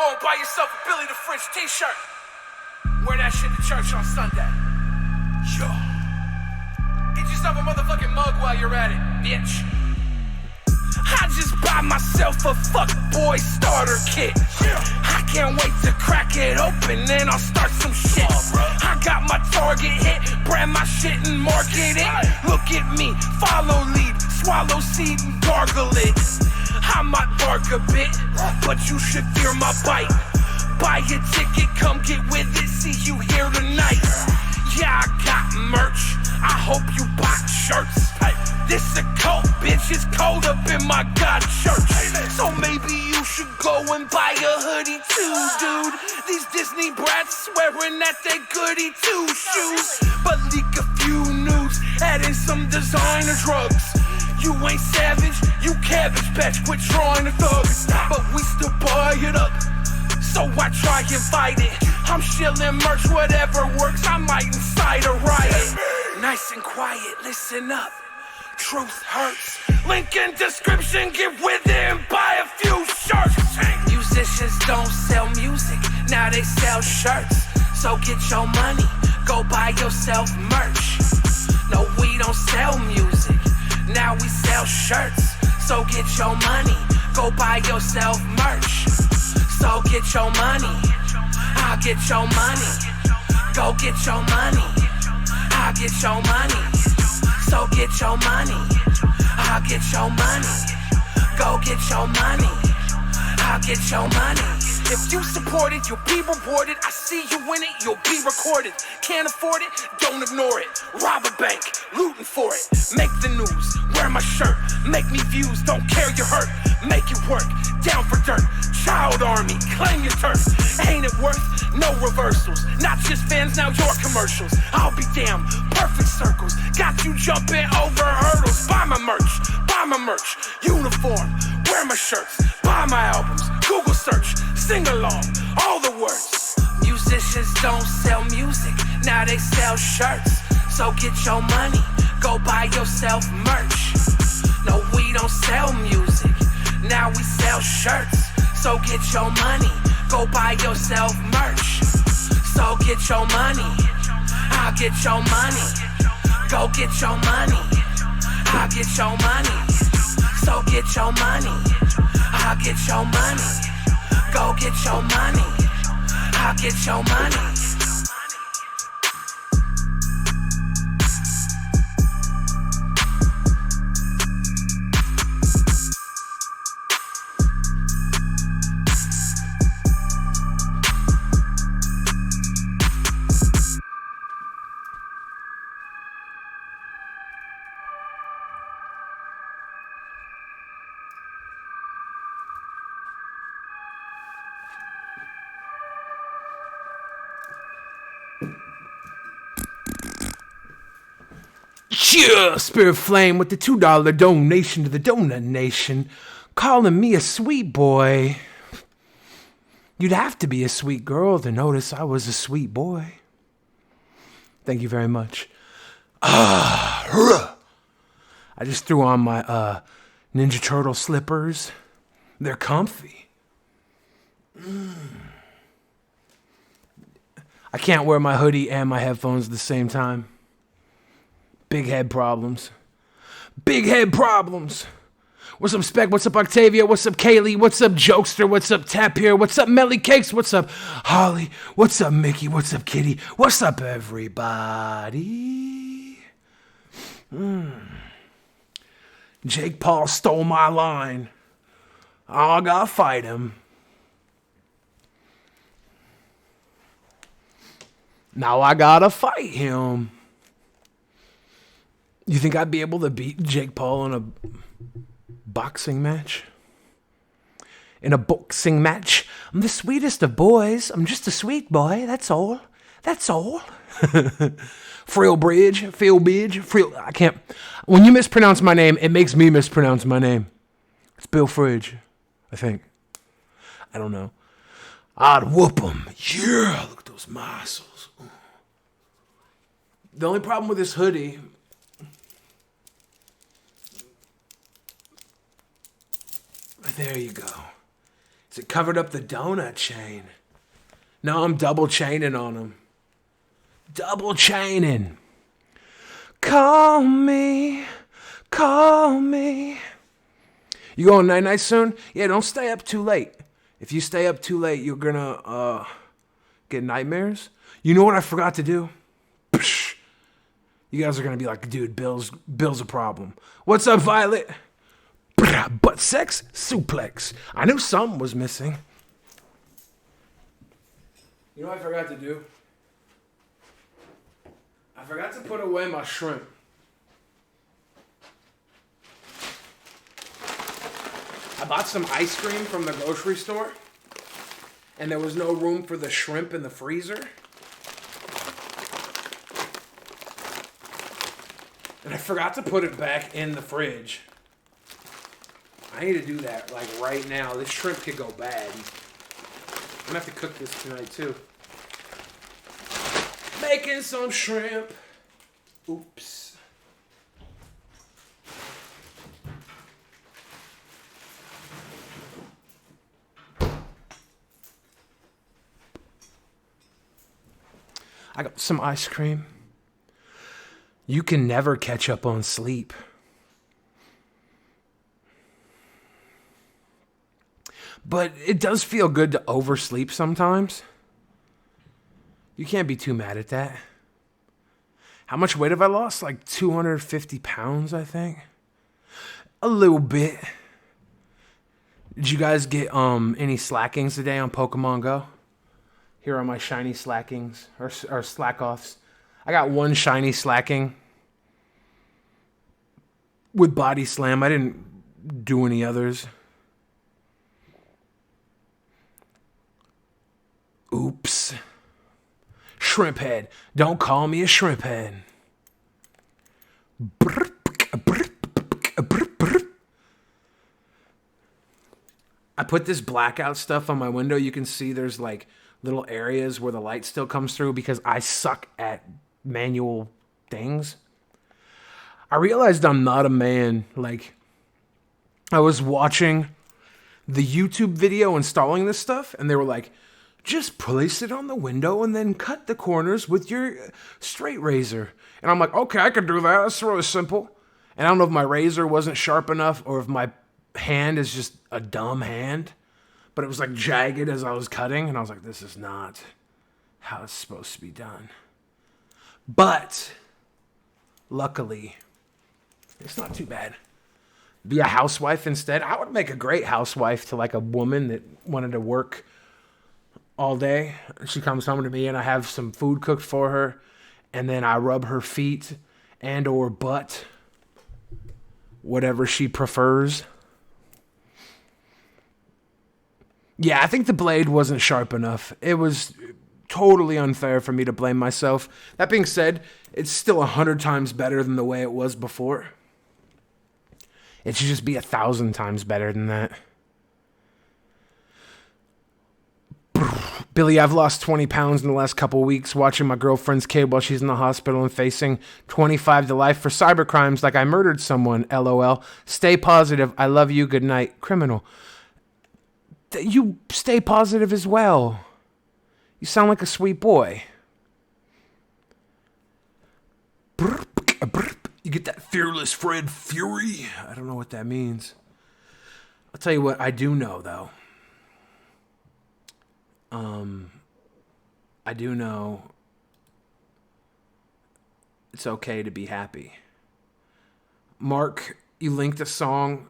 Go and buy yourself a Billy the French t-shirt. Wear that shit to church on Sunday. Yo. Get yourself a motherfucking mug while you're at it, bitch. I just buy myself a fuckboy starter kit. I can't wait to crack it open, then I'll start some shit. I got my target hit, brand my shit and market it. Look at me, follow lead, swallow seed and gargle it. I might bark a bit, but you should fear my bite. Buy a ticket, come get with it, see you here tonight. Yeah, I got merch, I hope you buy shirts. This a cult, bitch, it's cold up in my God church. So maybe you should go and buy a hoodie too, dude. These Disney brats swearing that they goody two shoes. But leak a few nudes, add in some designer drugs. You ain't savage, you cabbage patch, quit trying to thug. But we still buy it up, so I try and fight it. I'm shilling merch, whatever works, I might incite a riot. Nice and quiet, listen up. Truth hurts. Link in description, get with it and buy a few shirts. Musicians don't sell music, now they sell shirts. So get your money, go buy yourself merch. No, we don't sell music, now we sell shirts. So get your money, go buy yourself merch. So get your money, I'll get your money. Go get your money, I'll get your money. So get your money, I'll get your money. Go get your money, I'll get your money. If you support it, you'll be rewarded. I see you in it, you'll be recorded. Can't afford it, don't ignore it. Rob a bank, looting for it. Make the news, wear my shirt. Make me views, don't care you're hurt. Make it work, down for dirt. Child army, claim your turf. Ain't it worth no reversals? Not just fans, now your commercials. I'll be damned, perfect circles. Got you jumping over hurdles. Buy my merch, uniform. Wear my shirts, buy my albums. Google search, sing along, all the words. Musicians don't sell music, now they sell shirts. So get your money, go buy yourself merch. No, we don't sell music, now we sell shirts. So get your money, go buy yourself merch. So get your money, I'll get your money. Go get your money, I'll get your money. So get your money, I'll get your money. Go get your money, I'll get your money. Yeah, Spirit Flame with the $2 donation to the Donut Nation, calling me a sweet boy. You'd have to be a sweet girl to notice I was a sweet boy. Thank you very much. I just threw on my Ninja Turtle slippers. They're comfy. I can't wear my hoodie and my headphones at the same time. Big head problems. Big head problems. What's up, Spec? What's up, Octavia? What's up, Kaylee? What's up, Jokester? What's up, Tap here? What's up, Melly Cakes? What's up, Holly? What's up, Mickey? What's up, Kitty? What's up, everybody? Jake Paul stole my line. I gotta fight him. Now I gotta fight him. You think I'd be able to beat Jake Paul in a boxing match? In a boxing match? I'm the sweetest of boys. I'm just a sweet boy. That's all. That's all. Phil Bridge. I can't. When you mispronounce my name, it makes me mispronounce my name. It's Bill Fridge, I think. I don't know. I'd whoop him. Yeah, look at those muscles. The only problem with this hoodie... There you go. It covered up the donut chain. Now I'm double chaining on them. Double chaining. Call me. Call me. You going night-night soon? Yeah, don't stay up too late. If you stay up too late, you're gonna get nightmares. You know what I forgot to do? Psh. You guys are gonna be like, dude, Bill's a problem. What's up, Violet? Butt sex suplex. I knew something was missing. You know what I forgot to do? I forgot to put away my shrimp. I bought some ice cream from the grocery store, and there was no room for the shrimp in the freezer. And I forgot to put it back in the fridge. I need to do that, like, right now. This shrimp could go bad. I'm gonna have to cook this tonight, too. Making some shrimp. Oops. I got some ice cream. You can never catch up on sleep. But it does feel good to oversleep sometimes. You can't be too mad at that. How much weight have I lost? Like 250 pounds, I think. A little bit. Did you guys get any slackings today on Pokemon Go? Here are my shiny slackings, or slack-offs. I got one shiny slacking with Body Slam. I didn't do any others. Oops. Shrimp head. Don't call me a shrimp head. I put this blackout stuff on my window. You can see there's like little areas where the light still comes through because I suck at manual things. I realized I'm not a man. Like, I was watching the YouTube video installing this stuff, and they were like, just place it on the window and then cut the corners with your straight razor. And I'm like, okay, I can do that. That's really simple. And I don't know if my razor wasn't sharp enough or if my hand is just a dumb hand. But it was like jagged as I was cutting. And I was like, this is not how it's supposed to be done. But luckily, it's not too bad. Be a housewife instead. I would make a great housewife to like a woman that wanted to work all day. She comes home to me and I have some food cooked for her, and then I rub her feet and or butt, whatever she prefers. Yeah, I think the blade wasn't sharp enough. It was totally unfair for me to blame myself. That being said, it's still 100 times better than the way it was before. It should just be 1,000 times better than that. Billy, I've lost 20 pounds in the last couple of weeks watching my girlfriend's kid while she's in the hospital and facing 25 to life for cybercrimes like I murdered someone, LOL. Stay positive. I love you. Good night. Criminal. You stay positive as well. You sound like a sweet boy. You get that fearless Fred Fury? I don't know what that means. I'll tell you what I do know, though. I do know it's okay to be happy. Mark, you linked a song.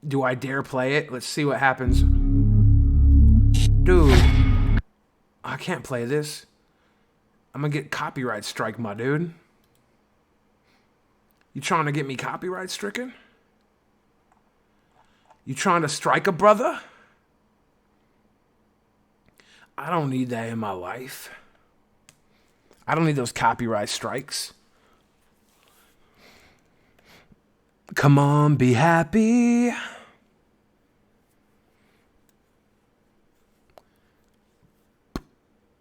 Do I dare play it? Let's see what happens. Dude, I can't play this. I'm gonna get copyright strike, my dude. You trying to get me copyright stricken? You trying to strike a brother? I don't need that in my life. I don't need those copyright strikes. Come on, be happy.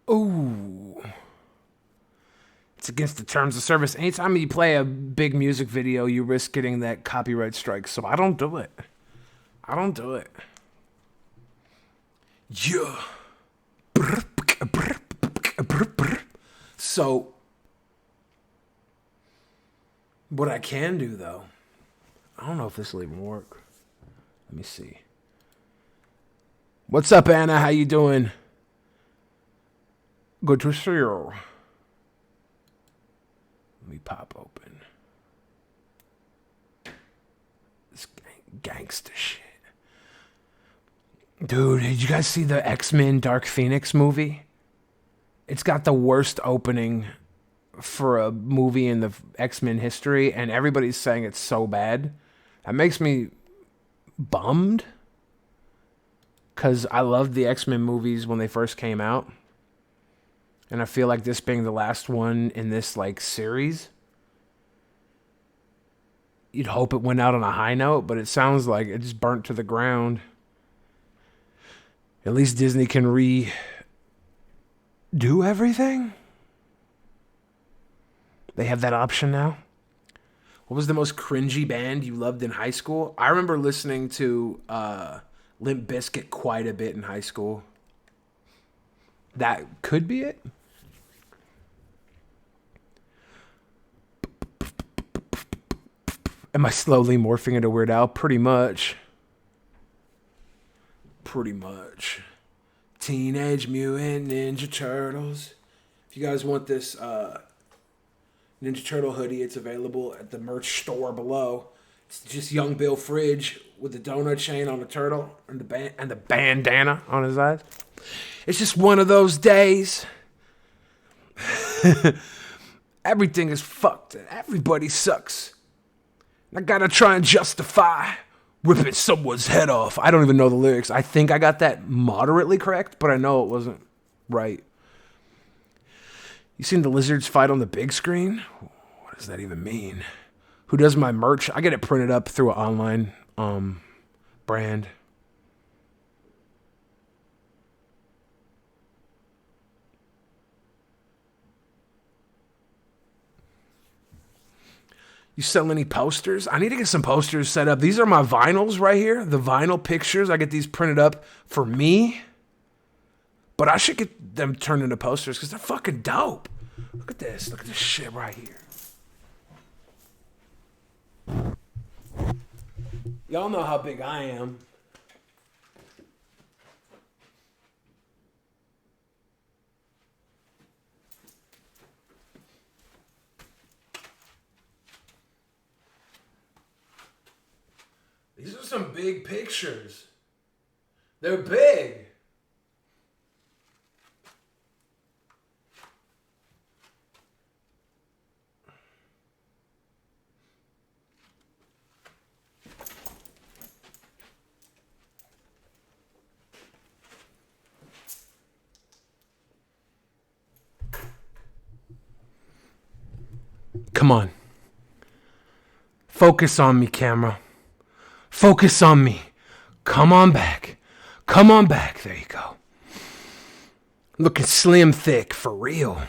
Ooh. It's against the terms of service. Anytime you play a big music video, you risk getting that copyright strike. So I don't do it. I don't do it. Yeah. So, what I can do though, I don't know if this will even work. Let me see. What's up, Anna? How you doing? Good to see you. Let me pop open. This gangster shit. Dude, did you guys see the X-Men Dark Phoenix movie? It's got the worst opening for a movie in the X-Men history, and everybody's saying it's so bad. That makes me bummed, because I loved the X-Men movies when they first came out. And I feel like this being the last one in this, like, series, you'd hope it went out on a high note, but it sounds like it just burnt to the ground. At least Disney can redo everything. They have that option now. What was the most cringy band you loved in high school? I remember listening to Limp Bizkit quite a bit in high school. That could be it. Am I slowly morphing into Weird Al? Pretty much. Pretty much. Teenage Mutant Ninja Turtles. If you guys want this Ninja Turtle hoodie, it's available at the merch store below. It's just young Bill Fridge with the donut chain on the turtle and the bandana on his eyes. It's just one of those days. Everything is fucked and everybody sucks. I gotta try and justify ripping someone's head off. I don't even know the lyrics. I think I got that moderately correct, but I know it wasn't right. You seen the lizards fight on the big screen? What does that even mean? Who does my merch? I get it printed up through an online brand. You sell any posters? I need to get some posters set up. These are my vinyls right here. The vinyl pictures. I get these printed up for me. But I should get them turned into posters because they're fucking dope. Look at this. Look at this shit right here. Y'all know how big I am. These are some big pictures. They're big. Come on. Focus on me, camera. Focus on me. Come on back. Come on back. There you go. Looking slim thick, for real.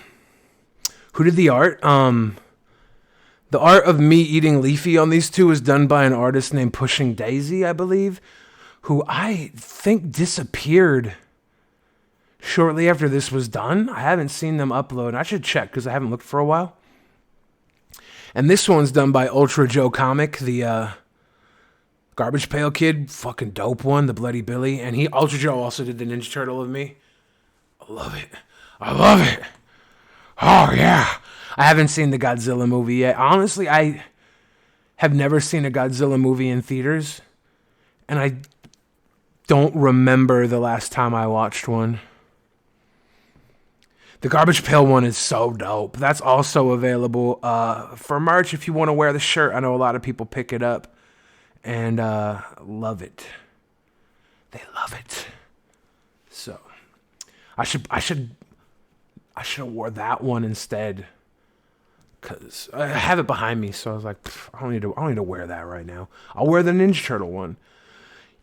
Who did the art? The art of me eating Leafy on these two was done by an artist named Pushing Daisy, I believe, who I think disappeared shortly after this was done. I haven't seen them upload. I should check because I haven't looked for a while. And this one's done by Ultra Joe Comic, the Garbage Pail Kid, fucking dope one, the Bloody Billy. And Ultra Joe also did the Ninja Turtle of me. I love it. I love it. Oh, yeah. I haven't seen the Godzilla movie yet. Honestly, I have never seen a Godzilla movie in theaters. And I don't remember the last time I watched one. The Garbage Pail one is so dope. That's also available for merch if you want to wear the shirt. I know a lot of people pick it up and love it. They love it. So I should have wore that one instead, cause I have it behind me. So I was like, I don't need to wear that right now. I'll wear the Ninja Turtle one.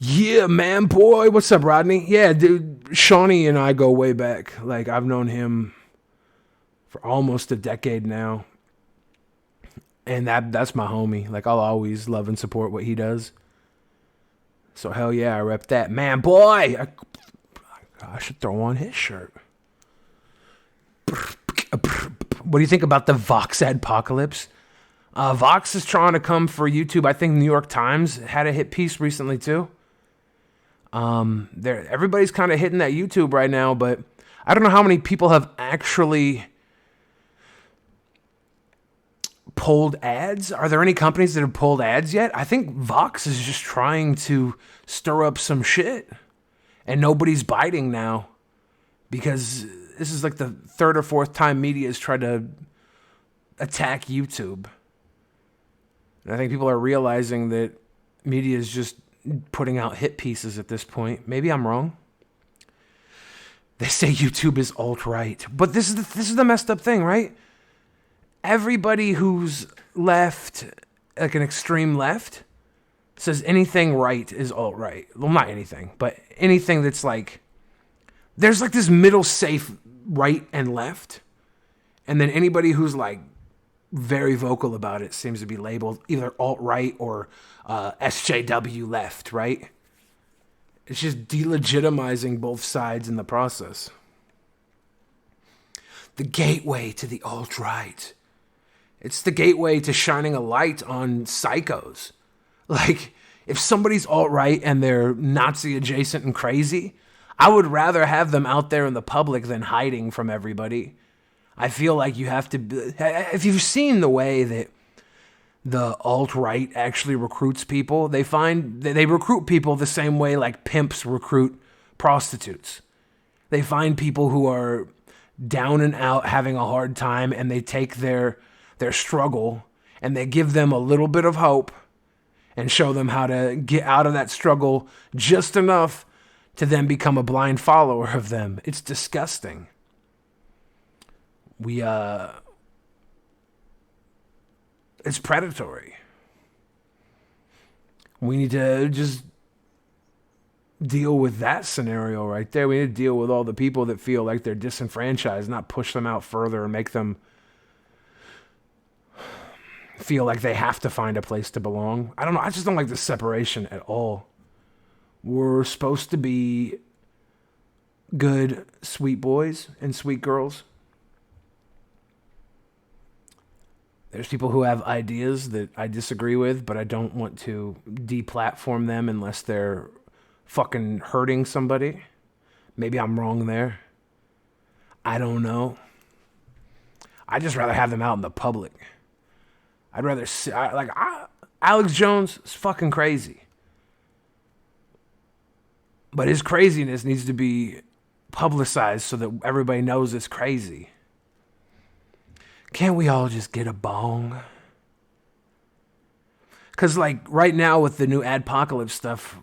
Yeah, man, boy. What's up, Rodney? Yeah, dude. Shawnee and I go way back. Like, I've known him for almost a decade now. And that's my homie. Like, I'll always love and support what he does. So, hell yeah, I rep that. Man, boy. I should throw on his shirt. What do you think about the Vox adpocalypse? Vox is trying to come for YouTube. I think New York Times had a hit piece recently too. Everybody's kind of hitting that YouTube right now, but I don't know how many people have actually pulled ads. Are there any companies that have pulled ads yet? I think Vox is just trying to stir up some shit, and nobody's biting now because this is like the third or fourth time media has tried to attack YouTube. And I think people are realizing that media is just putting out hit pieces at this point. Maybe I'm wrong. They say YouTube is alt-right, but this is the messed up thing, right? Everybody who's left, like an extreme left, says anything right is alt-right. Well, not anything, but anything that's like, there's like this middle safe right and left, and then anybody who's like very vocal about it seems to be labeled either alt-right or SJW left, right? It's just delegitimizing both sides in the process. The gateway to the alt-right. It's the gateway to shining a light on psychos. Like, if somebody's alt-right and they're Nazi adjacent and crazy, I would rather have them out there in the public than hiding from everybody. I feel like you have to, if you've seen the way that the alt-right actually recruits people, they recruit people the same way like pimps recruit prostitutes. They find people who are down and out having a hard time, and they take their struggle and they give them a little bit of hope and show them how to get out of that struggle just enough to then become a blind follower of them. It's disgusting. It's predatory. We need to just deal with that scenario right there. We need to deal with all the people that feel like they're disenfranchised, not push them out further and make them feel like they have to find a place to belong. I don't know. I just don't like the separation at all. We're supposed to be good, sweet boys and sweet girls. There's people who have ideas that I disagree with, but I don't want to deplatform them unless they're fucking hurting somebody. Maybe I'm wrong there. I don't know. I'd just rather have them out in the public. I'd rather see, Alex Jones is fucking crazy. But his craziness needs to be publicized so that everybody knows it's crazy. Can't we all just get a bong? Because, like, right now with the new adpocalypse stuff,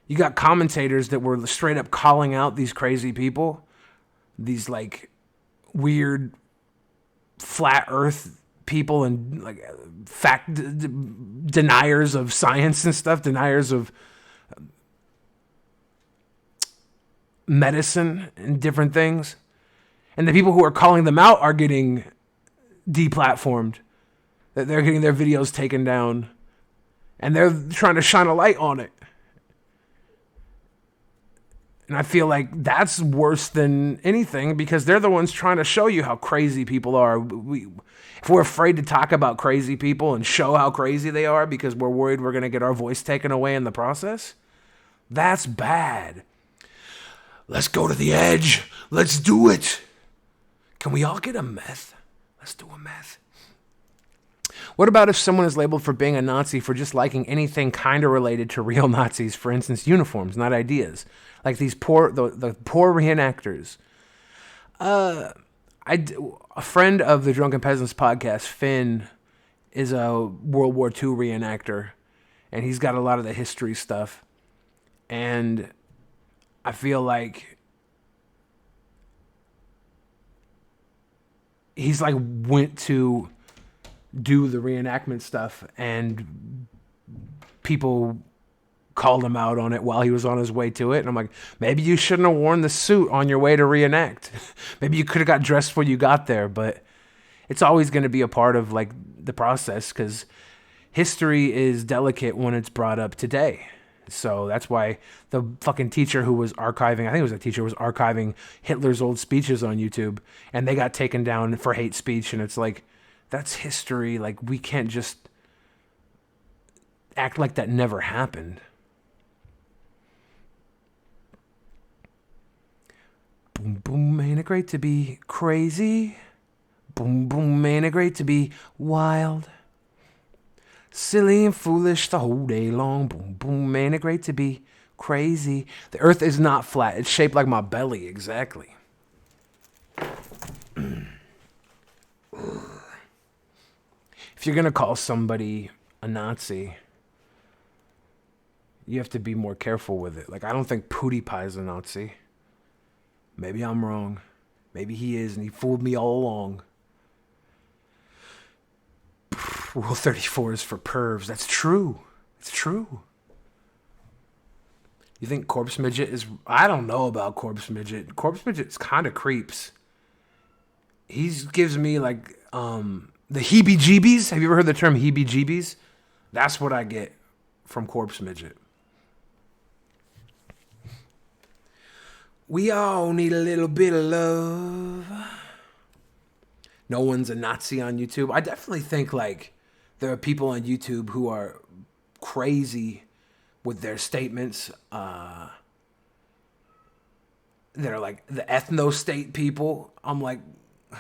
you got commentators that were straight up calling out these crazy people. These, like, weird flat earth people and, like, fact deniers of science and stuff, deniers of medicine and different things. And the people who are calling them out are getting deplatformed. They're getting their videos taken down, and they're trying to shine a light on it. And I feel like that's worse than anything because they're the ones trying to show you how crazy people are. If we're afraid to talk about crazy people and show how crazy they are because we're worried we're going to get our voice taken away in the process, that's bad. Let's go to the edge. Let's do it. Can we all get a meth? Let's do a meth. What about if someone is labeled for being a Nazi for just liking anything kind of related to real Nazis? For instance, uniforms, not ideas. Like these the poor reenactors. A friend of the Drunken Peasants podcast, Finn, is a World War II reenactor, and he's got a lot of the history stuff. And I feel like he's like went to do the reenactment stuff, and people called him out on it while he was on his way to it. And I'm like, maybe you shouldn't have worn the suit on your way to reenact. Maybe you could have got dressed when you got there, but it's always going to be a part of like the process because history is delicate when it's brought up today. So that's why the fucking teacher who was archiving, I think it was a teacher, was archiving Hitler's old speeches on YouTube, and they got taken down for hate speech. And it's like, that's history. Like, we can't just act like that never happened. Boom, boom, ain't it great to be crazy? Boom, boom, ain't it great to be wild? Silly and foolish the whole day long. Boom, boom, ain't it great to be crazy? The earth is not flat. It's shaped like my belly, exactly. If you're going to call somebody a Nazi, you have to be more careful with it. Like, I don't think PewDiePie is a Nazi. Maybe I'm wrong. Maybe he is, and he fooled me all along. Rule 34 is for pervs. That's true. It's true. You think Corpse Midget is... I don't know about Corpse Midget. Corpse Midget's kind of creeps. He gives me, like, the heebie-jeebies. Have you ever heard the term heebie-jeebies? That's what I get from Corpse Midget. We all need a little bit of love. No one's a Nazi on YouTube. I definitely think, like, there are people on YouTube who are crazy with their statements. They're like the ethno-state people. I'm like, it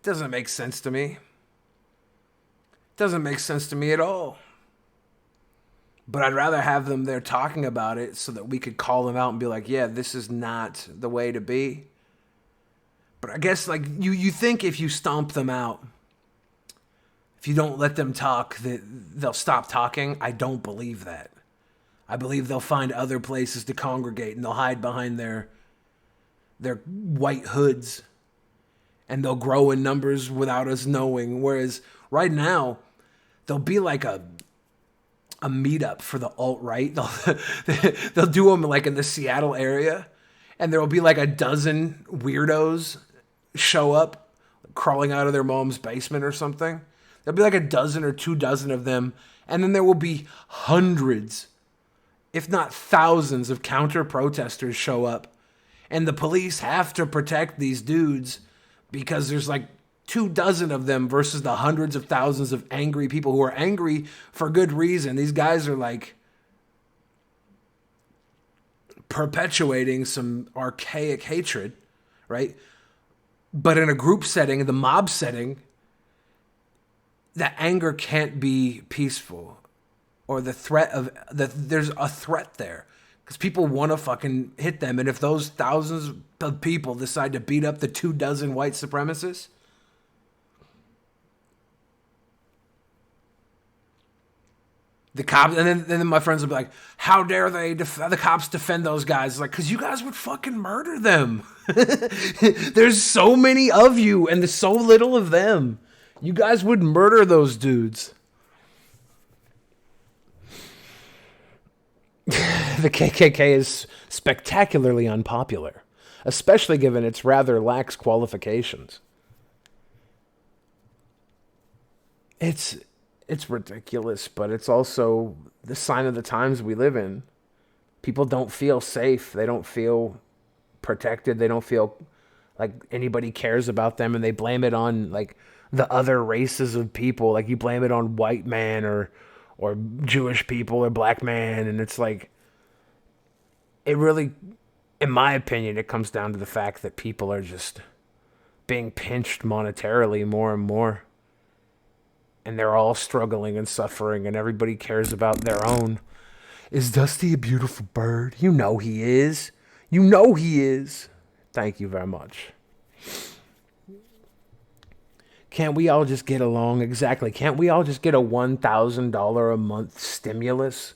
doesn't make sense to me. It doesn't make sense to me at all. But I'd rather have them there talking about it so that we could call them out and be like, yeah, this is not the way to be. But I guess, like, you think if you stomp them out, if you don't let them talk, that they'll stop talking. I don't believe that. I believe they'll find other places to congregate, and they'll hide behind their white hoods, and they'll grow in numbers without us knowing. Whereas right now, there'll be like a meetup for the alt-right. They'll do them like in the Seattle area, and there will be like a dozen weirdos show up crawling out of their mom's basement or something. There'll be like a dozen or 2 dozen of them, and then there will be hundreds, if not thousands, of counter-protesters show up, and the police have to protect these dudes because there's like 2 dozen of them versus the hundreds of thousands of angry people who are angry for good reason. These guys are like perpetuating some archaic hatred, right? But in a group setting, the mob setting, that anger can't be peaceful, or the threat of there's a threat there because people want to fucking hit them. And if those thousands of people decide to beat up the 2 dozen white supremacists, the cops, and then my friends will be like, how dare the cops defend those guys? Like, because you guys would fucking murder them. There's so many of you, and there's so little of them. You guys would murder those dudes. The KKK is spectacularly unpopular, especially given its rather lax qualifications. It's ridiculous, but it's also the sign of the times we live in. People don't feel safe. They don't feel protected. They don't feel like anybody cares about them, and they blame it on like the other races of people. Like you blame it on white man or Jewish people or black man, and it's like, it really, in my opinion, it comes down to the fact that people are just being pinched monetarily more and more. And they're all struggling and suffering, and everybody cares about their own. Is Dusty a beautiful bird? You know he is. You know he is. Thank you very much. Can't we all just get along? Exactly. Can't we all just get a $1,000 a month stimulus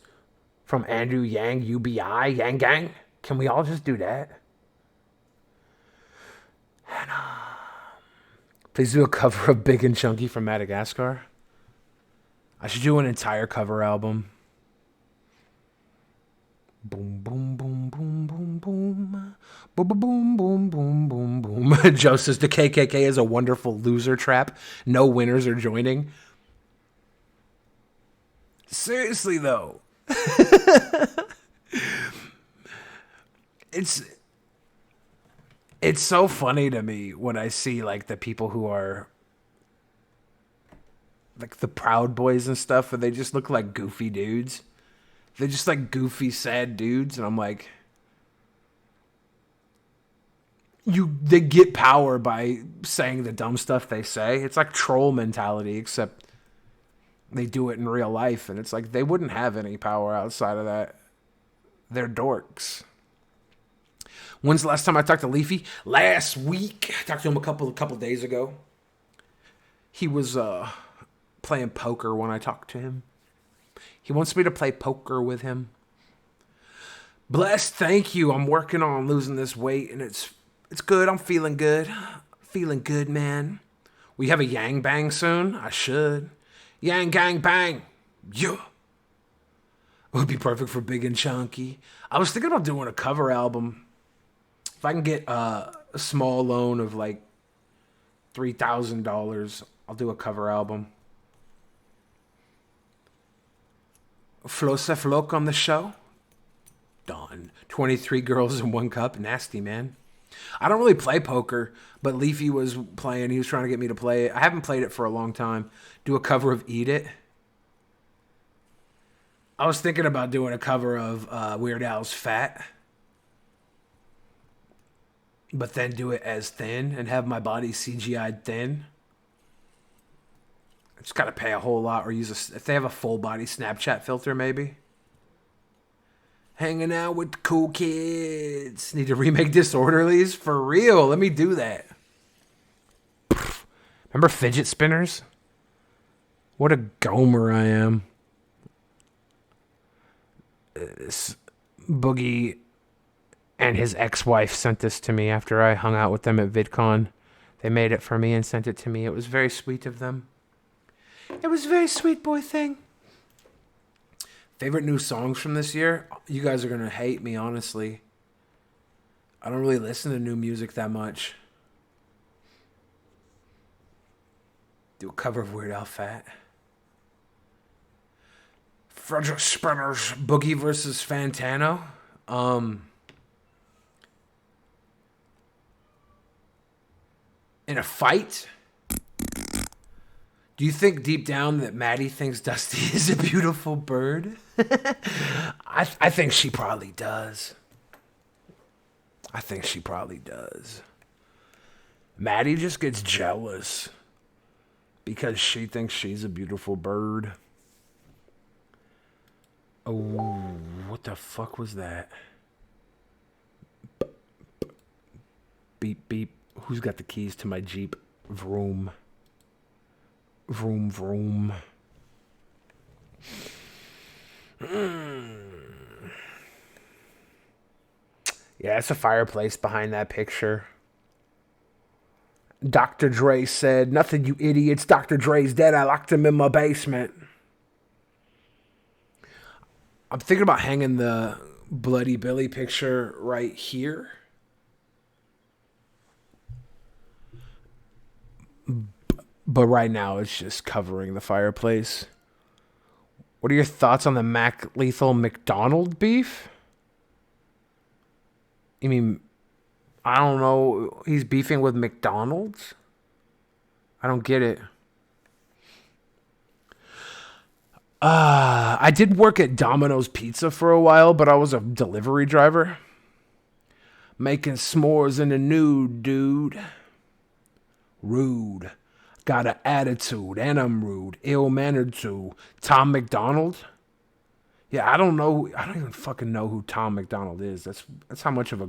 from Andrew Yang, UBI, Yang Gang? Can we all just do that? And, please do a cover of Big and Chunky from Madagascar. I should do an entire cover album. Boom, boom, boom, boom, boom, boom. Boom, boom, boom, boom, boom, boom. Joe says the KKK is a wonderful loser trap. No winners are joining. Seriously, though. It's it's so funny to me when I see like the people who are like the Proud Boys and stuff, and they just look like goofy dudes. They're just like goofy, sad dudes, and I'm like, they get power by saying the dumb stuff they say. It's like troll mentality, except they do it in real life, and it's like they wouldn't have any power outside of that. They're dorks. When's the last time I talked to Leafy? Last week. I talked to him a couple days ago. He was playing poker when I talked to him. He wants me to play poker with him. Blessed, thank you. I'm working on losing this weight, and it's good. I'm feeling good. Feeling good, man. We have a Yang Bang soon? I should. Yang Gang Bang. Yeah. It would be perfect for Big and Chunky. I was thinking about doing a cover album. If I can get a small loan of like $3,000, I'll do a cover album. Flosef Loc on the show. Done. 23 girls in one cup. Nasty, man. I don't really play poker, but Leafy was playing. He was trying to get me to play it. I haven't played it for a long time. Do a cover of Eat It. I was thinking about doing a cover of Weird Al's Fat. But then do it as thin and have my body CGI'd thin. I just gotta pay a whole lot or if they have a full body Snapchat filter, maybe. Hanging out with the cool kids. Need to remake Disorderlies? For real, let me do that. Remember fidget spinners? What a gomer I am. Boogie and his ex-wife sent this to me after I hung out with them at VidCon. They made it for me and sent it to me. It was very sweet of them. It was a very sweet boy thing. Favorite new songs from this year? You guys are going to hate me, honestly. I don't really listen to new music that much. Do a cover of Weird Al Fat. Frederick Spinner's Boogie versus Fantano. In a fight? Do you think deep down that Maddie thinks Dusty is a beautiful bird? I think she probably does. I think she probably does. Maddie just gets jealous because she thinks she's a beautiful bird. Oh, what the fuck was that? Beep, beep. Who's got the keys to my Jeep? Vroom. Vroom, vroom. Yeah, it's a fireplace behind that picture. Dr. Dre said, "Nothing, you idiots. Dr. Dre's dead. I locked him in my basement." I'm thinking about hanging the Bloody Billy picture right here. But right now, it's just covering the fireplace. What are your thoughts on the Mac Lethal McDonald beef? You mean, I don't know, he's beefing with McDonald's? I don't get it. I did work at Domino's Pizza for a while, but I was a delivery driver. Making s'mores in the nude, dude. Rude. Got an attitude, and I'm rude. Ill-mannered too. Tom McDonald? Yeah, I don't know. I don't even fucking know who Tom McDonald is. That's how much of a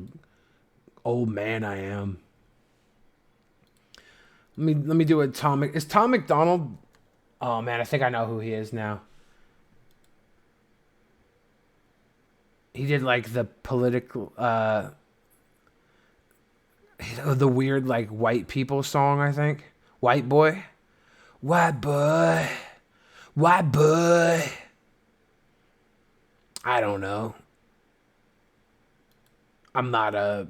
old man I am. Let me do it. Is Tom McDonald? Oh man, I think I know who he is now. He did like the political, the weird like white people song, I think. White boy. White boy. White boy. I don't know. I'm not at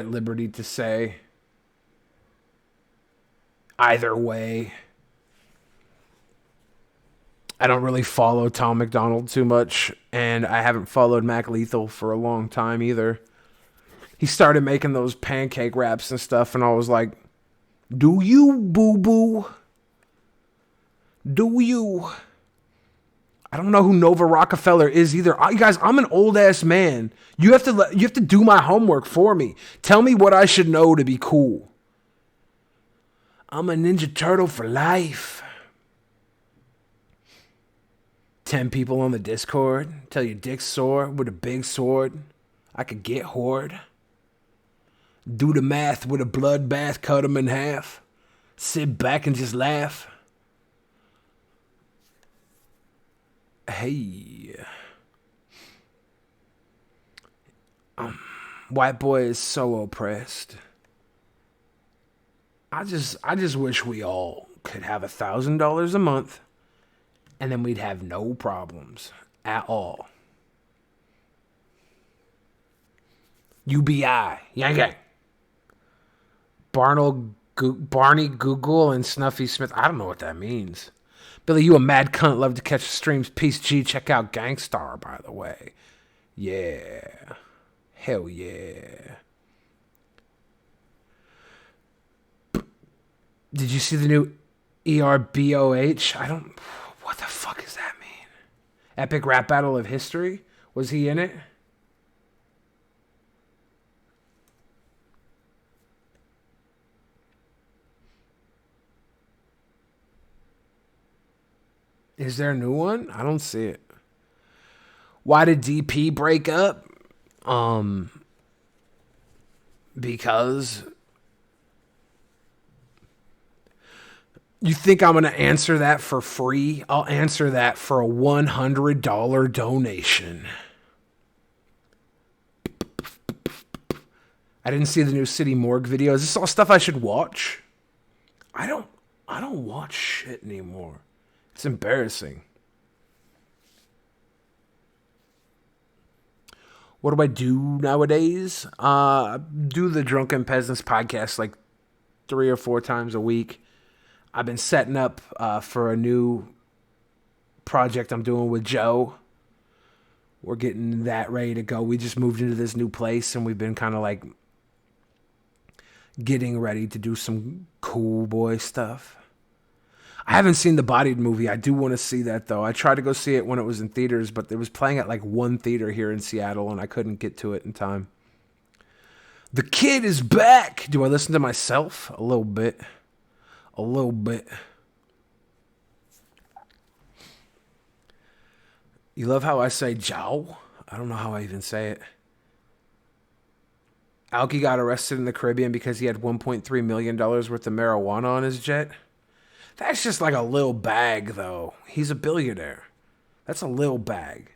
liberty to say either way. I don't really follow Tom McDonald too much, and I haven't followed Mac Lethal for a long time either. He started making those pancake raps and stuff, and I was like, do you, boo-boo? Do you? I don't know who Nova Rockefeller is either. You guys, I'm an old-ass man. You have to do my homework for me. Tell me what I should know to be cool. I'm a Ninja Turtle for life. 10 people on the Discord. Tell your dick's sore with a big sword. I could get Horde. Do the math with a bloodbath, cut him in half. Sit back and just laugh. Hey. White boy is so oppressed. I just wish we all could have $1,000 a month, and then we'd have no problems at all. UBI. Yang. Barney Google and Snuffy Smith. I don't know what that means. Billy, you a mad cunt. Love to catch the streams. Peace G. Check out Gangstar, by the way. Yeah. Hell yeah. Did you see the new ERBOH? What the fuck does that mean? Epic Rap Battle of History? Was he in it? Is there a new one? I don't see it. Why did DP break up? Because you think I'm going to answer that for free? I'll answer that for a $100 donation. I didn't see the new City Morgue video. Is this all stuff I should watch? I don't watch shit anymore. It's embarrassing. What do I do nowadays? Do the Drunken Peasants podcast like 3 or 4 times a week. I've been setting up for a new project I'm doing with Joe. We're getting that ready to go. We just moved into this new place, and we've been kind of like getting ready to do some cool boy stuff. I haven't seen the Bodied movie. I do want to see that, though. I tried to go see it when it was in theaters, but it was playing at like one theater here in Seattle, and I couldn't get to it in time. The Kid is back. Do I listen to myself? A little bit. A little bit. You love how I say Jow? I don't know how I even say it. Alki got arrested in the Caribbean because he had $1.3 million worth of marijuana on his jet. That's just like a little bag, though. He's a billionaire. That's a little bag.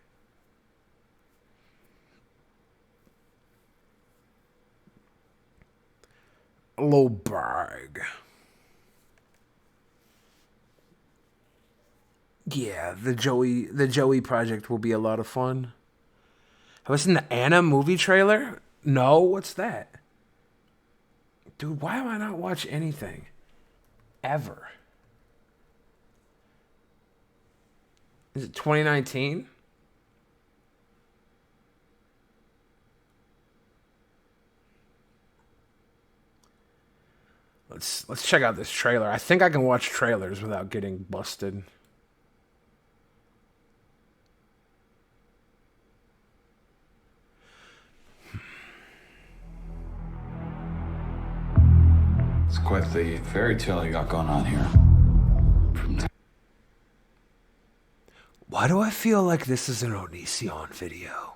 A little bag. Yeah, the Joey project will be a lot of fun. Have I seen the Anna movie trailer? No, what's that? Dude, why do I not watch anything? Ever. Is it 2019? Let's check out this trailer. I think I can watch trailers without getting busted. It's quite the fairy tale you got going on here. Why do I feel like this is an Onision video?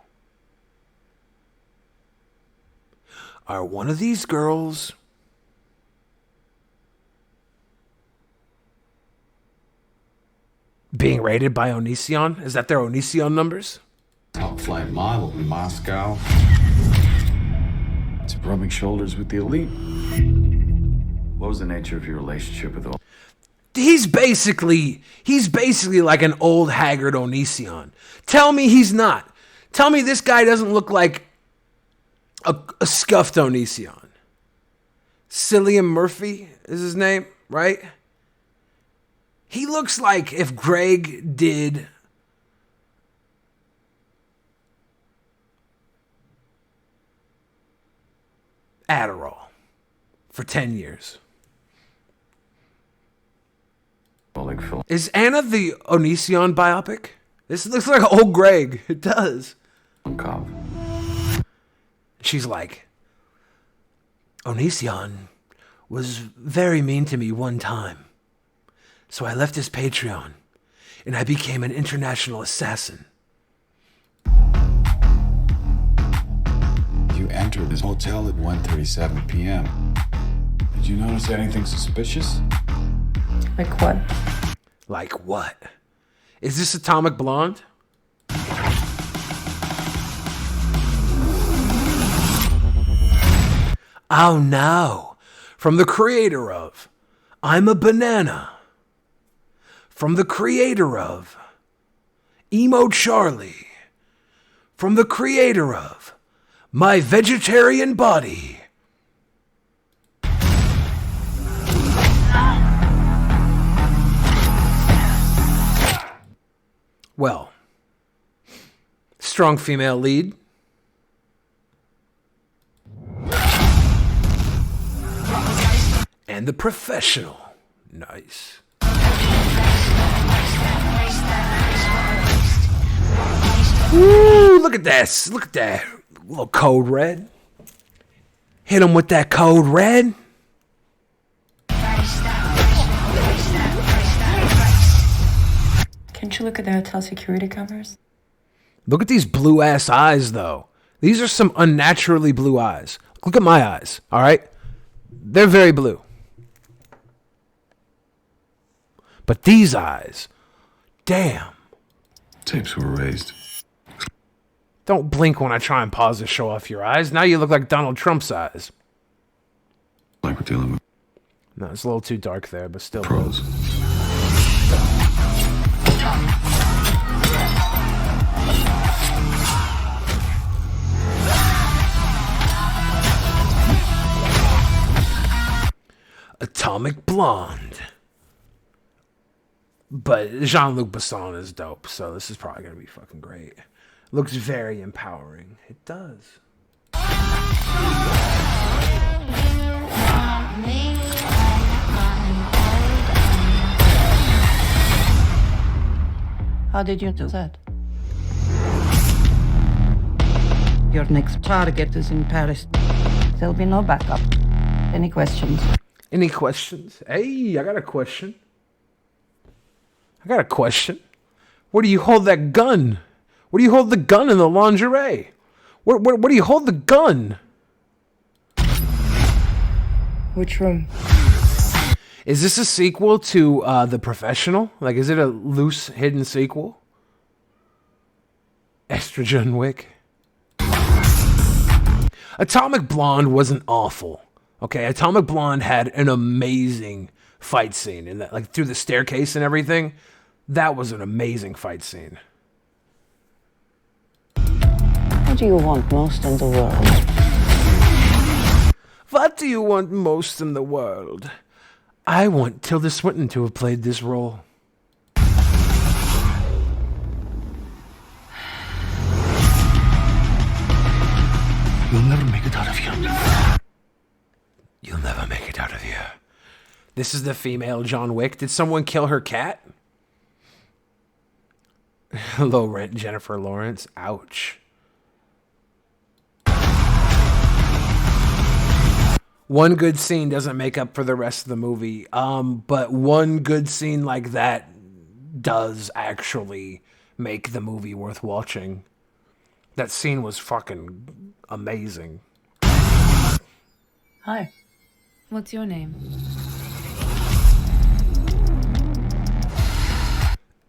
Are one of these girls being rated by Onision? Is that their Onision numbers? Top flight model in Moscow. It's rubbing shoulders with the elite. What was the nature of your relationship with all? He's basically like an old haggard Onision. Tell me he's not. Tell me this guy doesn't look like a scuffed Onision. Cillian Murphy is his name, right? He looks like if Greg did Adderall for 10 years. Like Phil. Is Anna the Onision biopic? This looks like old Greg. It does. Cobb. She's like, Onision was very mean to me one time. So I left his Patreon and I became an international assassin. You entered this hotel at 1:37 p.m. Did you notice anything suspicious? Like what? Like what? Is this Atomic Blonde? Oh no. From the creator of I'm a Banana. From the creator of Emo Charlie. From the creator of My Vegetarian Body. Well, strong female lead. And The Professional. Nice. Ooh, look at this. Look at that. Little Code Red. Hit him with that Code Red. Can't you look at the hotel security cameras? Look at these blue ass eyes, though. These are some unnaturally blue eyes. Look at my eyes, all right? They're very blue. But these eyes, damn. Tapes were raised. Don't blink when I try and pause to show off your eyes. Now you look like Donald Trump's eyes. Like we're dealing with No, it's a little too dark there, but still. pros. Atomic Blonde. But Jean-Luc Besson is dope, so this is probably going to be fucking great. Looks very empowering. It does. How did you do that? Your next target is in Paris. There'll be no backup. Any questions? Any questions? Hey, I got a question. Where do you hold that gun? Where do you hold the gun in the lingerie? Where do you hold the gun? Which room? Is this a sequel to The Professional? Like, is it a loose, hidden sequel? Estrogen Wick. Atomic Blonde wasn't awful. Okay, Atomic Blonde had an amazing fight scene in that, like through the staircase and everything. That was an amazing fight scene. What do you want most in the world? What do you want most in the world? I want Tilda Swinton to have played this role. You'll never make it out of here. You'll never make it out of here. This is the female John Wick. Did someone kill her cat? Low rent Jennifer Lawrence. Ouch. One good scene doesn't make up for the rest of the movie. But one good scene like that does actually make the movie worth watching. That scene was fucking amazing. Hi. What's your name?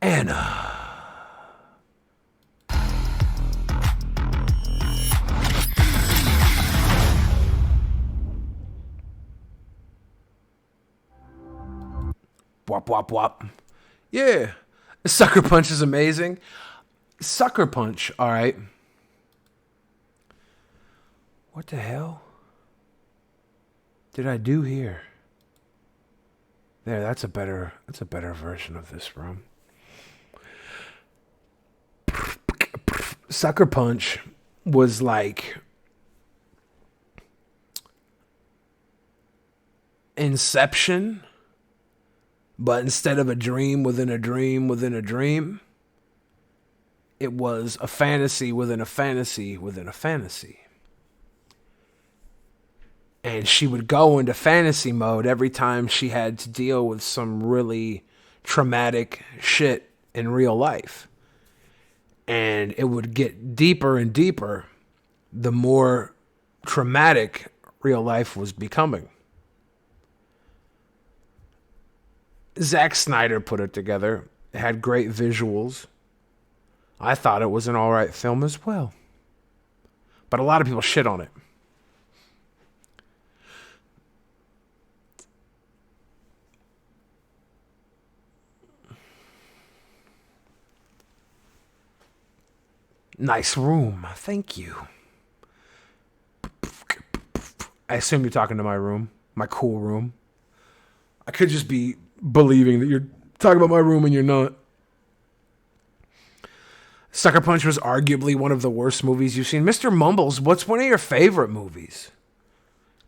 Anna. Wop, wop, wop. Yeah. Sucker Punch is amazing. Sucker Punch, alright. What the hell did I do here? There, that's a better version of this room. Sucker Punch was like Inception, but instead of a dream within a dream within a dream, it was a fantasy within a fantasy within a fantasy. And she would go into fantasy mode every time she had to deal with some really traumatic shit in real life. And it would get deeper and deeper the more traumatic real life was becoming. Zack Snyder put it together. It had great visuals. I thought it was an alright film as well. But a lot of people shit on it. Nice room. Thank you. I assume you're talking to my room. My cool room. I could just be believing that you're talking about my room and you're not. Sucker Punch was arguably one of the worst movies you've seen. Mr. Mumbles, what's one of your favorite movies?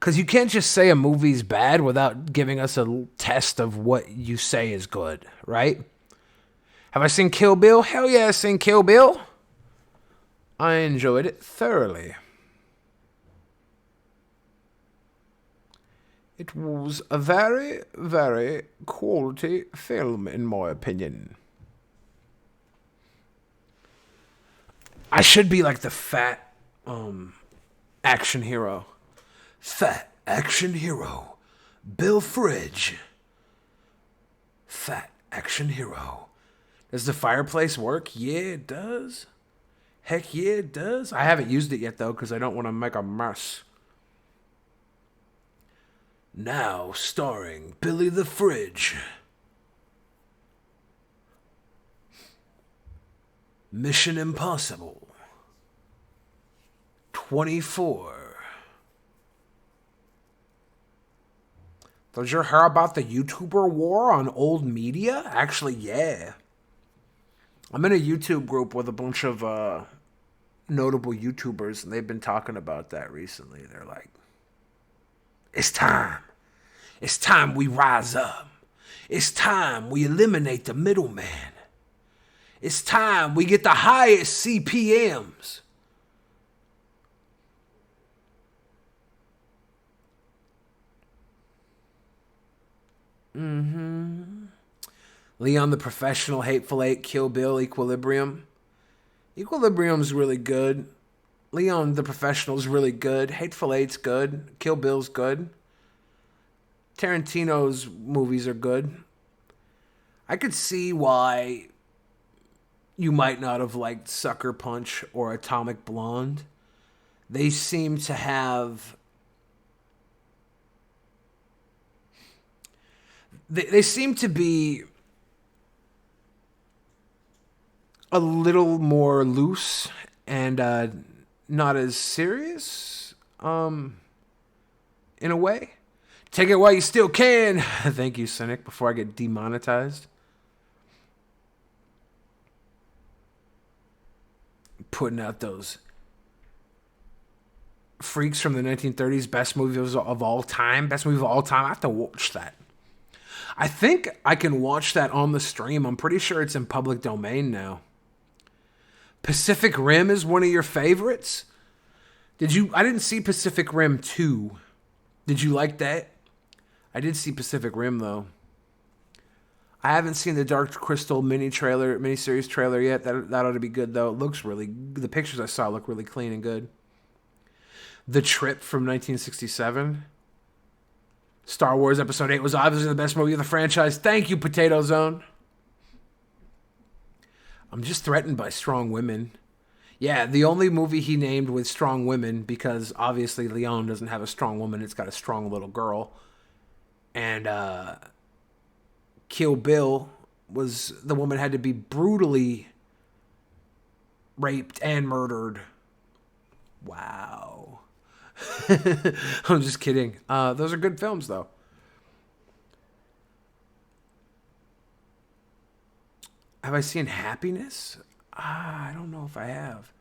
Because you can't just say a movie's bad without giving us a test of what you say is good, right? Have I seen Kill Bill? Hell yeah, I've seen Kill Bill. I enjoyed it thoroughly. It was a very, very quality film, in my opinion. I should be like the fat action hero. Fat action hero. Bill Fridge. Fat action hero. Does the fireplace work? Yeah, it does. Heck yeah, it does. I haven't used it yet, though, because I don't want to make a mess. Now starring Billy the Fridge. Mission Impossible 24. Did you hear about the YouTuber war on old media? Actually, yeah. I'm in a YouTube group with a bunch of notable YouTubers, and they've been talking about that recently. They're like, it's time. It's time we rise up. It's time we eliminate the middleman. It's time we get the highest CPMs. Leon the Professional, Hateful Eight, Kill Bill, Equilibrium. Equilibrium's really good. Leon the Professional's really good. Hateful Eight's good. Kill Bill's good. Tarantino's movies are good. I could see why you might not have liked Sucker Punch or Atomic Blonde. They seem to have... They seem to be a little more loose and not as serious, in a way. Take it while you still can. Thank you, Cynic, before I get demonetized. Putting out those Freaks from the 1930s, best movies of all time. Best movie of all time. I have to watch that. I think I can watch that on the stream. I'm pretty sure it's in public domain now. Pacific Rim is one of your favorites? I didn't see Pacific Rim 2. Did you like that? I did see Pacific Rim, though. I haven't seen the Dark Crystal miniseries trailer yet. That ought to be good, though. It looks really... The pictures I saw look really clean and good. The Trip from 1967. Star Wars Episode 8 was obviously the best movie of the franchise. Thank you, Potato Zone. I'm just threatened by strong women. Yeah, the only movie he named with strong women, because obviously Leon doesn't have a strong woman, it's got a strong little girl. And Kill Bill was the woman had to be brutally raped and murdered. Wow. I'm just kidding. Those are good films, though. Have I seen Happiness? I don't know if I have.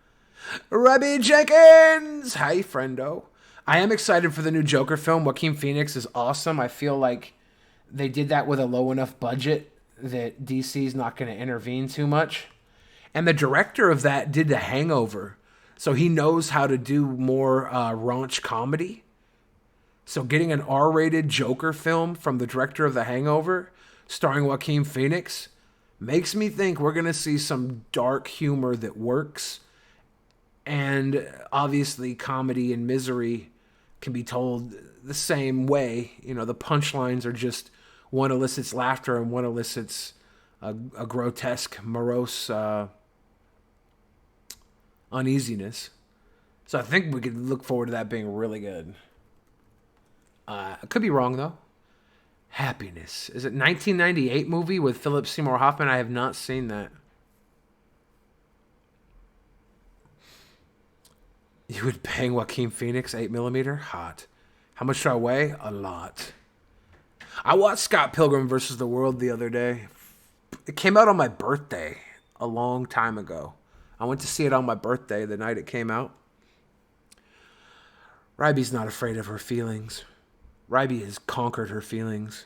Robbie Jenkins! Hi, friendo. I am excited for the new Joker film. Joaquin Phoenix is awesome. I feel like they did that with a low enough budget that DC's not going to intervene too much. And the director of that did The Hangover. So he knows how to do more raunch comedy. So getting an R-rated Joker film from the director of The Hangover, starring Joaquin Phoenix, makes me think we're going to see some dark humor that works. And obviously comedy and Misery can be told the same way. You know, the punchlines are just one elicits laughter and one elicits a grotesque, morose uneasiness. So I think we could look forward to that being really good. I could be wrong, though. Happiness. Is it 1998 movie with Philip Seymour Hoffman? I have not seen that. You would bang Joaquin Phoenix 8mm? Hot. How much do I weigh? A lot. I watched Scott Pilgrim vs. the World the other day. It came out on my birthday a long time ago. I went to see it on my birthday the night it came out. Ryby's not afraid of her feelings. Ryby has conquered her feelings.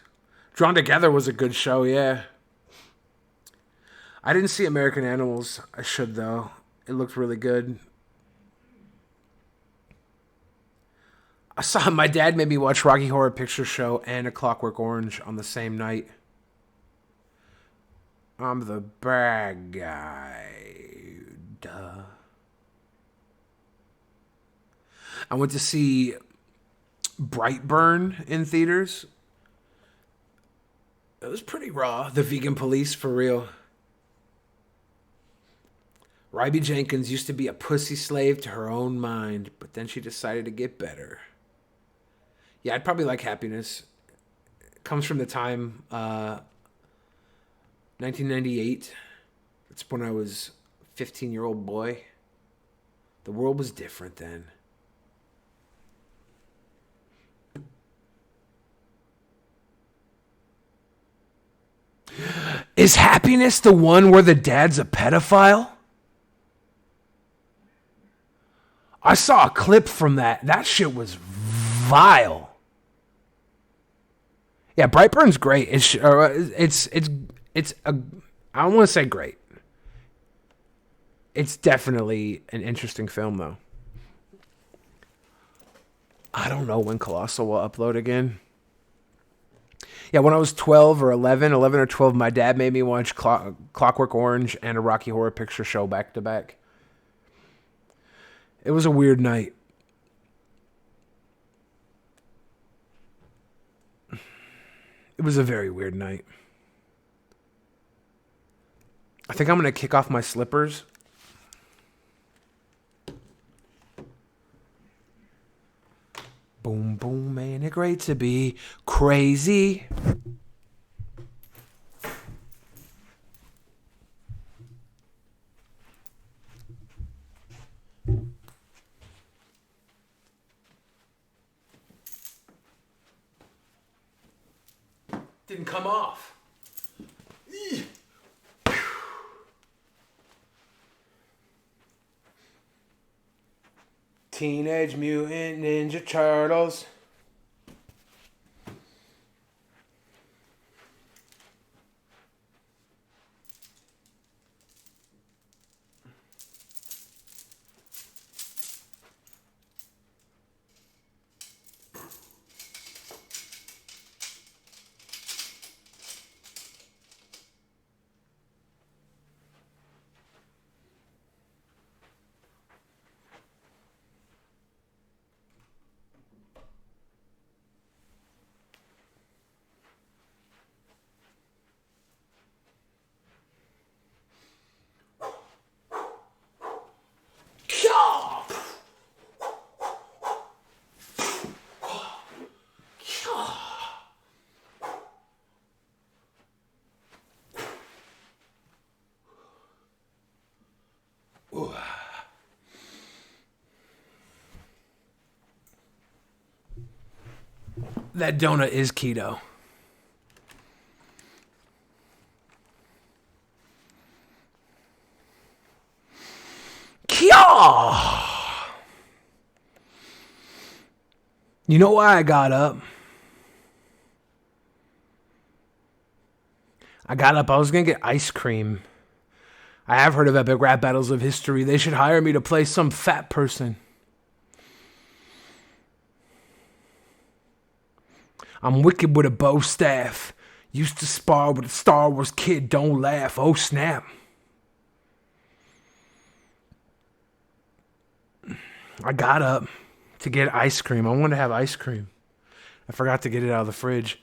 Drawn Together was a good show, yeah. I didn't see American Animals. I should, though. It looked really good. My dad made me watch Rocky Horror Picture Show and A Clockwork Orange on the same night. I'm the bad guy. Duh. I went to see Brightburn in theaters. It was pretty raw. The Vegan Police, for real. Ryby Jenkins used to be a pussy slave to her own mind, but then she decided to get better. Yeah, I'd probably like Happiness. It comes from the time, 1998. It's when I was a 15-year-old boy. The world was different then. Is Happiness the one where the dad's a pedophile? I saw a clip from that. That shit was vile. Yeah, Brightburn's great. It's I don't want to say great. It's definitely an interesting film, though. I don't know when Colossal will upload again. Yeah, when I was 12 or 11 or 12, my dad made me watch Clockwork Orange and a Rocky Horror Picture Show back to back. It was a weird night. It was a very weird night. I think I'm going to kick off my slippers. Boom, boom, ain't it great to be crazy? Didn't come off. Teenage Mutant Ninja Turtles. That donut is keto. Yeah. You know why I got up? I was going to get ice cream. I have heard of Epic Rap Battles of History. They should hire me to play some fat person. I'm wicked with a bow staff. Used to spar with a Star Wars kid. Don't laugh. Oh, snap. I got up to get ice cream. I wanted to have ice cream. I forgot to get it out of the fridge.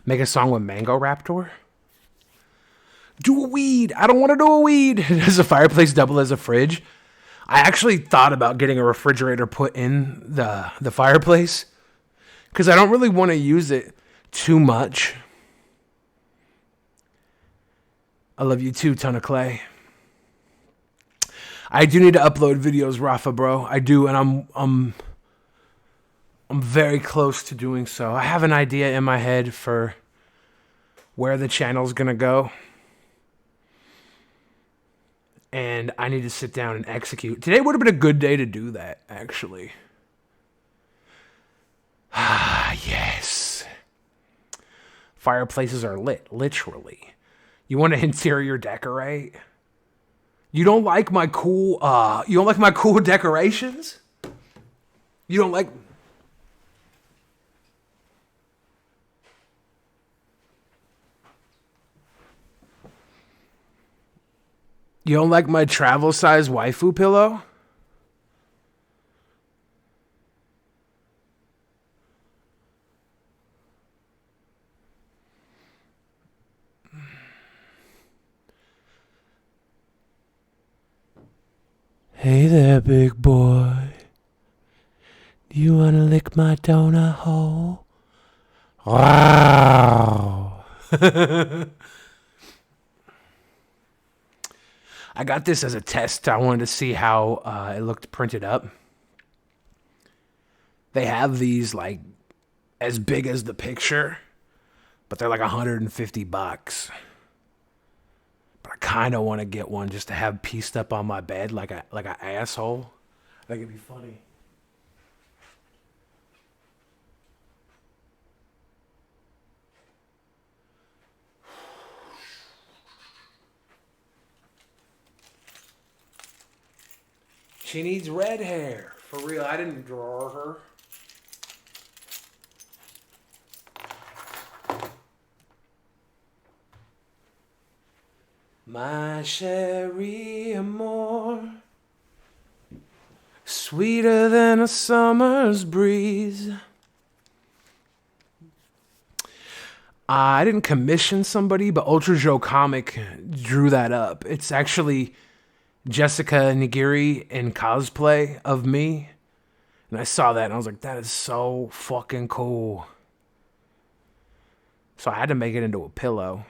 Make a song with Mango Raptor? Do a weed. I don't want to do a weed. Does a fireplace double as a fridge? I actually thought about getting a refrigerator put in the fireplace because I don't really want to use it too much. I love you too, Ton of Clay. I do need to upload videos, Rafa, bro. I do, and I'm very close to doing so. I have an idea in my head for where the channel's gonna go, and I need to sit down and execute. Today would have been a good day to do that, actually. Ah, yes. Fireplaces are lit, literally. You want to interior decorate? You don't like my cool decorations? You don't like... You don't like my travel size waifu pillow? Hey there, big boy. Do you want to lick my donut hole? Wow. I got this as a test. I wanted to see how it looked printed up. They have these like as big as the picture, but they're like $150. But I kind of want to get one just to have pieced up on my bed like an asshole. I think it'd be funny. She needs red hair. For real, I didn't draw her. My Cherie Amour, sweeter than a summer's breeze. I didn't commission somebody, but Ultra Joe Comic drew that up. It's actually Jessica Nigiri in cosplay of me. And I saw that and I was like, that is so fucking cool. So I had to make it into a pillow.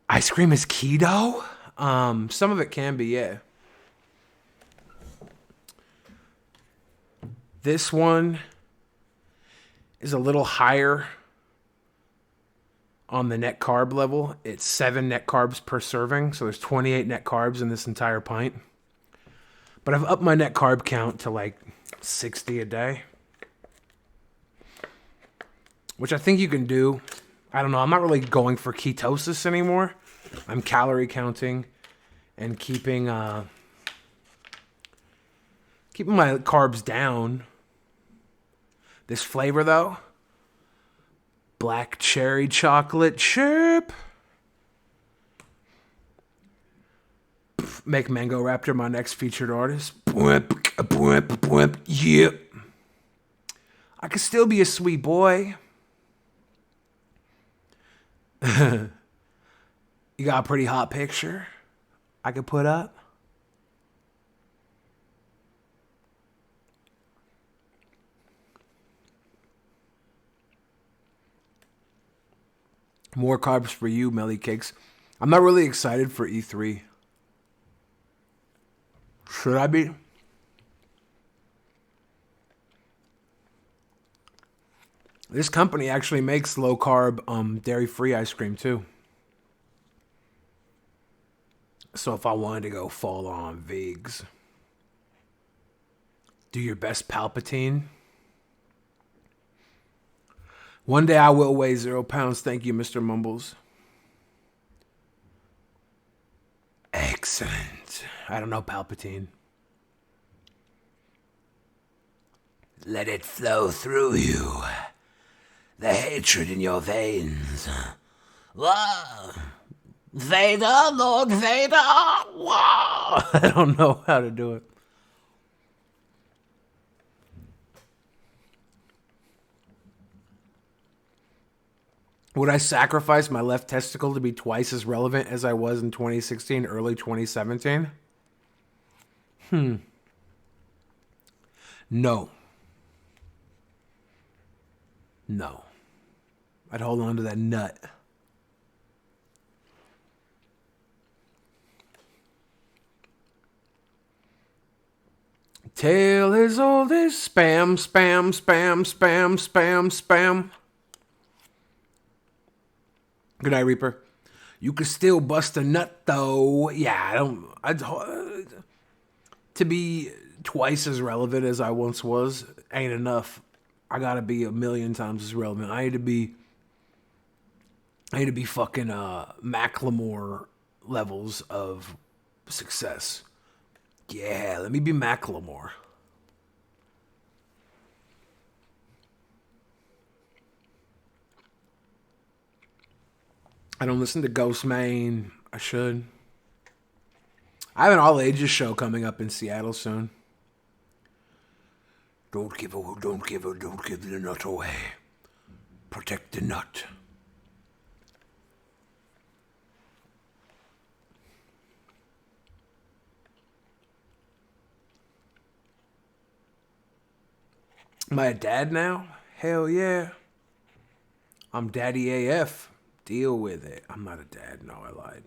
Ice cream is keto? Some of it can be, yeah. This one is a little higher on the net carb level. It's 7 net carbs per serving, so there's 28 net carbs in this entire pint. But I've upped my net carb count to like 60 a day, which I think you can do. I don't know. I'm not really going for ketosis anymore. I'm calorie counting and keeping my carbs down. This flavor though, black cherry chocolate chip. Make Mango Raptor my next featured artist. Yep. I could still be a sweet boy. You got a pretty hot picture I could put up? More carbs for you, Melly Cakes. I'm not really excited for E3. Should I be? This company actually makes low carb, dairy free ice cream too. So if I wanted to go full on vegs, do your best, Palpatine. One day I will weigh 0 pounds. Thank you, Mr. Mumbles. Excellent. I don't know, Palpatine. Let it flow through you. The hatred in your veins. Whoa. Vader, Lord Vader. Whoa. I don't know how to do it. Would I sacrifice my left testicle to be twice as relevant as I was in 2016, early 2017? No. No. I'd hold on to that nut. Tale as old as spam, spam, spam, spam, spam, spam. Good night, Reaper. You could still bust a nut, though. Yeah, to be twice as relevant as I once was ain't enough. I gotta be 1,000,000 times as relevant. I need to be fucking Macklemore levels of success. Yeah, let me be Macklemore. I don't listen to Ghostmane. I should. I have an all ages show coming up in Seattle soon. Don't give the nut away. Protect the nut. Am I a dad now? Hell yeah. I'm Daddy AF. Deal with it. I'm not a dad. No, I lied.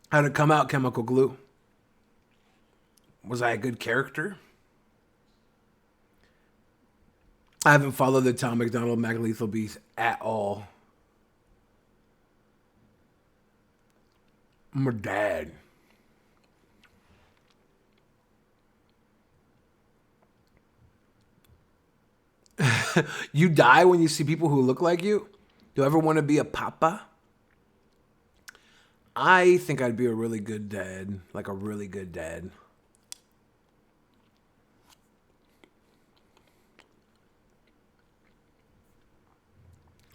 How'd it come out, Chemical Glue? Was I a good character? I haven't followed the Tom McDonald Mac Lethal Beast at all. I'm a dad. You die when you see people who look like you? Do you ever want to be a papa? I think I'd be a really good dad. Like a really good dad.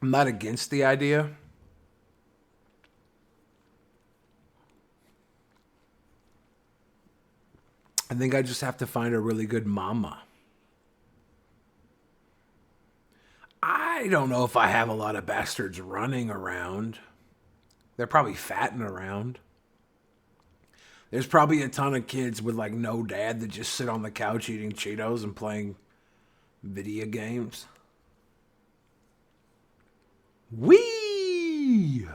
I'm not against the idea. I think I just have to find a really good mama. I don't know if I have a lot of bastards running around. They're probably fatting around. There's probably a ton of kids with like no dad that just sit on the couch eating Cheetos and playing video games. Whee!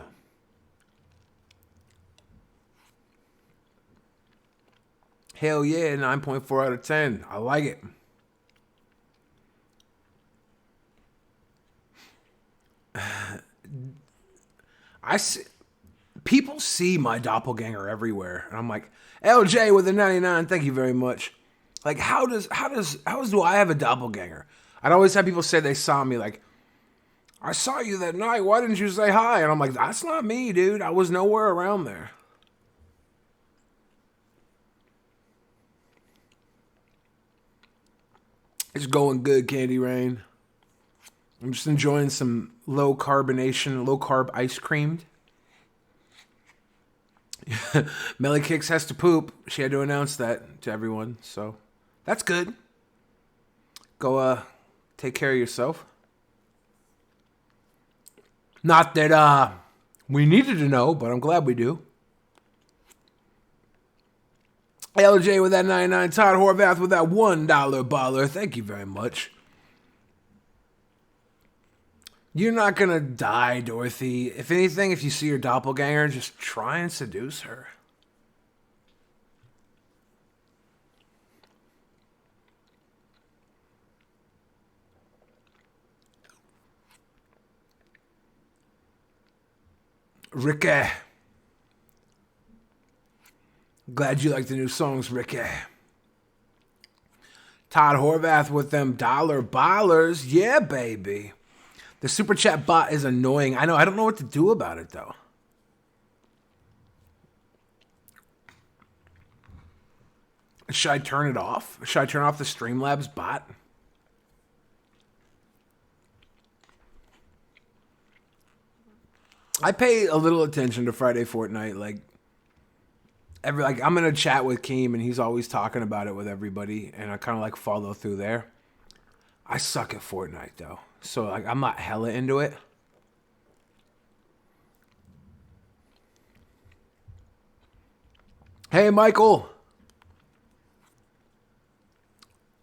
Hell yeah, 9.4 out of 10. I like it. People see my doppelganger everywhere, and I'm like, LJ with a 99, thank you very much. Like, how do I have a doppelganger? I'd always have people say they saw me, like, I saw you that night, why didn't you say hi? And I'm like, that's not me, dude. I was nowhere around there. It's going good, Candy Rain. I'm just enjoying some low carb ice cream. Melly Kicks has to poop. She had to announce that to everyone, so that's good. Go take care of yourself. Not that we needed to know, but I'm glad we do. LJ with that 99, Todd Horvath with that $1 baller. Thank you very much. You're not gonna die, Dorothy. If anything, if you see your doppelganger, just try and seduce her. Ricky. Glad you like the new songs, Ricky. Todd Horvath with them dollar ballers. Yeah, baby. The super chat bot is annoying. I know. I don't know what to do about it, though. Should I turn it off? Should I turn off the Streamlabs bot? I pay a little attention to Friday Fortnite. I'm in a chat with Keem, and he's always talking about it with everybody, and I kind of follow through there. I suck at Fortnite, though. So, I'm not hella into it. Hey, Michael.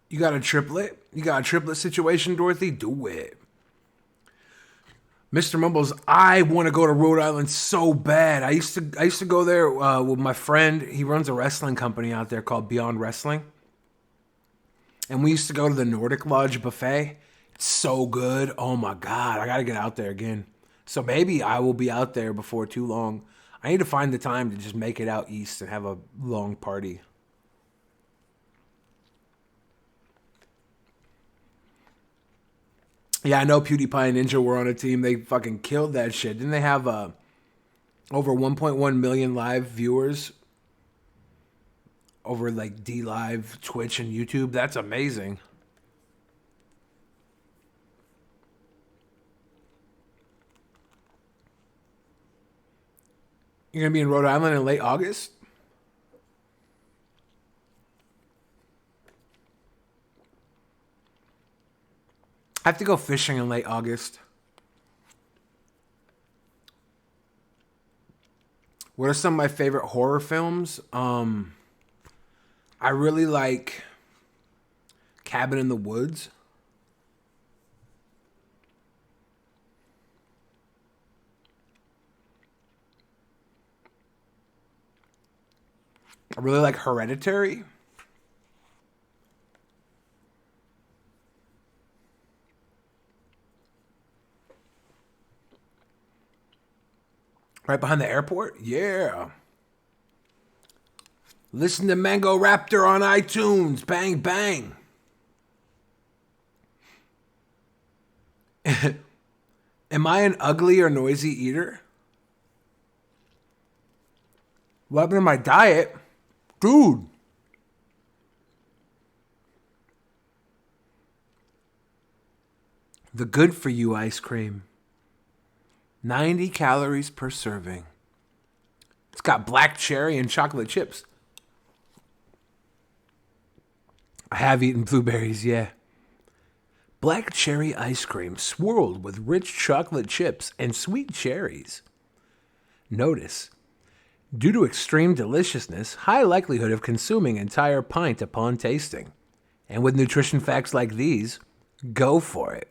You got a triplet? You got a triplet situation, Dorothy? Do it. Mr. Mumbles, I want to go to Rhode Island so bad. I used to go there with my friend. He runs a wrestling company out there called Beyond Wrestling. And we used to go to the Nordic Lodge buffet. It's so good. Oh my God, I got to get out there again. So maybe I will be out there before too long. I need to find the time to just make it out east and have a long party. Yeah, I know PewDiePie and Ninja were on a team. They fucking killed that shit. Didn't they have over 1.1 million live viewers over DLive, Twitch, and YouTube? That's amazing. You're going to be in Rhode Island in late August? I have to go fishing in late August. What are some of my favorite horror films? I really like Cabin in the Woods. I really like Hereditary. Right behind the airport? Yeah. Listen to Mango Raptor on iTunes. Bang, bang. Am I an ugly or noisy eater? What happened to my diet? Dude. The good for you ice cream. 90 calories per serving. It's got black cherry and chocolate chips. I have eaten blueberries, yeah. Black cherry ice cream swirled with rich chocolate chips and sweet cherries. Notice, due to extreme deliciousness, high likelihood of consuming entire pint upon tasting. And with nutrition facts like these, go for it.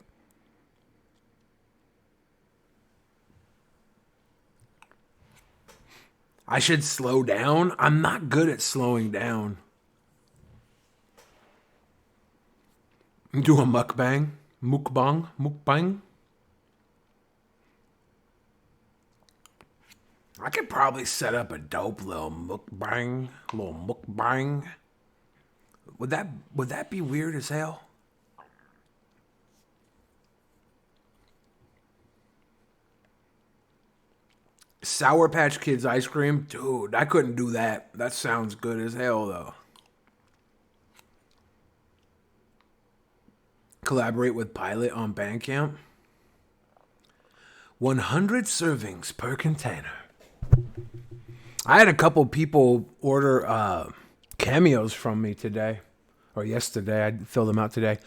I should slow down. I'm not good at slowing down. Do a mukbang. Mukbang. I could probably set up a dope little mukbang. Would that be weird as hell? Sour Patch Kids ice cream? Dude, I couldn't do that. That sounds good as hell, though. Collaborate with Pilot on Bandcamp? 100 servings per container. I had a couple people order cameos from me today. Or yesterday. I filled them out today.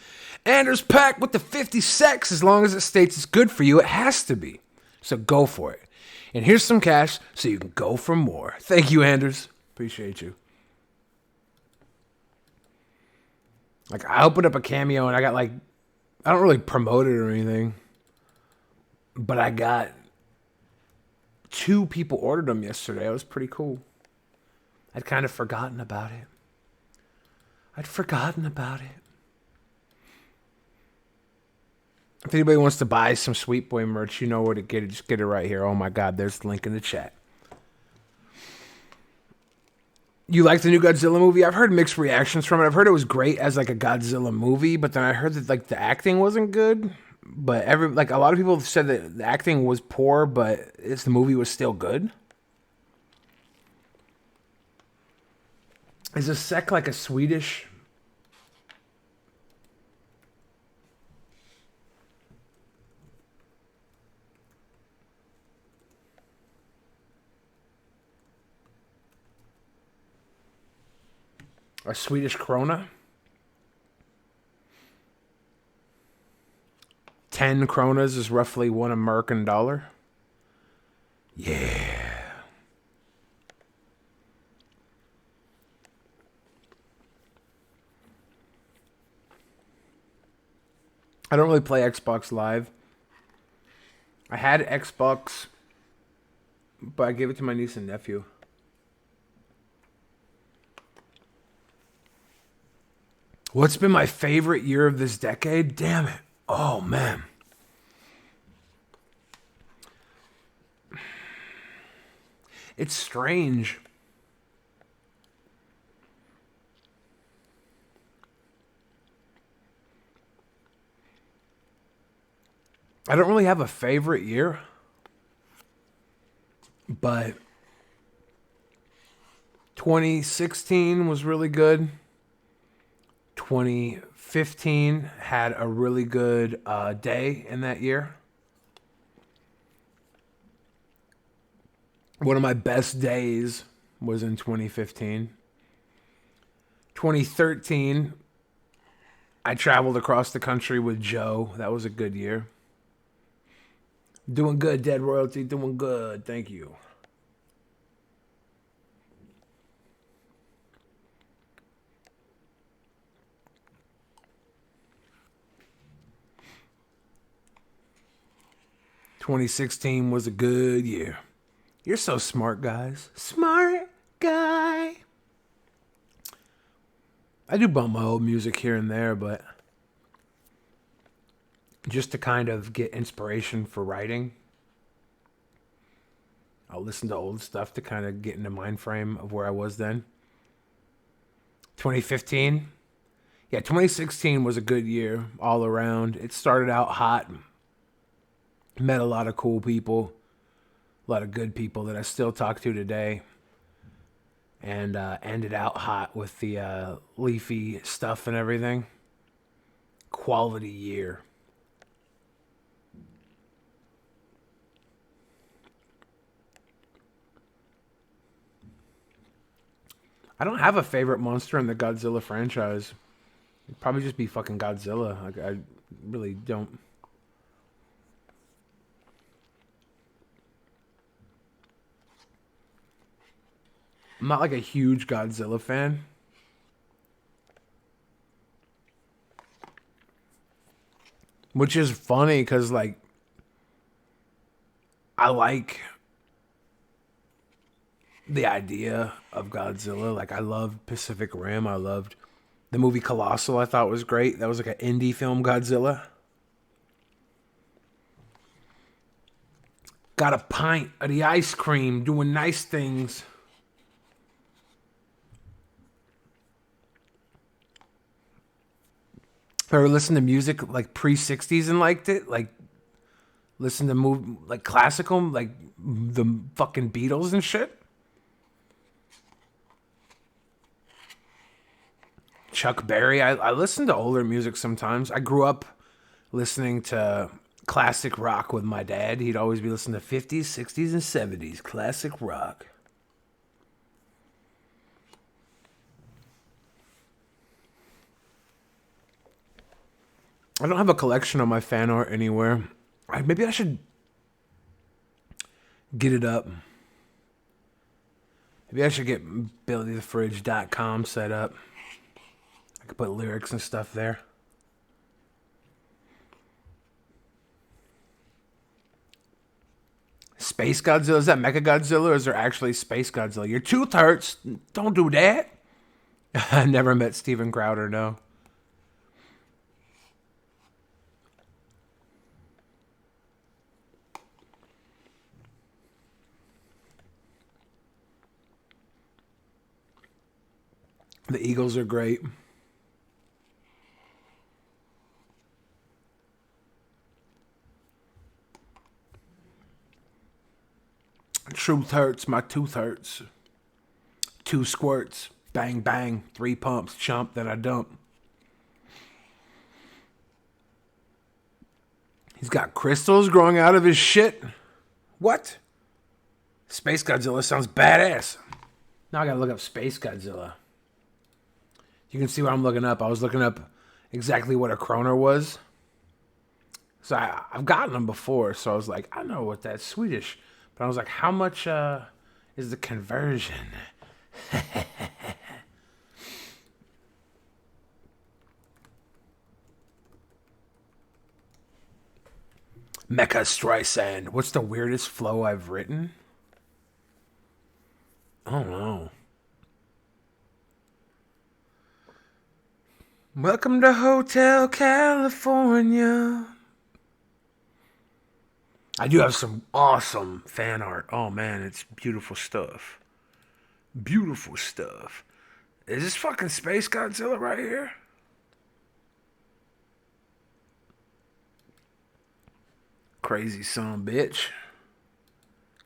Anders Pack with the 50 secs. As long as it states it's good for you, it has to be. So go for it. And here's some cash so you can go for more. Thank you, Anders. Appreciate you. Like, I opened up a cameo and I got like, I don't really promote it or anything, but I got 2 people ordered them yesterday. It was pretty cool. I'd kind of forgotten about it. If anybody wants to buy some Sweet Boy merch, you know where to get it. Just get it right here. Oh my God, there's the link in the chat. You like the new Godzilla movie? I've heard mixed reactions from it. I've heard it was great as like a Godzilla movie, but then I heard that like the acting wasn't good. But a lot of people said that the acting was poor, but the movie was still good. Is a sec like a Swedish? A Swedish krona? 10 kronas is roughly $1 American dollar. Yeah. I don't really play Xbox Live. I had Xbox, but I gave it to my niece and nephew. What's been my favorite year of this decade? Damn it. Oh, man. It's strange. I don't really have a favorite year, but 2016 was really good. 2015 had a really good day in that year. One of my best days was in 2015. 2013, I traveled across the country with Joe. That was a good year. Doing good, Dead Royalty. Doing good. Thank you. '16 was a good year. You're so smart, guys. Smart guy. I do bump my old music here and there, but just to kind of get inspiration for writing, I'll listen to old stuff to kind of get in the mind frame of where I was then. 2015. Yeah, 2016 was a good year all around. It started out hot. Met a lot of cool people. A lot of good people that I still talk to today. And ended out hot with the Leafy stuff and everything. Quality year. I don't have a favorite monster in the Godzilla franchise. It'd probably just be fucking Godzilla. Like, I really don't. I'm not like a huge Godzilla fan. Which is funny because, like, I like the idea of Godzilla. Like, I loved Pacific Rim. I loved the movie Colossal. I thought was great. That was like an indie film, Godzilla. Got a pint of the ice cream, doing nice things. Ever listened to music like pre-60s and liked it? Like, listen to like classical, like the fucking Beatles and shit? Chuck Berry. I listen to older music sometimes. I grew up listening to classic rock with my dad. He'd always be listening to 50s, 60s, and 70s classic rock. I don't have a collection of my fan art anywhere. Maybe I should get it up. Maybe I should get BillyTheFridge.com set up. I could put lyrics and stuff there. Space Godzilla? Is that Mecha Godzilla or is there actually Space Godzilla? Your tooth hurts. Don't do that. I never met Steven Crowder, no. The Eagles are great. Truth hurts, my tooth hurts. 2 squirts, bang, bang, 3 pumps, chump, then I dump. He's got crystals growing out of his shit. What? Space Godzilla sounds badass. Now I gotta look up Space Godzilla. You can see what I'm looking up. I was looking up exactly what a kroner was. So I've gotten them before, so I was like, I know what that's Swedish. But I was like, how much is the conversion? Mecha Streisand. What's the weirdest flow I've written? I don't know. Welcome to Hotel California. I do have some awesome fan art. Oh man, it's beautiful stuff. Beautiful stuff. Is this fucking Space Godzilla right here? Crazy son of a bitch.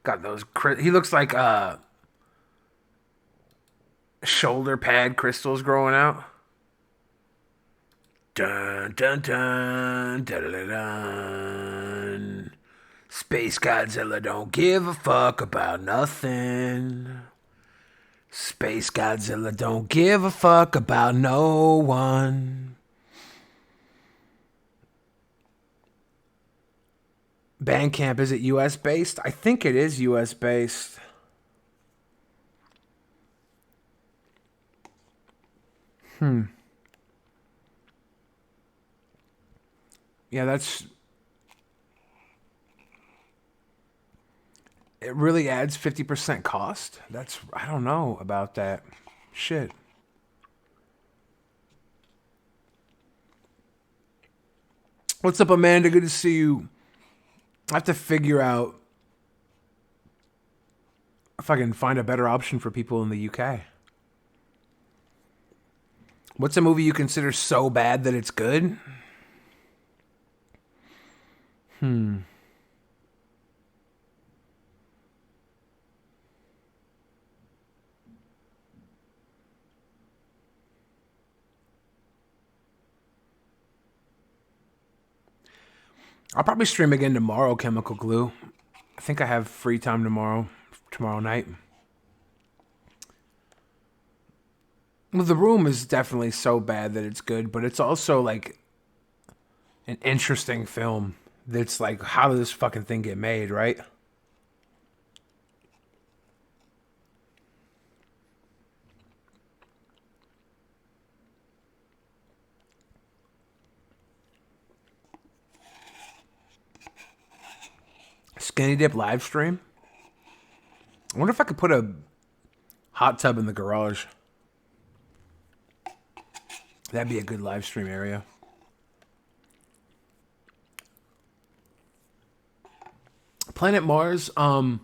Got those. He looks like shoulder pad crystals growing out. Dun dun dun dun dun dun. Space Godzilla don't give a fuck about nothing. Space Godzilla don't give a fuck about no one. Bandcamp, is it US based? I think it is US based. Yeah, it really adds 50% cost? I don't know about that. Shit. What's up, Amanda? Good to see you. I have to figure out if I can find a better option for people in the UK. What's a movie you consider so bad that it's good? I'll probably stream again tomorrow, Chemical Glue. I think I have free time tomorrow night. Well, The Room is definitely so bad that it's good, but it's also like an interesting film. That's like, how did this fucking thing get made, right? Skinny Dip live stream? I wonder if I could put a hot tub in the garage. That'd be a good live stream area. Planet Mars, I'm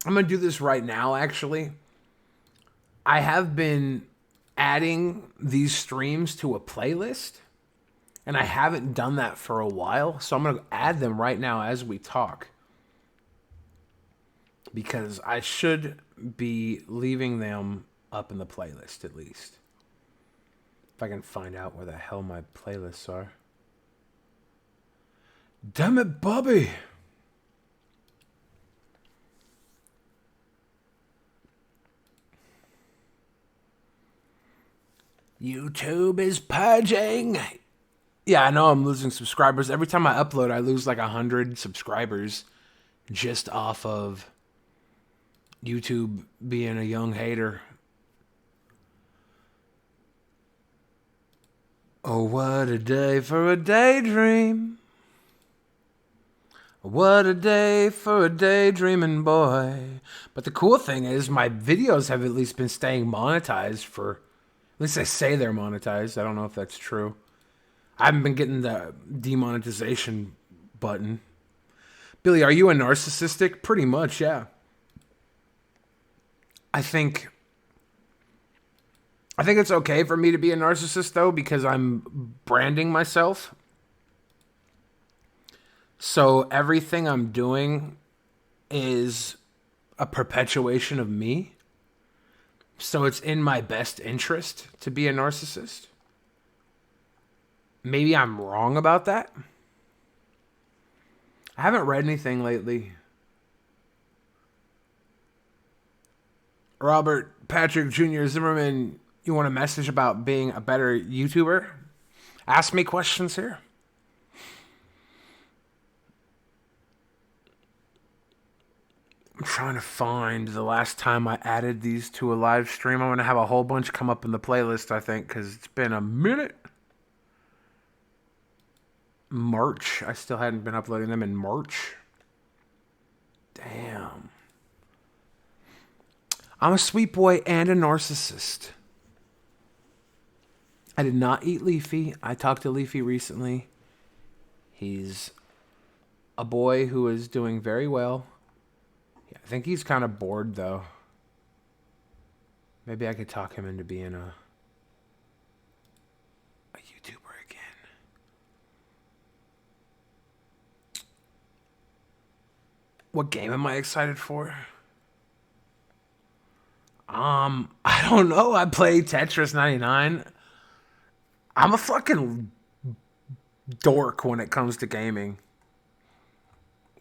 going to do this right now, actually. I have been adding these streams to a playlist, and I haven't done that for a while, so I'm going to add them right now as we talk. Because I should be leaving them up in the playlist, at least. If I can find out where the hell my playlists are. Damn it, Bobby. YouTube is purging. Yeah, I know I'm losing subscribers. Every time I upload, I lose like 100 subscribers just off of YouTube being a young hater. Oh, what a day for a daydream. What a day for a daydreaming boy. But the cool thing is my videos have at least been staying monetized for... At least they say they're monetized. I don't know if that's true. I haven't been getting the demonetization button. Billy, are you a narcissistic? Pretty much, yeah. I think it's okay for me to be a narcissist, though, because I'm branding myself. So everything I'm doing is a perpetuation of me. So it's in my best interest to be a narcissist. Maybe I'm wrong about that. I haven't read anything lately. Robert Patrick Jr. Zimmerman, you want a message about being a better YouTuber? Ask me questions here. I'm trying to find the last time I added these to a live stream. I'm going to have a whole bunch come up in the playlist, I think, because it's been a minute. March. I still hadn't been uploading them in March. Damn. I'm a sweet boy and a narcissist. I did not eat Leafy. I talked to Leafy recently. He's a boy who is doing very well. I think he's kind of bored, though. Maybe I could talk him into being a YouTuber again. What game am I excited for? I don't know. I play Tetris 99. I'm a fucking dork when it comes to gaming.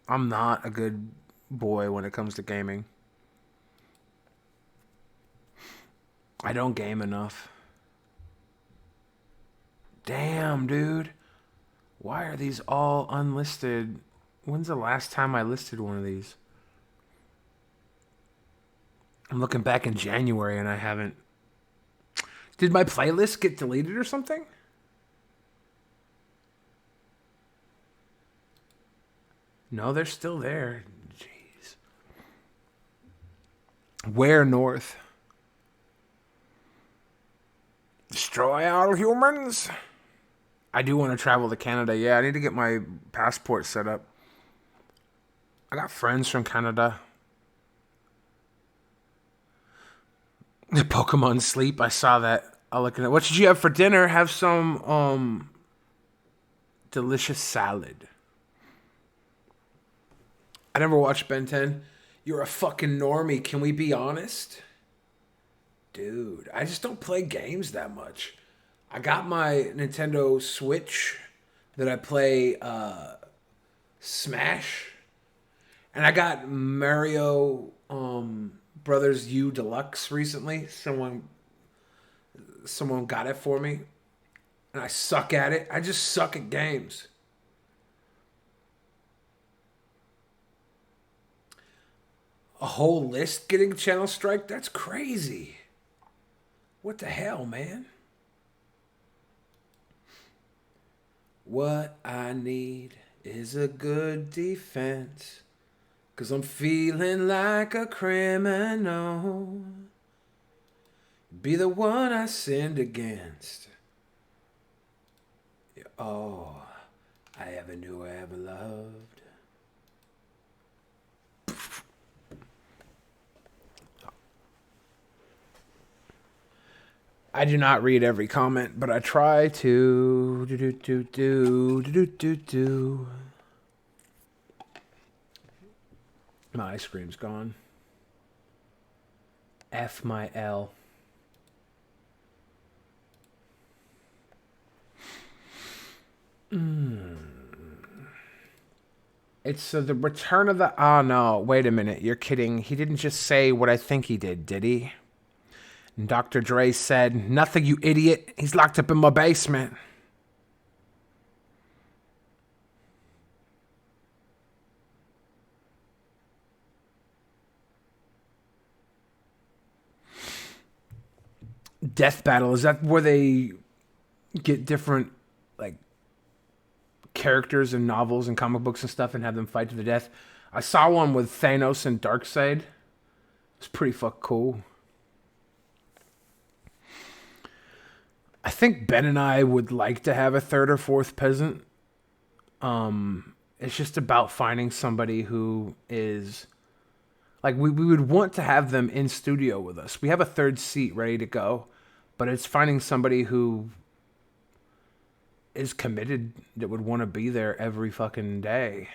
I'm not a good boy when it comes to gaming. I don't game enough. Damn, dude. Why are these all unlisted? When's the last time I listed one of these? I'm looking back in January and I haven't... Did my playlist get deleted or something? No, they're still there. Jeez. Where north? Destroy all humans? I do want to travel to Canada. Yeah, I need to get my passport set up. I got friends from Canada. The Pokemon Sleep. I saw that. I'll look at it. What did you have for dinner? Have some delicious salad. I never watched Ben 10. You're a fucking normie. Can we be honest? Dude, I just don't play games that much. I got my Nintendo Switch that I play Smash. And I got Mario Brothers U Deluxe recently. Someone got it for me. And I suck at it. I just suck at games. A whole list getting channel strike? That's crazy. What the hell, man? What I need is a good defense. 'Cause I'm feeling like a criminal. Be the one I sinned against. Oh, I ever knew I ever loved. I do not read every comment, but I try to. My ice cream's gone. F my L. It's the return of the... Oh, no. Wait a minute. You're kidding. He didn't just say what I think he did he? And Dr. Dre said, nothing, you idiot. He's locked up in my basement. Death Battle. Is that where they get different, like, characters and novels and comic books and stuff and have them fight to the death? I saw one with Thanos and Darkseid. It's pretty fucking cool. I think Ben and I would like to have a third or fourth peasant. It's just about finding somebody who is... Like, we would want to have them in studio with us. We have a third seat ready to go. But it's finding somebody who is committed, that would want to be there every fucking day.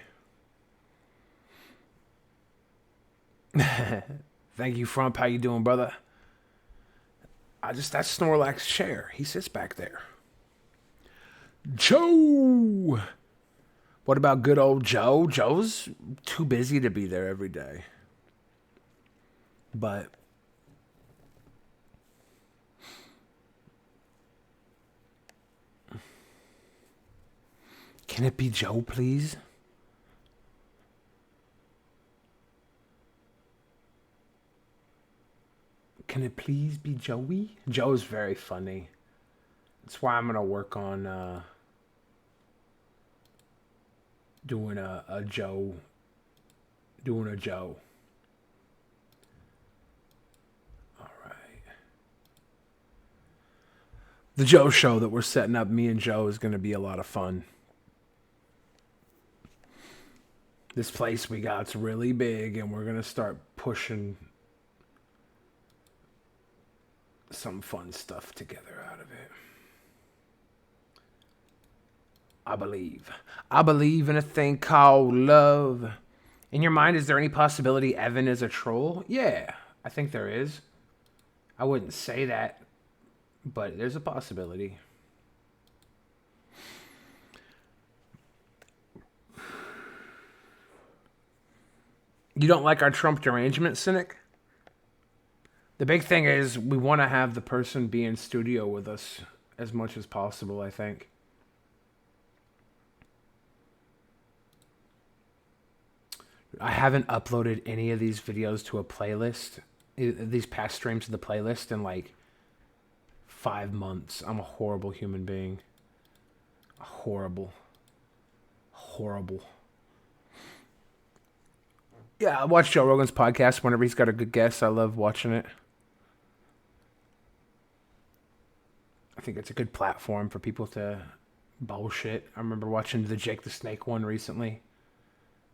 Thank you, Frump. How you doing, brother? That's Snorlax's chair. He sits back there. Joe! What about good old Joe? Joe's too busy to be there every day. But can it be Joe, please? Can it please be Joey? Joe's very funny. That's why I'm gonna work on doing a Joe. Doing a Joe. The Joe show that we're setting up, me and Joe, is going to be a lot of fun. This place we got's really big, and we're going to start pushing some fun stuff together out of it. I believe. I believe in a thing called love. In your mind, is there any possibility Evan is a troll? Yeah, I think there is. I wouldn't say that, but there's a possibility. You don't like our Trump derangement, Cynic? The big thing is we want to have the person be in studio with us as much as possible, I think. I haven't uploaded any of these videos to a playlist, these past streams to the playlist, in like 5 months. I'm a horrible human being. Horrible. Yeah, I watch Joe Rogan's podcast whenever he's got a good guest. I love watching it. I think it's a good platform for people to bullshit. I remember watching the Jake the Snake one recently.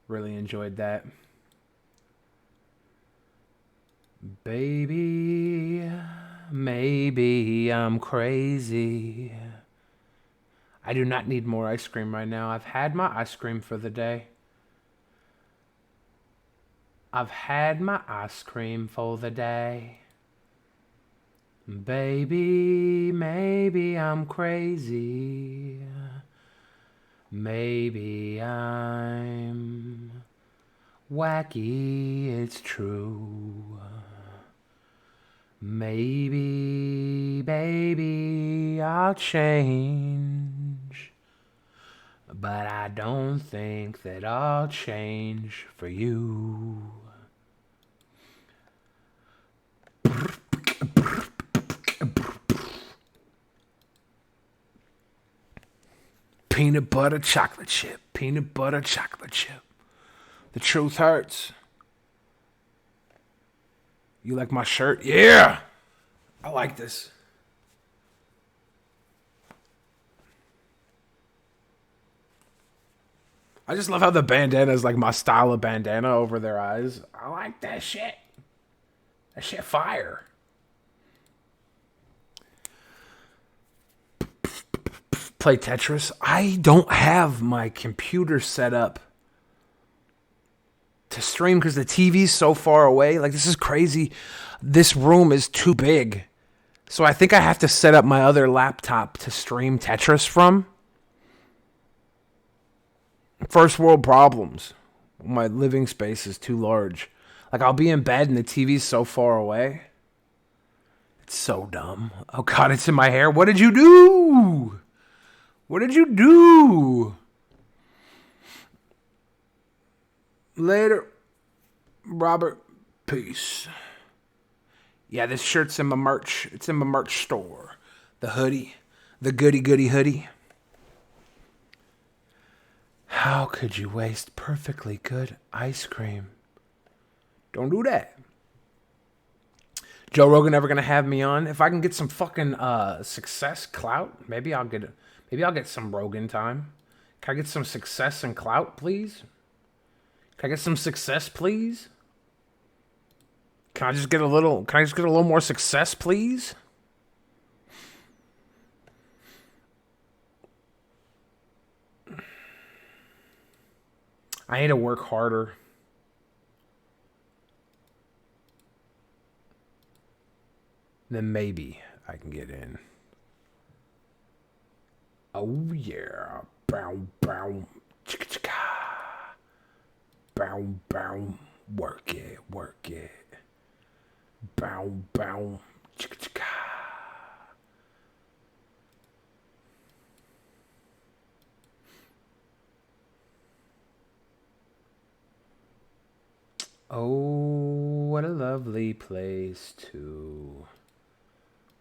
Really enjoyed that. Baby, maybe I'm crazy. I do not need more ice cream right now. I've had my ice cream for the day. I've had my ice cream for the day. Baby, maybe I'm crazy. Maybe I'm wacky, it's true. Maybe, baby, I'll change. But I don't think that I'll change for you. Peanut butter chocolate chip. Peanut butter chocolate chip. The truth hurts. You like my shirt? Yeah! I like this. I just love how the bandana is like my style of bandana over their eyes. I like that shit. That shit fire. Play Tetris. I don't have my computer set up to stream because the TV's so far away. Like, this is crazy. This room is too big. So I think I have to set up my other laptop to stream Tetris from. First world problems. My living space is too large. Like, I'll be in bed and the TV's so far away. It's so dumb. Oh, God, it's in my hair. What did you do? What did you do? Later, Robert. Peace. Yeah, this shirt's in my merch. It's in my merch store. The hoodie. The goody hoodie. How could you waste perfectly good ice cream? Don't do that. Joe Rogan ever gonna have me on? If I can get some fucking success clout, maybe I'll get some Rogan time. Can I get some success and clout, please? Can I get some success, please? Can I just get a little more success, please? I need to work harder. Then maybe I can get in. Oh yeah. Bow, bow. Chicka, chicka. Bow, bow. Work it, work it. Bow, bow. Chicka, chicka. Oh, what a lovely place to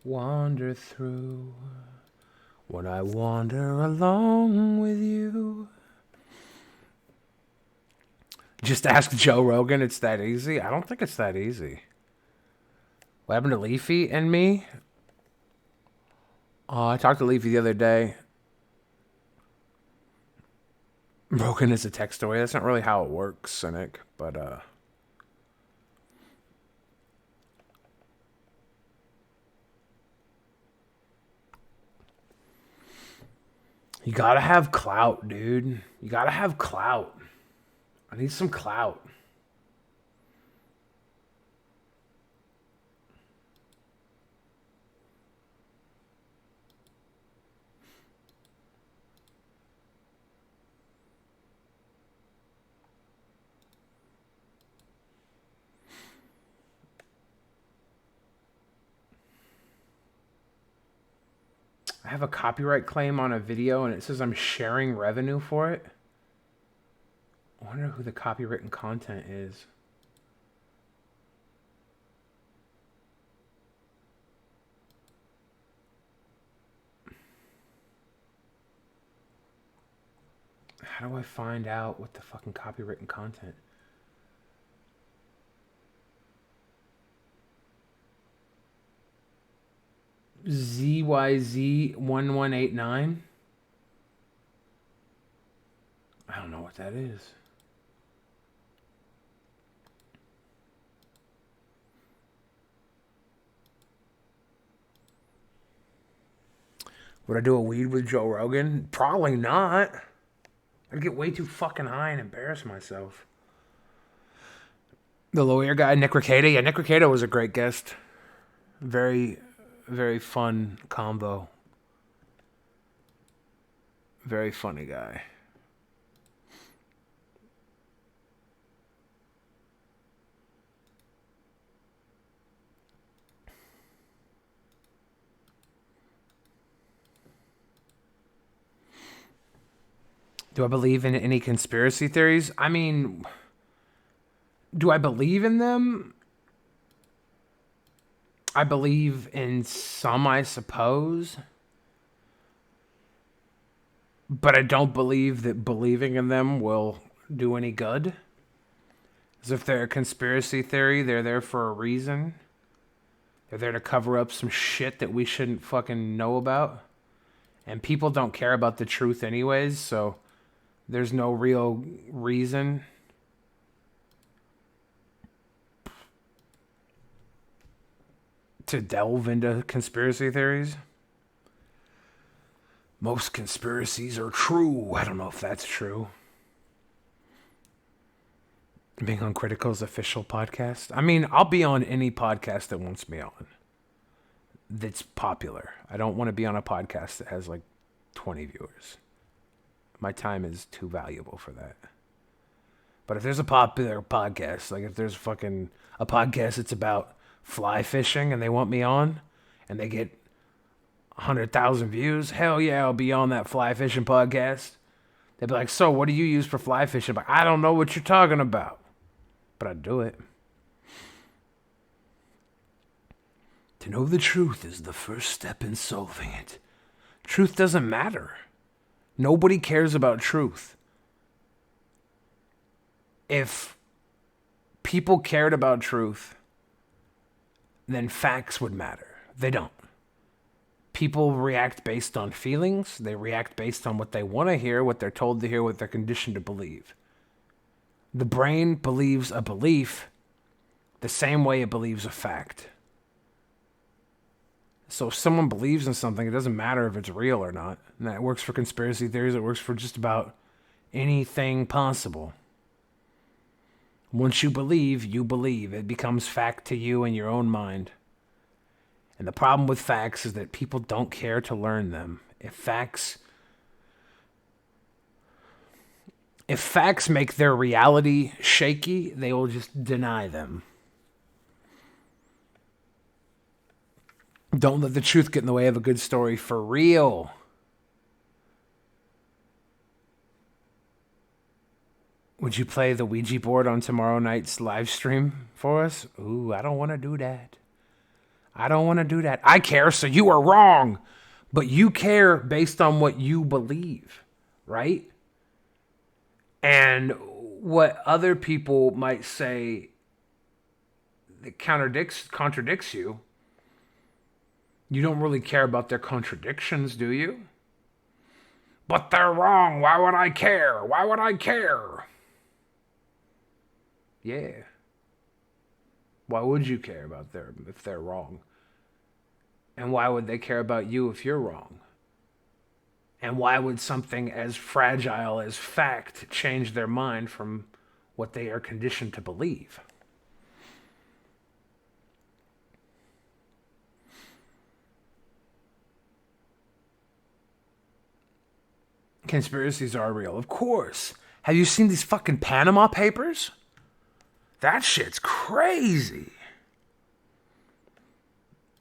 wander through when I wander along with you. Just ask Joe Rogan, it's that easy? I don't think it's that easy. What happened to Leafy and me? I talked to Leafy the other day. Rogan is a text away. That's not really how it works, Cynic, but you gotta have clout, dude. You gotta have clout. I need some clout. I have a copyright claim on a video and it says I'm sharing revenue for it. I wonder who the copywritten content is. How do I find out what the fucking copywritten content? ZYZ1189? I don't know what that is. Would I do a weed with Joe Rogan? Probably not. I'd get way too fucking high and embarrass myself. The lawyer guy, Nick Rekieta. Yeah, Nick Rekieta was a great guest. Very, very fun combo. Very funny guy. Do I believe in any conspiracy theories? I mean, do I believe in them? I believe in some, I suppose. But I don't believe that believing in them will do any good. As if they're a conspiracy theory, they're there for a reason. They're there to cover up some shit that we shouldn't fucking know about. And people don't care about the truth anyways, so there's no real reason to delve into conspiracy theories. Most conspiracies are true. I don't know if that's true. Being on Critical's official podcast. I mean, I'll be on any podcast that wants me on. That's popular. I don't want to be on a podcast that has like 20 viewers. My time is too valuable for that. But if there's a popular podcast, like if there's fucking a podcast that's about fly fishing and they want me on and they get 100,000 views, hell yeah, I'll be on that fly fishing podcast. They'd be like, so what do you use for fly fishing? I'm like, I don't know what you're talking about. But I do it. To know the truth is the first step in solving it. Truth doesn't matter. Nobody cares about truth. If people cared about truth, then facts would matter. They don't. People react based on feelings. They react based on what they want to hear, what they're told to hear, what they're conditioned to believe. The brain believes a belief the same way it believes a fact. So if someone believes in something, it doesn't matter if it's real or not. And that works for conspiracy theories. It works for just about anything possible. Once you believe, you believe. It becomes fact to you in your own mind. And the problem with facts is that people don't care to learn them. If facts make their reality shaky, they will just deny them. Don't let the truth get in the way of a good story for real. Would you play the Ouija board on tomorrow night's live stream for us? Ooh, I don't want to do that. I care, so you are wrong. But you care based on what you believe, right? And what other people might say that contradicts you, you don't really care about their contradictions, do you? But they're wrong. Why would I care? Yeah. Why would you care about them if they're wrong? And why would they care about you if you're wrong? And why would something as fragile as fact change their mind from what they are conditioned to believe? Conspiracies are real, of course. Have you seen these fucking Panama Papers? That shit's crazy.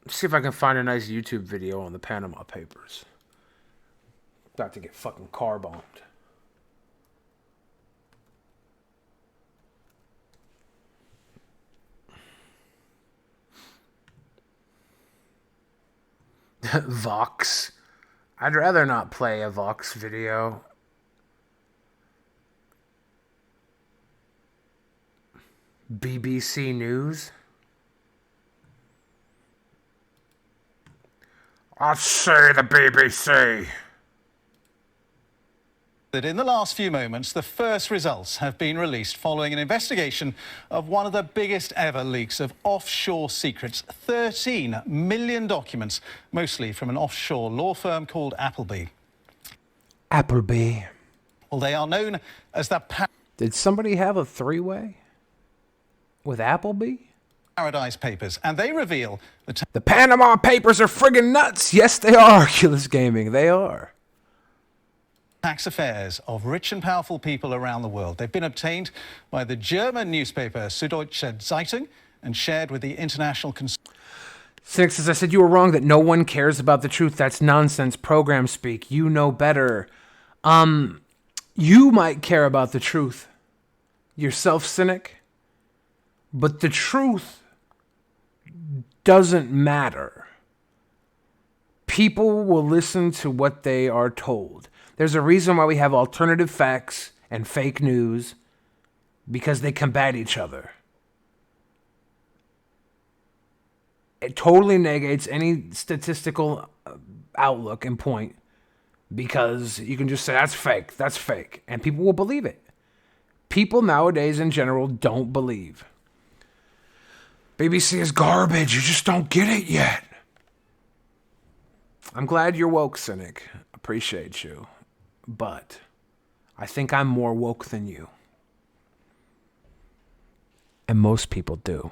Let's see if I can find a nice YouTube video on the Panama Papers. About to get fucking car bombed. Vox. I'd rather not play a Vox video. BBC News. I say the BBC. That in the last few moments, the first results have been released following an investigation of one of the biggest ever leaks of offshore secrets. 13 million documents, mostly from an offshore law firm called Appleby. Appleby. Well, they are known as the Did somebody have a three-way with Appleby? Paradise Papers, and they reveal the Panama Papers are friggin' nuts. Yes, they are, Oculus Gaming. They are. Tax affairs of rich and powerful people around the world. They've been obtained by the German newspaper Süddeutsche Zeitung and shared with the international... Cynic, as I said, you were wrong that no one cares about the truth. That's nonsense. Program speak. You know better. You might care about the truth yourself, Cynic, but the truth doesn't matter. People will listen to what they are told. There's a reason why we have alternative facts and fake news, because they combat each other. It totally negates any statistical outlook and point, because you can just say, that's fake, and people will believe it. People nowadays in general don't believe. BBC is garbage, you just don't get it yet. I'm glad you're woke, Cynic. Appreciate you. But I think I'm more woke than you. And most people do.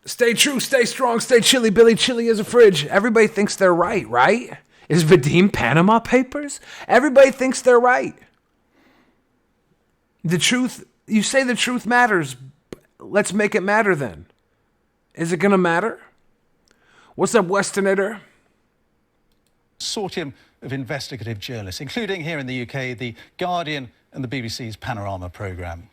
Stay true, stay strong, stay chilly, Billy. Chilly as a fridge. Everybody thinks they're right, right? Is Vadim Panama Papers? Everybody thinks they're right. The truth, you say the truth matters. Let's make it matter then. Is it going to matter? What's up, Westernator? Consortium of investigative journalists, including here in the UK, The Guardian and the BBC's Panorama programme.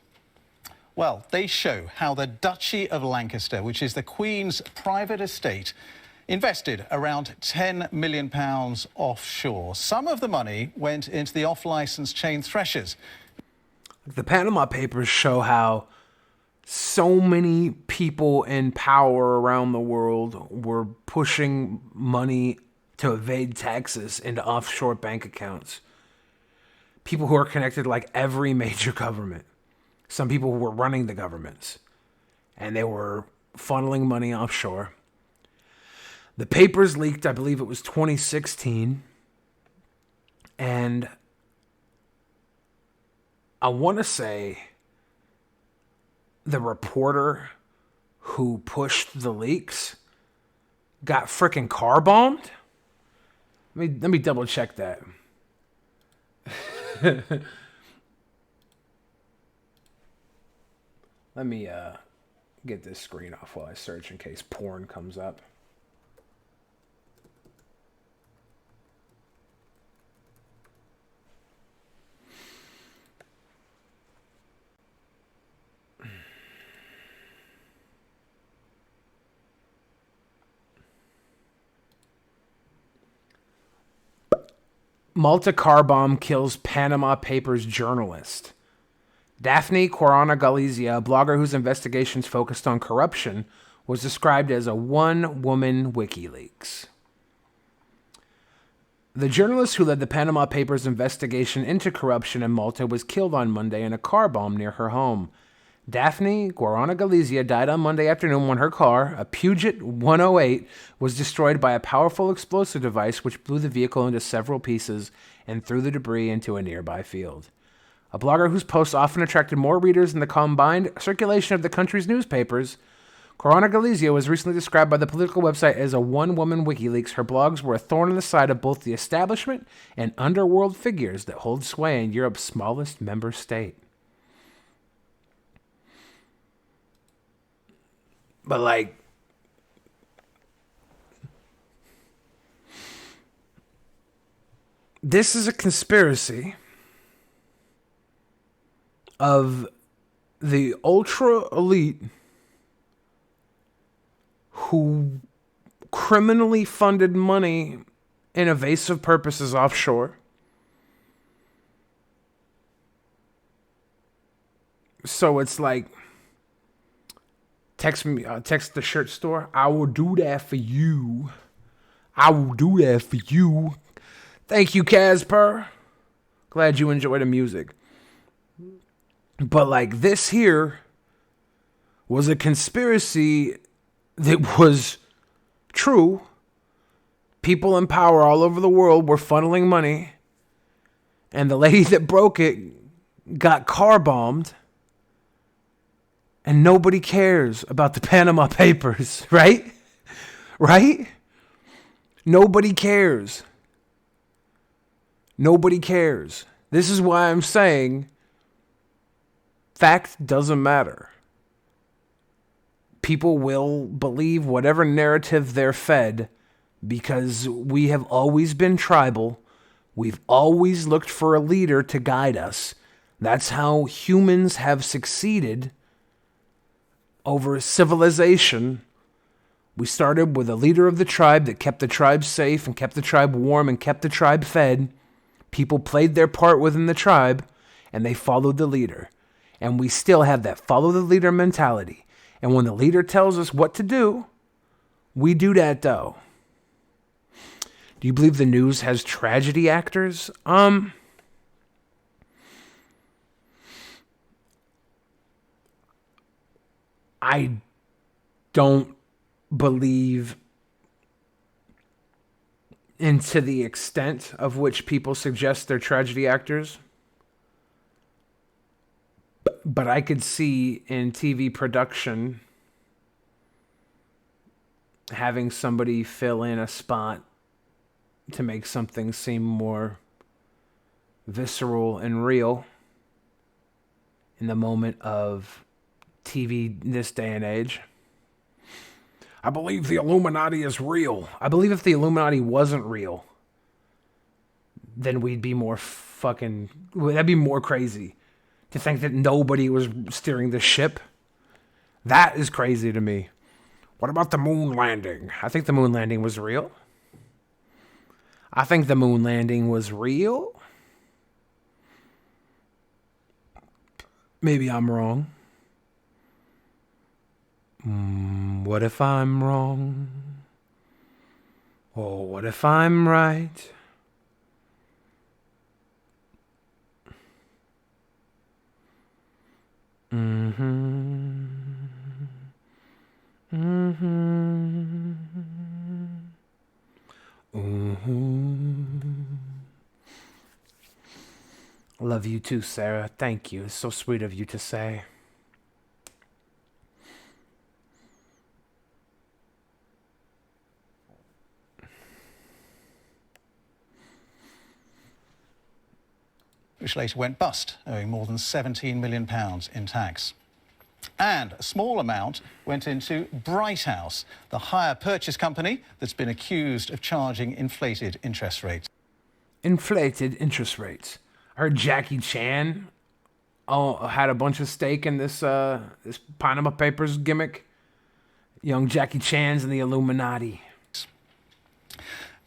Well, they show how the Duchy of Lancaster, which is the Queen's private estate, invested around £10 million offshore. Some of the money went into the off-licence chain Threshers. The Panama Papers show how so many people in power around the world were pushing money to evade taxes into offshore bank accounts. People who are connected to like every major government. Some people who were running the governments. And they were funneling money offshore. The papers leaked, I believe it was 2016. And I want to say the reporter who pushed the leaks got frickin' car bombed. Let me double check that. Let me get this screen off while I search in case porn comes up. Malta car bomb kills Panama Papers journalist. Daphne Caruana Galizia, a blogger whose investigations focused on corruption, was described as a one-woman WikiLeaks. The journalist who led the Panama Papers investigation into corruption in Malta was killed on Monday in a car bomb near her home. Daphne Caruana Galizia died on Monday afternoon when her car, a Peugeot 108, was destroyed by a powerful explosive device which blew the vehicle into several pieces and threw the debris into a nearby field. A blogger whose posts often attracted more readers than the combined circulation of the country's newspapers, Caruana Galizia was recently described by the political website as a one-woman WikiLeaks. Her blogs were a thorn in the side of both the establishment and underworld figures that hold sway in Europe's smallest member state. But like, this is a conspiracy of the ultra elite who criminally funded money in evasive purposes offshore. So it's like, text the shirt store. I will do that for you. I will do that for you. Thank you, Casper. Glad you enjoy the music. But like, this here was a conspiracy that was true. People in power all over the world were funneling money. And the lady that broke it got car bombed. And nobody cares about the Panama Papers, right? Right? Nobody cares. Nobody cares. This is why I'm saying fact doesn't matter. People will believe whatever narrative they're fed because we have always been tribal. We've always looked for a leader to guide us. That's how humans have succeeded over civilization. We started with a leader of the tribe that kept the tribe safe and kept the tribe warm and kept the tribe fed. People played their part within the tribe and they followed the leader. And we still have that follow the leader mentality. And when the leader tells us what to do, we do that though. Do you believe the news has tragedy actors? I don't believe into the extent of which people suggest they're tragedy actors. But I could see in TV production having somebody fill in a spot to make something seem more visceral and real. in the moment of TV in this day and age. I believe the Illuminati is real. I believe if the Illuminati wasn't real, then we'd be more fucking... That'd be more crazy. To think that nobody was steering the ship. That is crazy to me. What about the moon landing? I think the moon landing was real. I think the moon landing was real. Maybe I'm wrong. What if I'm wrong? Oh, what if I'm right? Love you too, Sarah. Thank you. It's so sweet of you to say. Which later went bust, owing more than £17 million in tax. And a small amount went into Bright House, the hire purchase company that's been accused of charging inflated interest rates. Inflated interest rates. I heard Jackie Chan had a bunch of stake in this Panama Papers gimmick. Young Jackie Chan's in the Illuminati.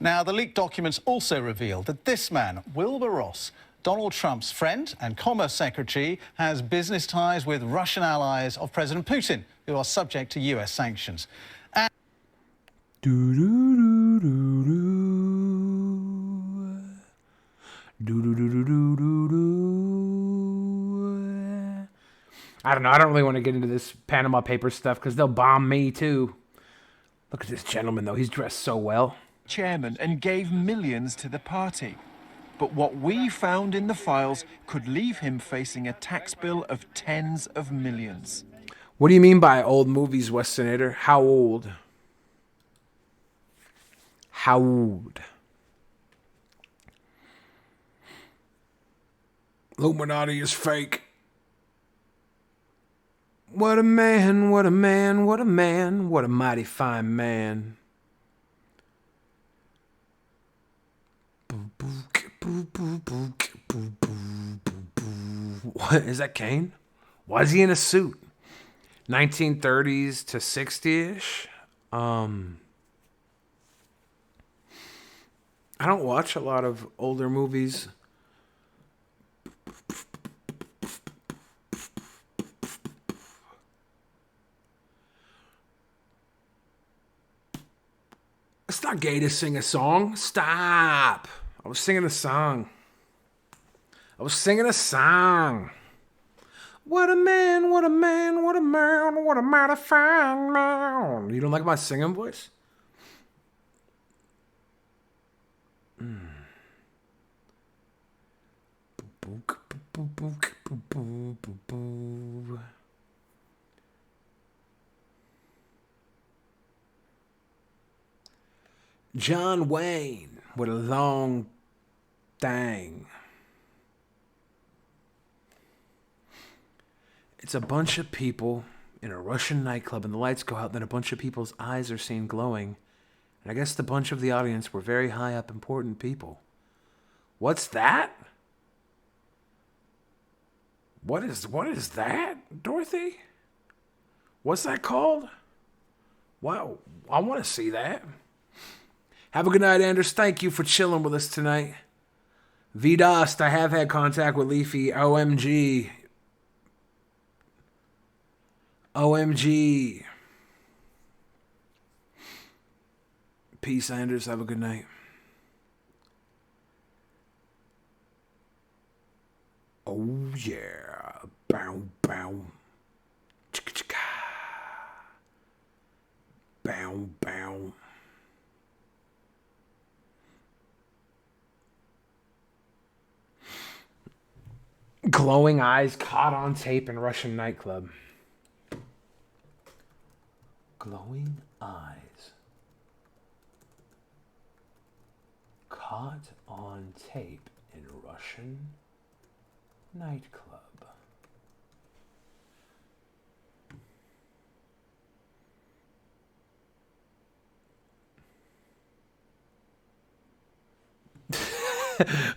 Now, the leaked documents also revealed that this man, Wilbur Ross, Donald Trump's friend and Commerce Secretary, has business ties with Russian allies of President Putin, who are subject to US sanctions. And I don't know. I don't really want to get into this Panama Papers stuff because they'll bomb me too. Look at this gentleman, though. He's dressed so well. Chairman and gave millions to the party. But what we found in the files could leave him facing a tax bill of tens of millions. What do you mean by old movies, Westonator? How old? How old? Illuminati is fake. What a man, what a man, what a man, what a mighty fine man. What is that, Kane? Why is he in a suit? 1930s to 60ish. I don't watch a lot of older movies. It's not gay to sing a song. Stop. I was singing a song. What a man, what a man, what a man, what a mighty fine man. You don't like my singing voice? John Wayne with a long thing. It's a bunch of people in a Russian nightclub and the lights go out, then a bunch of people's eyes are seen glowing. And I guess the bunch of the audience were very high up important people. What's that? What is that, Dorothy? What's that called? Wow, I want to see that. Have a good night, Anders. Thank you for chilling with us tonight. VDOST, I have had contact with Leafy. OMG. OMG. Peace, Anders. Have a good night. Oh, yeah. Bow, bow. Chicka-chicka. Bow, bow. Glowing eyes caught on tape in Russian nightclub. Glowing eyes caught on tape in Russian nightclub.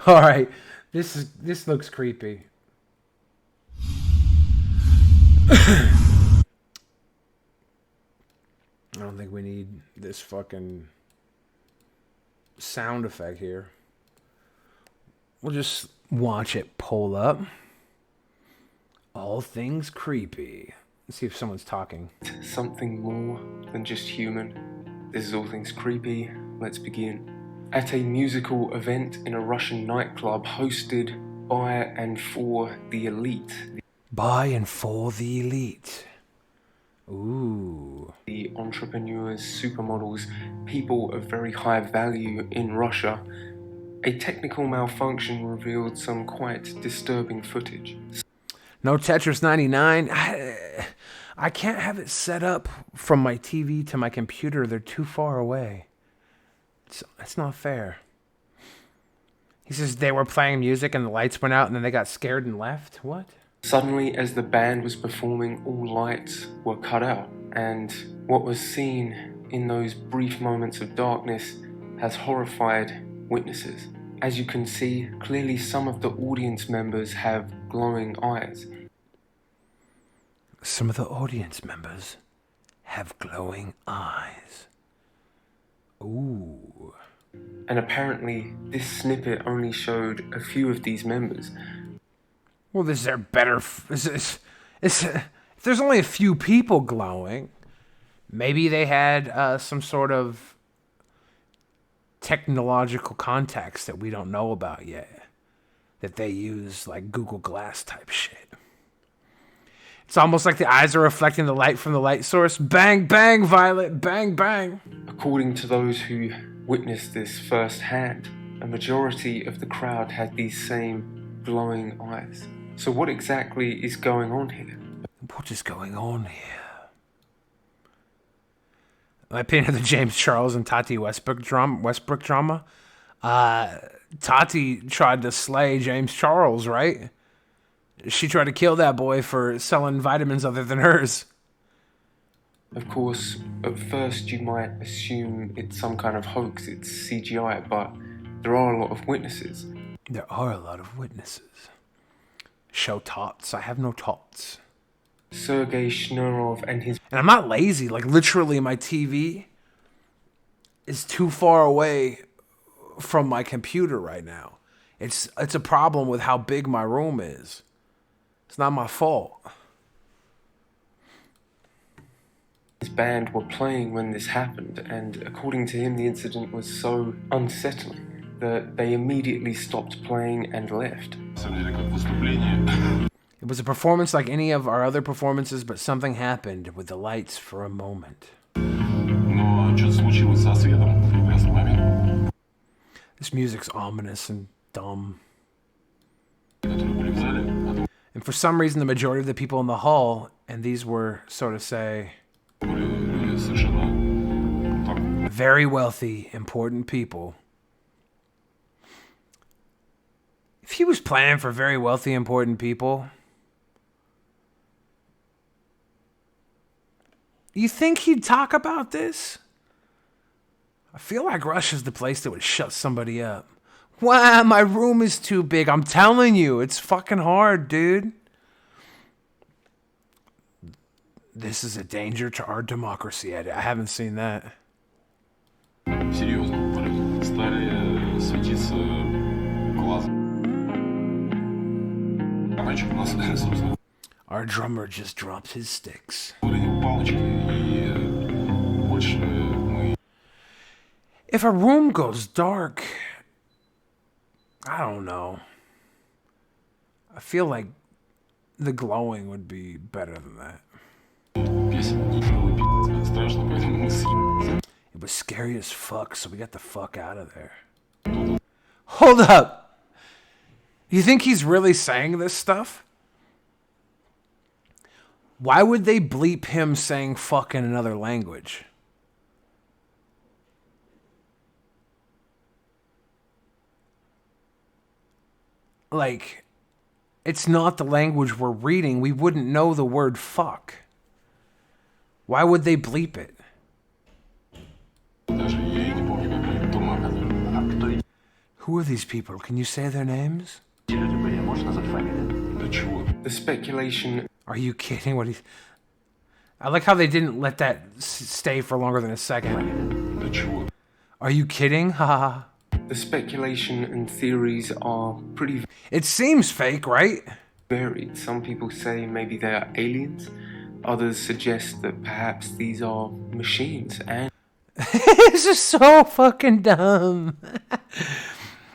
All right, this looks creepy. I don't think we need this fucking sound effect here. We'll just watch it pull up. All things creepy. Let's see if someone's talking. Something more than just human. This is All Things Creepy. Let's begin. At a musical event in a Russian nightclub hosted by and for the elite. By and for the elite. Ooh. The entrepreneurs, supermodels, people of very high value in Russia. A technical malfunction revealed some quite disturbing footage. No Tetris 99. I can't have it set up from my TV to my computer. They're too far away. It's not fair. He says they were playing music and the lights went out and then they got scared and left. What? Suddenly, as the band was performing, all lights were cut out, and what was seen in those brief moments of darkness has horrified witnesses. As you can see, clearly some of the audience members have glowing eyes. Some of the audience members have glowing eyes. Ooh. And apparently, this snippet only showed a few of these members. Well, is there better... if there's only a few people glowing, maybe they had some sort of technological context that we don't know about yet. That they use, like, Google Glass type shit. It's almost like the eyes are reflecting the light from the light source. Bang, bang, Violet, bang, bang. According to those who witnessed this firsthand, a majority of the crowd had these same glowing eyes. So what exactly is going on here? What is going on here? My opinion of the James Charles and Tati Westbrook drama. Tati tried to slay James Charles, right? She tried to kill that boy for selling vitamins other than hers. Of course, at first you might assume it's some kind of hoax, it's CGI, but there are a lot of witnesses. There are a lot of witnesses. Show tots. I have no tots. Sergei Shnurov and his... And I'm not lazy. Like, literally, my TV is too far away from my computer right now. It's a problem with how big my room is. It's not my fault. His band were playing when this happened, and according to him, the incident was so unsettling that they immediately stopped playing and left. It was a performance like any of our other performances, but something happened with the lights for a moment. This music's ominous and dumb. And for some reason, the majority of the people in the hall, and these were, so to say, very wealthy, important people. If he was playing for very wealthy, important people, you think he'd talk about this? I feel like Russia's the place that would shut somebody up. Wow, my room is too big. I'm telling you, it's fucking hard, dude. This is a danger to our democracy. I haven't seen that. Our drummer just dropped his sticks. If a room goes dark, I don't know. I feel like the glowing would be better than that. It was scary as fuck, so we got the fuck out of there. Hold up! You think he's really saying this stuff? Why would they bleep him saying fuck in another language? Like, it's not the language we're reading. We wouldn't know the word fuck. Why would they bleep it? Who are these people? Can you say their names? The speculation. Are you kidding? What? I like how they didn't let that stay for longer than a second. Are you kidding? Ha. The speculation and theories are pretty It seems fake, right? varied. Some people say maybe they are aliens. Others suggest that perhaps these are machines and This is so fucking dumb.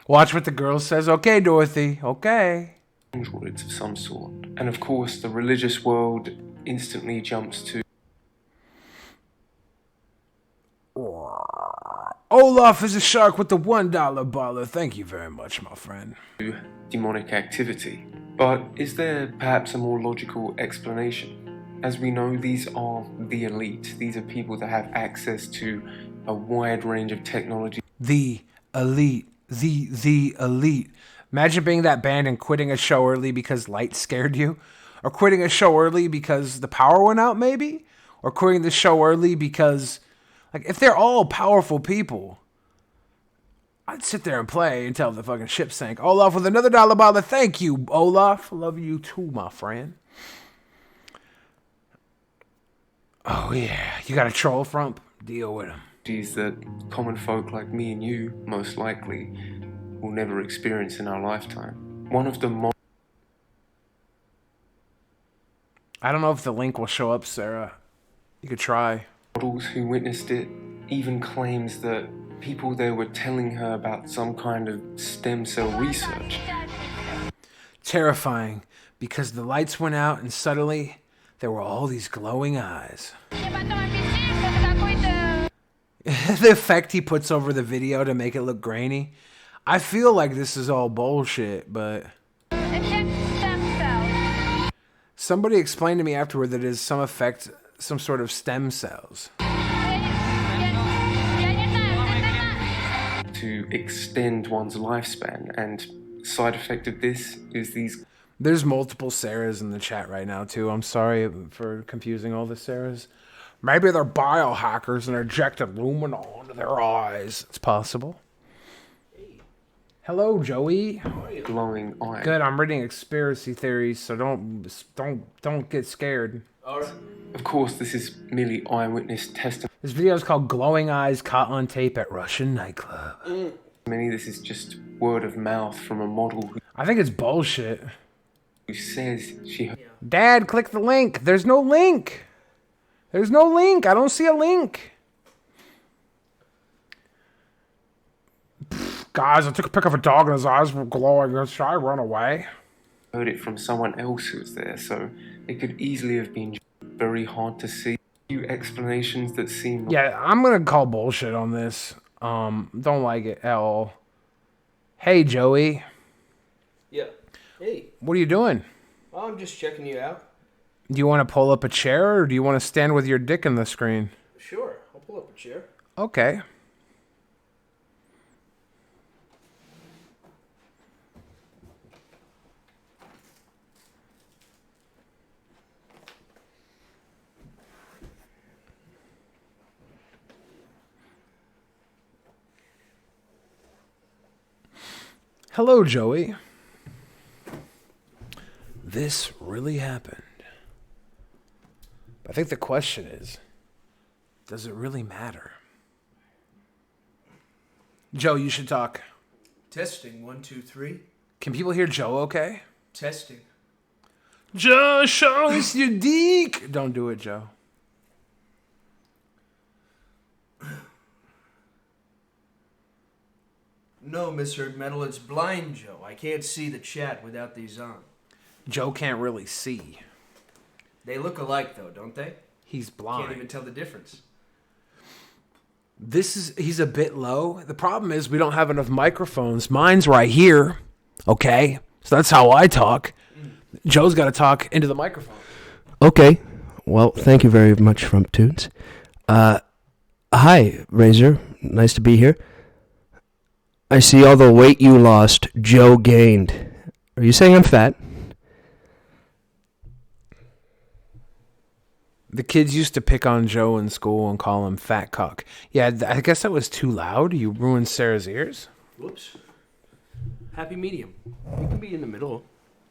Watch what the girl says. Okay, Dorothy. Okay. androids of some sort. And of course, the religious world instantly jumps to Olaf is a shark with the $1 baller. Thank you very much, my friend. demonic activity. But is there perhaps a more logical explanation? As we know, these are the elite. These are people that have access to a wide range of technology. The elite. The elite. Imagine being that band and quitting a show early because light scared you. Or quitting a show early because the power went out, maybe? Or quitting the show early because, like, if they're all powerful people, I'd sit there and play until the fucking ship sank. Olaf with another $1 baller. Thank you, Olaf. Love you too, my friend. Oh, yeah. You got a troll front? Deal with him. That common folk like me and you, most likely, will never experience in our lifetime. One of the I don't know if the link will show up, Sarah. You could try. models who witnessed it even claims that people there were telling her about some kind of stem cell research. Terrifying, because the lights went out and suddenly there were all these glowing eyes. The effect he puts over the video to make it look grainy. I feel like this is all bullshit, but somebody explained to me afterward that it is some effect, some sort of stem cells. To extend one's lifespan, and side effect of this is these. There's multiple Sarahs in the chat right now too. I'm sorry for confusing all the Sarahs. Maybe they're biohackers and injected luminol into their eyes. It's possible. Hello, Joey. Glowing eyes. Good. I'm reading conspiracy theories, so don't get scared. Of course, this is merely eyewitness testimony. This video is called "Glowing Eyes Caught on Tape at Russian Nightclub." This is just word of mouth from a model I think it's bullshit. who says she. Dad, click the link. There's no link. There's no link. I don't see a link. Guys, I took a pic of a dog and his eyes were glowing. Should I run away? Heard it from someone else who was there, so it could easily have been very hard to see. Few explanations that seem. Yeah, I'm gonna call bullshit on this. Don't like it at all. Hey, Joey. Yeah. Hey. What are you doing? I'm just checking you out. Do you want to pull up a chair or do you want to stand with your dick in the screen? Sure. I'll pull up a chair. Okay. Hello, Joey. This really happened. I think the question is, does it really matter? Joe, you should talk. Testing. 1, 2, 3. Can people hear Joe okay? Testing. Joe, show us your dick. Don't do it, Joe. No, Mr. Metal, it's blind Joe. I can't see the chat without these on. Joe can't really see. They look alike, though, don't they? He's blind. Can't even tell the difference. He's a bit low. The problem is we don't have enough microphones. Mine's right here. Okay? So that's how I talk. Joe's got to talk into the microphone. Okay. Well, thank you very much, Frump Tunes. Hi, Razor. Nice to be here. I see all the weight you lost, Joe gained. Are you saying I'm fat? The kids used to pick on Joe in school and call him fat cock. Yeah, I guess that was too loud. You ruined Sarah's ears. Whoops. Happy medium. We can be in the middle,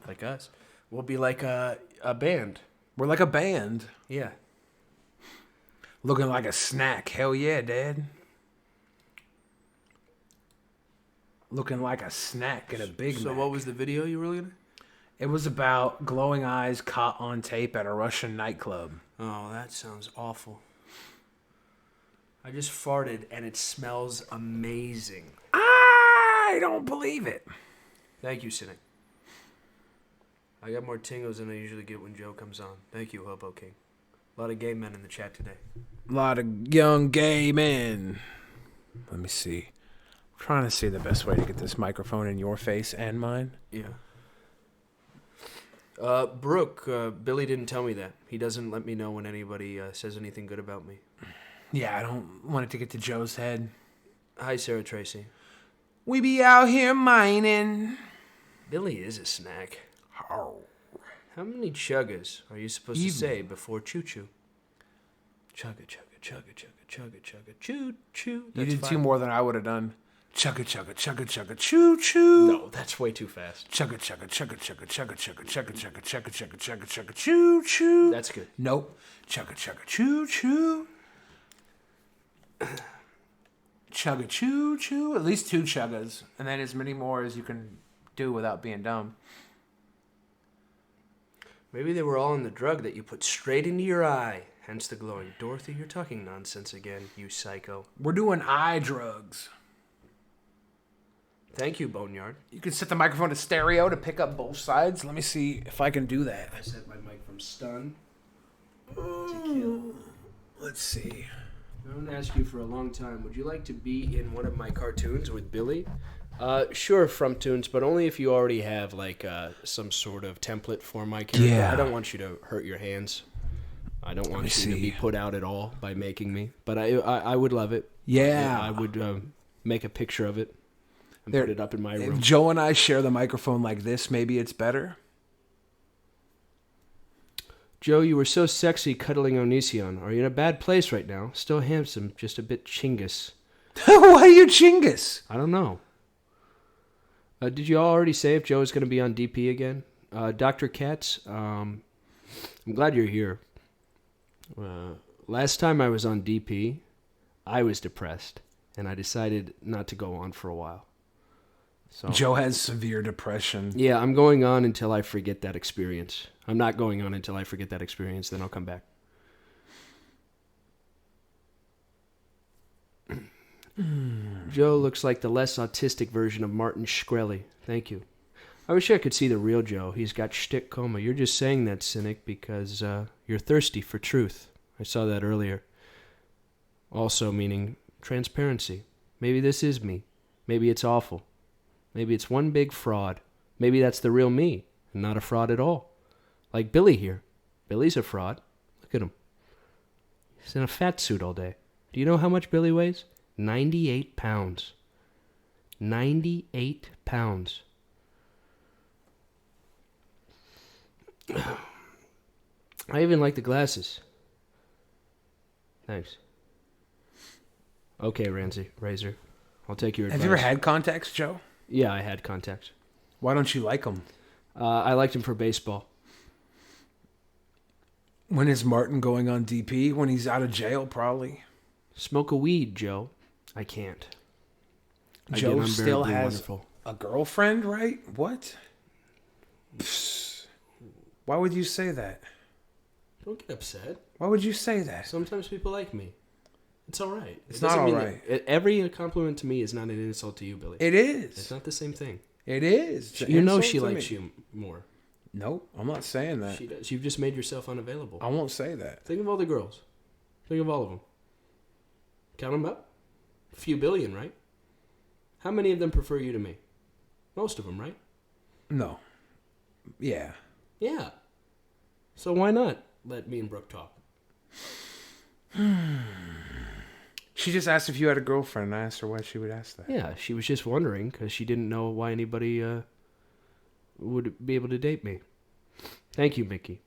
like us. We'll be like a band. We're like a band. Yeah. Looking like a snack. Hell yeah, Dad. Looking like a snack in a Big Mac. So what was the video you were looking at? It was about glowing eyes caught on tape at a Russian nightclub. Oh, that sounds awful. I just farted and it smells amazing. I don't believe it. Thank you, Cynic. I got more tingles than I usually get when Joe comes on. Thank you, Hobo King. A lot of gay men in the chat today. A lot of young gay men. Let me see. I'm trying to see the best way to get this microphone in your face and mine. Yeah. Brooke, Billy didn't tell me that. He doesn't let me know when anybody says anything good about me. Yeah, I don't want it to get to Joe's head. Hi, Sarah Tracy. We be out here mining. Billy is a snack. How many chuggas are you supposed to say before choo-choo? Chugga, chugga, chugga, chugga, chugga, chugga, choo-choo. You did 2 more than I would have done. Chugga, chugga, chugga, chugga, choo-choo. No, that's way too fast. Chugga, chugga, chugga, chugga, chugga, chugga, chugga, chugga, chugga, chugga, chugga, chugga, choo-choo. That's good. Nope. Chugga, chugga, choo-choo. Chugga, choo-choo. At least 2 chuggas. And then as many more as you can do without being dumb. Maybe they were all in the drug that you put straight into your eye. Hence the glowing. Dorothy, you're talking nonsense again, you psycho. We're doing eye drugs. Thank you, Boneyard. You can set the microphone to stereo to pick up both sides. Let me see if I can do that. I set my mic from stun to kill. Let's see. I'm going to ask you for a long time. Would you like to be in one of my cartoons with Billy? Sure, Frumtoons, but only if you already have like some sort of template for my character. Yeah. I don't want you to hurt your hands. I don't want you to be put out at all by making me. But I would love it. Yeah. I would make a picture of it and put it up in my room. If Joe and I share the microphone like this, maybe it's better. Joe, you were so sexy cuddling Onision. Are you in a bad place right now? Still handsome, just a bit chingus. Why are you chingus? I don't know. Did you already say if Joe is going to be on DP again? Dr. Katz, I'm glad you're here. Last time I was on DP, I was depressed, and I decided not to go on for a while. So Joe has severe depression. Yeah, I'm going on until I forget that experience. I'm not going on until I forget that experience, then I'll come back. Joe looks like the less autistic version of Martin Shkreli. Thank you. I wish I could see the real Joe. He's got shtick coma. You're just saying that, Cynic, because you're thirsty for truth. I saw that earlier. Also meaning transparency. Maybe this is me. Maybe it's awful. Maybe it's one big fraud. Maybe that's the real me, and not a fraud at all. Like Billy here. Billy's a fraud. Look at him. He's in a fat suit all day. Do you know how much Billy weighs? 98 pounds. 98 pounds. I even like the glasses. Thanks. Okay, Razor. I'll take your advice. Have you ever had contacts, Joe? Yeah, I had contacts. Why don't you like them? I liked him for baseball. When is Martin going on DP? When he's out of jail, probably. Smoke a weed, Joe. I can't. Joe still has a girlfriend, right? What? Psst. Why would you say that? Don't get upset. Why would you say that? Sometimes people like me. It's all right. It's not all right. Every compliment to me is not an insult to you, Billy. It is. It's not the same thing. It is. You know she likes you more. Nope, I'm not saying that. She does. You've just made yourself unavailable. I won't say that. Think of all the girls. Think of all of them. Count them up. A few billion, right? How many of them prefer you to me? Most of them, right? No. Yeah. Yeah. So why not let me and Brooke talk? She just asked if you had a girlfriend. I asked her why she would ask that. Yeah, she was just wondering because she didn't know why anybody would be able to date me. Thank you, Mickey.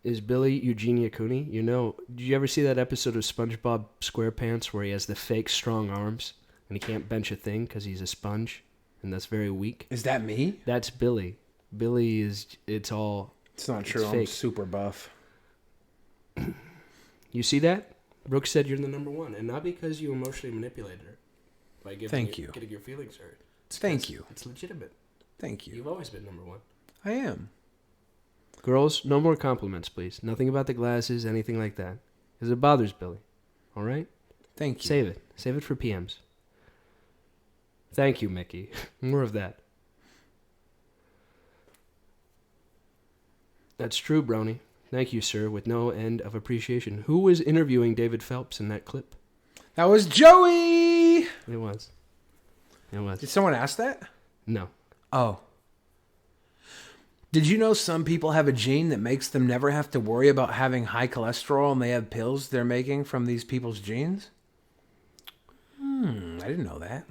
is Billy Eugenia Cooney. You know, did you ever see that episode of SpongeBob SquarePants where he has the fake strong arms and he can't bench a thing because he's a sponge and that's very weak? Is that me? That's Billy. Billy is, it's all... It's not true. I'm fake. super buff. You see that? Brooke said you're the number one, and not because you emotionally manipulated her by getting your feelings hurt. Thank you. It's legitimate. Thank you. You've always been number one. I am. Girls, no more compliments, please. Nothing about the glasses, anything like that. Because it bothers Billy. All right? Thank you. Save it. Save it for PMs. Thank you, Mickey. More of that. That's true, Brony. Thank you, sir, with no end of appreciation. Who was interviewing David Phelps in that clip? That was Joey! It was. It was. Did someone ask that? No. Oh. Did you know some people have a gene that makes them never have to worry about having high cholesterol and they have pills they're making from these people's genes? I didn't know that.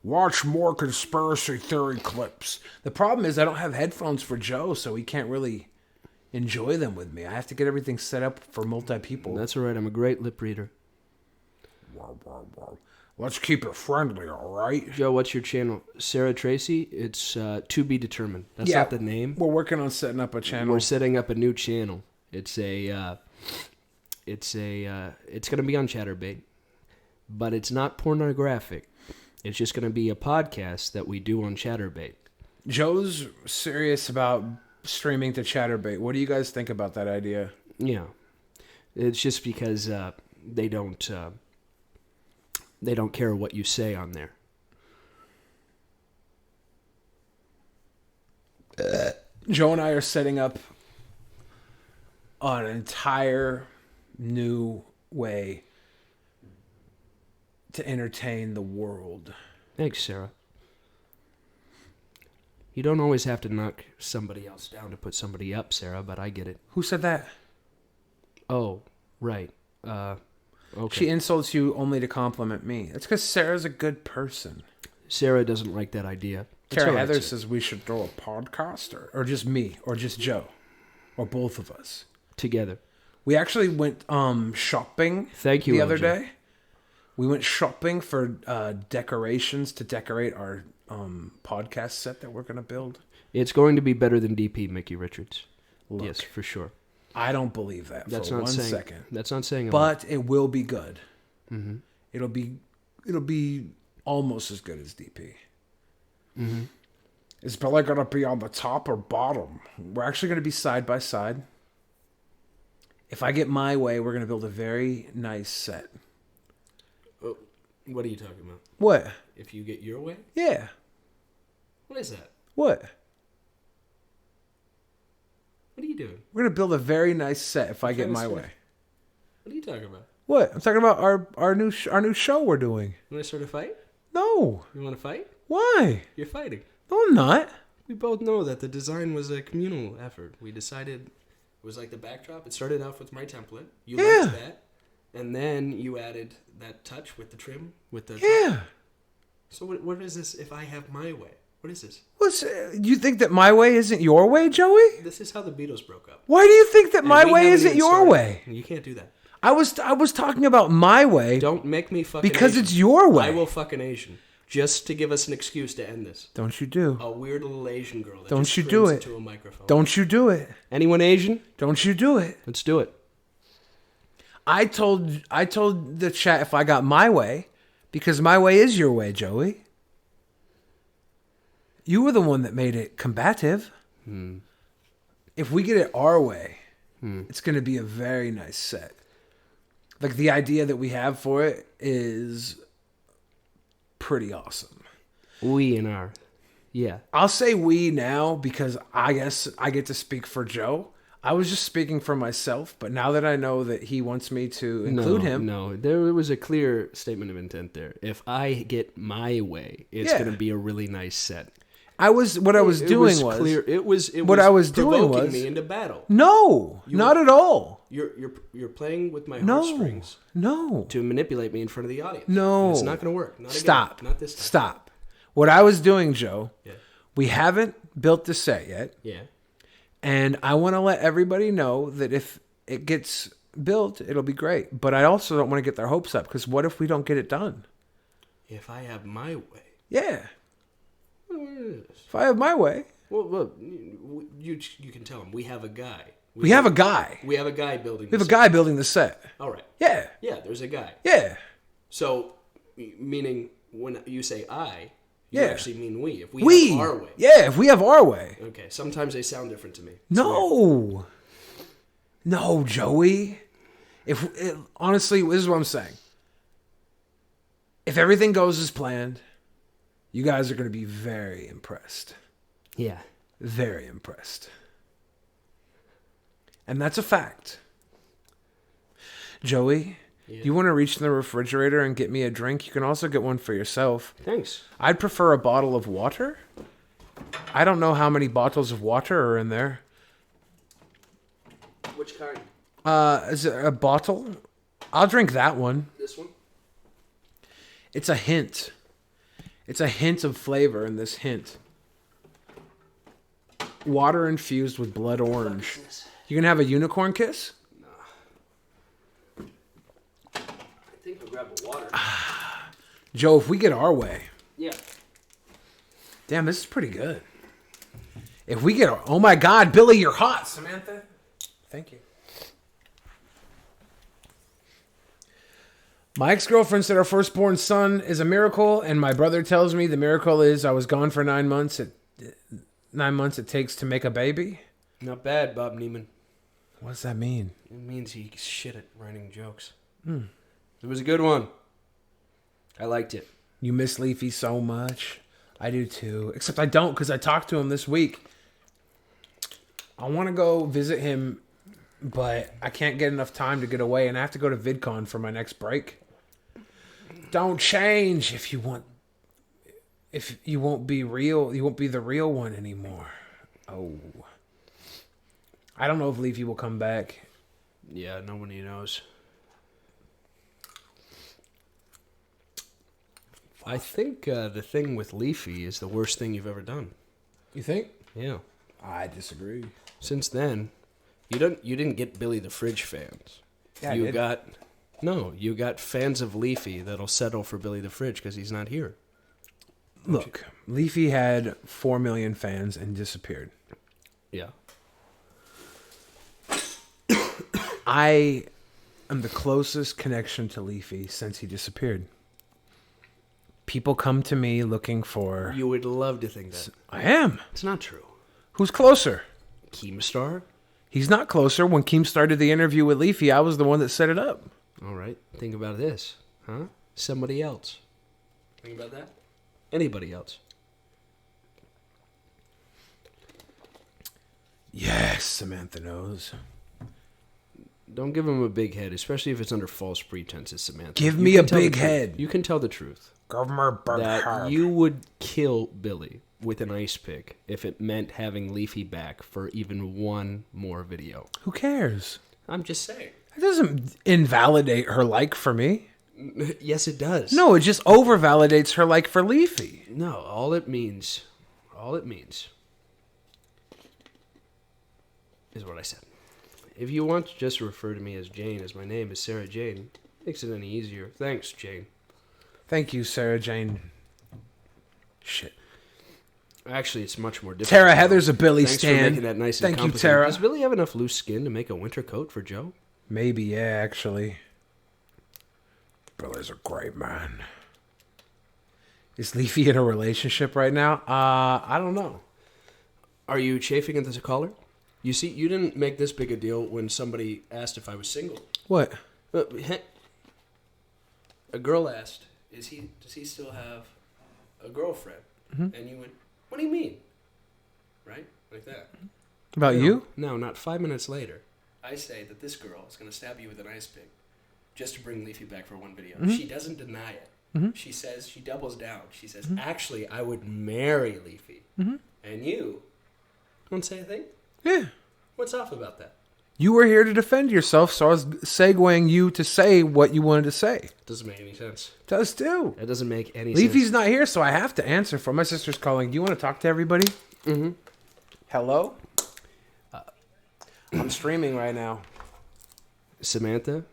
Watch more conspiracy theory clips. The problem is I don't have headphones for Joe, so he can't really enjoy them with me. I have to get everything set up for multi-people. That's all right. I'm a great lip reader. Let's keep it friendly, all right? Joe, what's your channel? Sarah Tracy? It's to be determined. That's not the name. We're working on setting up a channel. We're setting up a new channel. It's going to be on Chatterbait, but it's not pornographic. It's just going to be a podcast that we do on Chatterbait. Joe's serious about streaming to Chatterbait. What do you guys think about that idea? Yeah. It's just because they don't care what you say on there. Joe and I are setting up an entire new way to entertain the world. Thanks, Sarah. You don't always have to knock somebody else down to put somebody up, Sarah, but I get it. Who said that? Oh, right. Okay. She insults you only to compliment me. That's because Sarah's a good person. Sarah doesn't like that idea. Tara all right, Heather Sarah. says we should throw a podcast, or just me, or just Joe, or both of us. Together. We actually went shopping Thank you, the other OJ. day. We went shopping for decorations to decorate our podcast set that we're going to build. It's going to be better than DP, Mickey Richards. Look, yes, for sure. I don't believe that That's for not one saying, second. That's not saying a lot. But it will be good. Mm-hmm. It'll be almost as good as DP. Mm-hmm. Is Billy going to be on the top or bottom? We're actually going to be side by side. If I get my way, we're going to build a very nice set. Oh, what are you talking about? What? If you get your way? Yeah. What is that? What? What are you doing? We're going to build a very nice set if I get my way. What are you talking about? What? I'm talking about our new show we're doing. You want to start a fight? No. You want to fight? Why? You're fighting. No, I'm not. We both know that the design was a communal effort. We decided it was like the backdrop. It started off with my template. You liked that. And then you added that touch with the trim. With the Yeah. So what is this if I have my way? What is this? You think that my way isn't your way, Joey? This is how the Beatles broke up. Why do you think that And my we way haven't isn't even your started. way? You can't do that. I was talking about my way. Don't make me fucking because Asian. it's your way. I will fucking Asian. Just to give us an excuse to end this. Don't you do? A weird little Asian girl that Don't just you screams do it? into a microphone. Don't you do it? Anyone Asian? Don't you do it? Let's do it. I told the chat if I got my way, because my way is your way, Joey. You were the one that made it combative. If we get it our way, it's going to be a very nice set. Like the idea that we have for it is pretty awesome. We and our. Yeah. I'll say we now because I guess I get to speak for Joe. I was just speaking for myself, but now that I know that he wants me to include him. No, there was a clear statement of intent there. If I get my way, it's going to be a really nice set. What I was doing was clear. It was provoking me into battle. No, not at all. You're playing with my No, heartstrings. No. To manipulate me in front of the audience. No. It's not going to work. Not Stop. Again. Not this time. Stop. What I was doing, Joe, Yeah. we haven't built the set yet. Yeah. And I want to let everybody know that if it gets built, it'll be great. But I also don't want to get their hopes up, because what if we don't get it done? If I have my way. Yeah. If I have my way. Well, you can tell him we have a guy. We have a guy. We have a guy building. We have a guy building the set. All right. Yeah. Yeah, there's a guy. Yeah. So, meaning when you say I, you Yeah. actually mean we. If we have our way. Yeah, if we have our way. Okay. Sometimes they sound different to me. No. No, Joey. Honestly, this is what I'm saying. If everything goes as planned, you guys are going to be very impressed. Yeah. Very impressed. And that's a fact. Joey, do you want to reach in the refrigerator and get me a drink? You can also get one for yourself. Thanks. I'd prefer a bottle of water. I don't know how many bottles of water are in there. Which kind? Is it a bottle? I'll drink that one. This one? It's a hint. It's a hint of flavor in this hint. Water infused with blood orange. You gonna have a unicorn kiss? I think I'll grab a water. Joe, if we get our way. Yeah. Damn, this is pretty good. If we get our... Oh my God, Billy, you're hot, Samantha. Thank you. My ex-girlfriend said our firstborn son is a miracle, and my brother tells me the miracle is I was gone for 9 months. 9 months it takes to make a baby. Not bad, Bob Neiman. What does that mean? It means he's shit at writing jokes. It was a good one. I liked it. You miss Leafy so much. I do too. Except I don't, because I talked to him this week. I want to go visit him, but I can't get enough time to get away, and I have to go to VidCon for my next break. Don't change if you want. If you won't be real, you won't be the real one anymore. Oh. I don't know if Leafy will come back. Yeah, nobody knows. I think the thing with Leafy is the worst thing you've ever done. You think? Yeah. I disagree. Since then, you didn't get Billy the Fridge fans. Yeah, I you did. you got fans of Leafy that'll settle for Billy the Fridge because he's not here. Look, Leafy had 4 million fans and disappeared. Yeah. I am the closest connection to Leafy since he disappeared. People come to me looking for... You would love to think that. I am. It's not true. Who's closer? Keemstar? He's not closer. When Keemstar did the interview with Leafy, I was the one that set it up. All right. Think about this. Huh? Somebody else. Think about that. Anybody else. Yes, Samantha knows. Don't give him a big head, especially if it's under false pretenses, Samantha. Give You me can a tell the big truth. head. You can tell the truth. Give me a big That head. you would kill Billy with an ice pick if it meant having Leafy back for even one more video. Who cares? I'm just saying. It doesn't invalidate her like for me. Yes, it does. No, it just over-validates her like for Leafy. No, all it means is what I said. If you want to just refer to me as Jane, as my name is Sarah Jane, makes it any easier. Thanks, Jane. Thank you, Sarah Jane. Shit. Actually, it's much more difficult. Tara Heather's a Billy Thanks stan. for making that nice and Thank you, complicated. Tara. Does Billy have enough loose skin to make a winter coat for Joe? Maybe, yeah, actually. Billy's a great man. Is Leafy in a relationship right now? I don't know. Are you chafing at this caller? You see, you didn't make this big a deal when somebody asked if I was single. What? A girl asked, does he still have a girlfriend? Mhm. And you went, what do you mean? Right? Like that. About you? No, not 5 minutes later. I say that this girl is going to stab you with an ice pick just to bring Leafy back for one video. Mhm. She doesn't deny it. Mhm. She says, she doubles down. She says, actually, I would marry Leafy. Mhm. And you don't say a thing? Yeah. What's off about that? You were here to defend yourself, so I was segueing you to say what you wanted to say. Doesn't make any sense. Does too. It doesn't make any Leafy's sense. not here, so I have to answer for my sister's calling. Do you want to talk to everybody? Mm-hmm. Hello? I'm streaming right now. Samantha,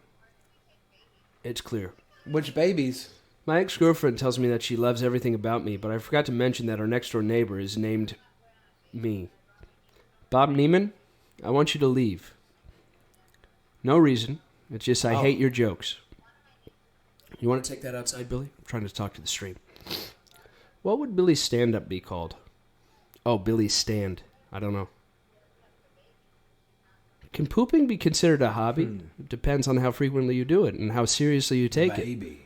it's clear. Which babies? My ex-girlfriend tells me that she loves everything about me, but I forgot to mention that our next-door neighbor is named me. Bob Neiman, I want you to leave. No reason. It's just I hate your jokes. You want to take that outside, Billy? I'm trying to talk to the stream. What would Billy's stand-up be called? Oh, Billy's stand. I don't know. Can pooping be considered a hobby? It depends on how frequently you do it and how seriously you take it.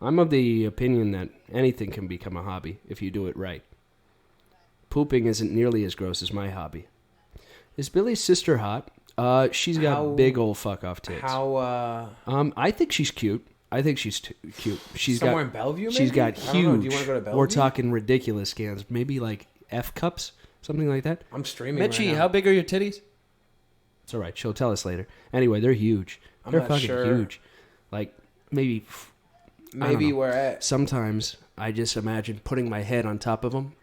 I'm of the opinion that anything can become a hobby if you do it right. Pooping isn't nearly as gross as my hobby. Is Billy's sister hot? She's got big old fuck-off tits. I think she's cute. I think she's cute. She's Somewhere got, in Bellevue, She's maybe? got I don't huge. know. Do you wanna go to Bellevue? We're talking ridiculous scans. Maybe like F cups, something like that. I'm streaming Mitchie, right now. how big are your titties? It's all right. She'll tell us later. Anyway, they're huge. I'm They're not fucking sure. huge. Like maybe. I don't Maybe know. we're at. Sometimes I just imagine putting my head on top of them,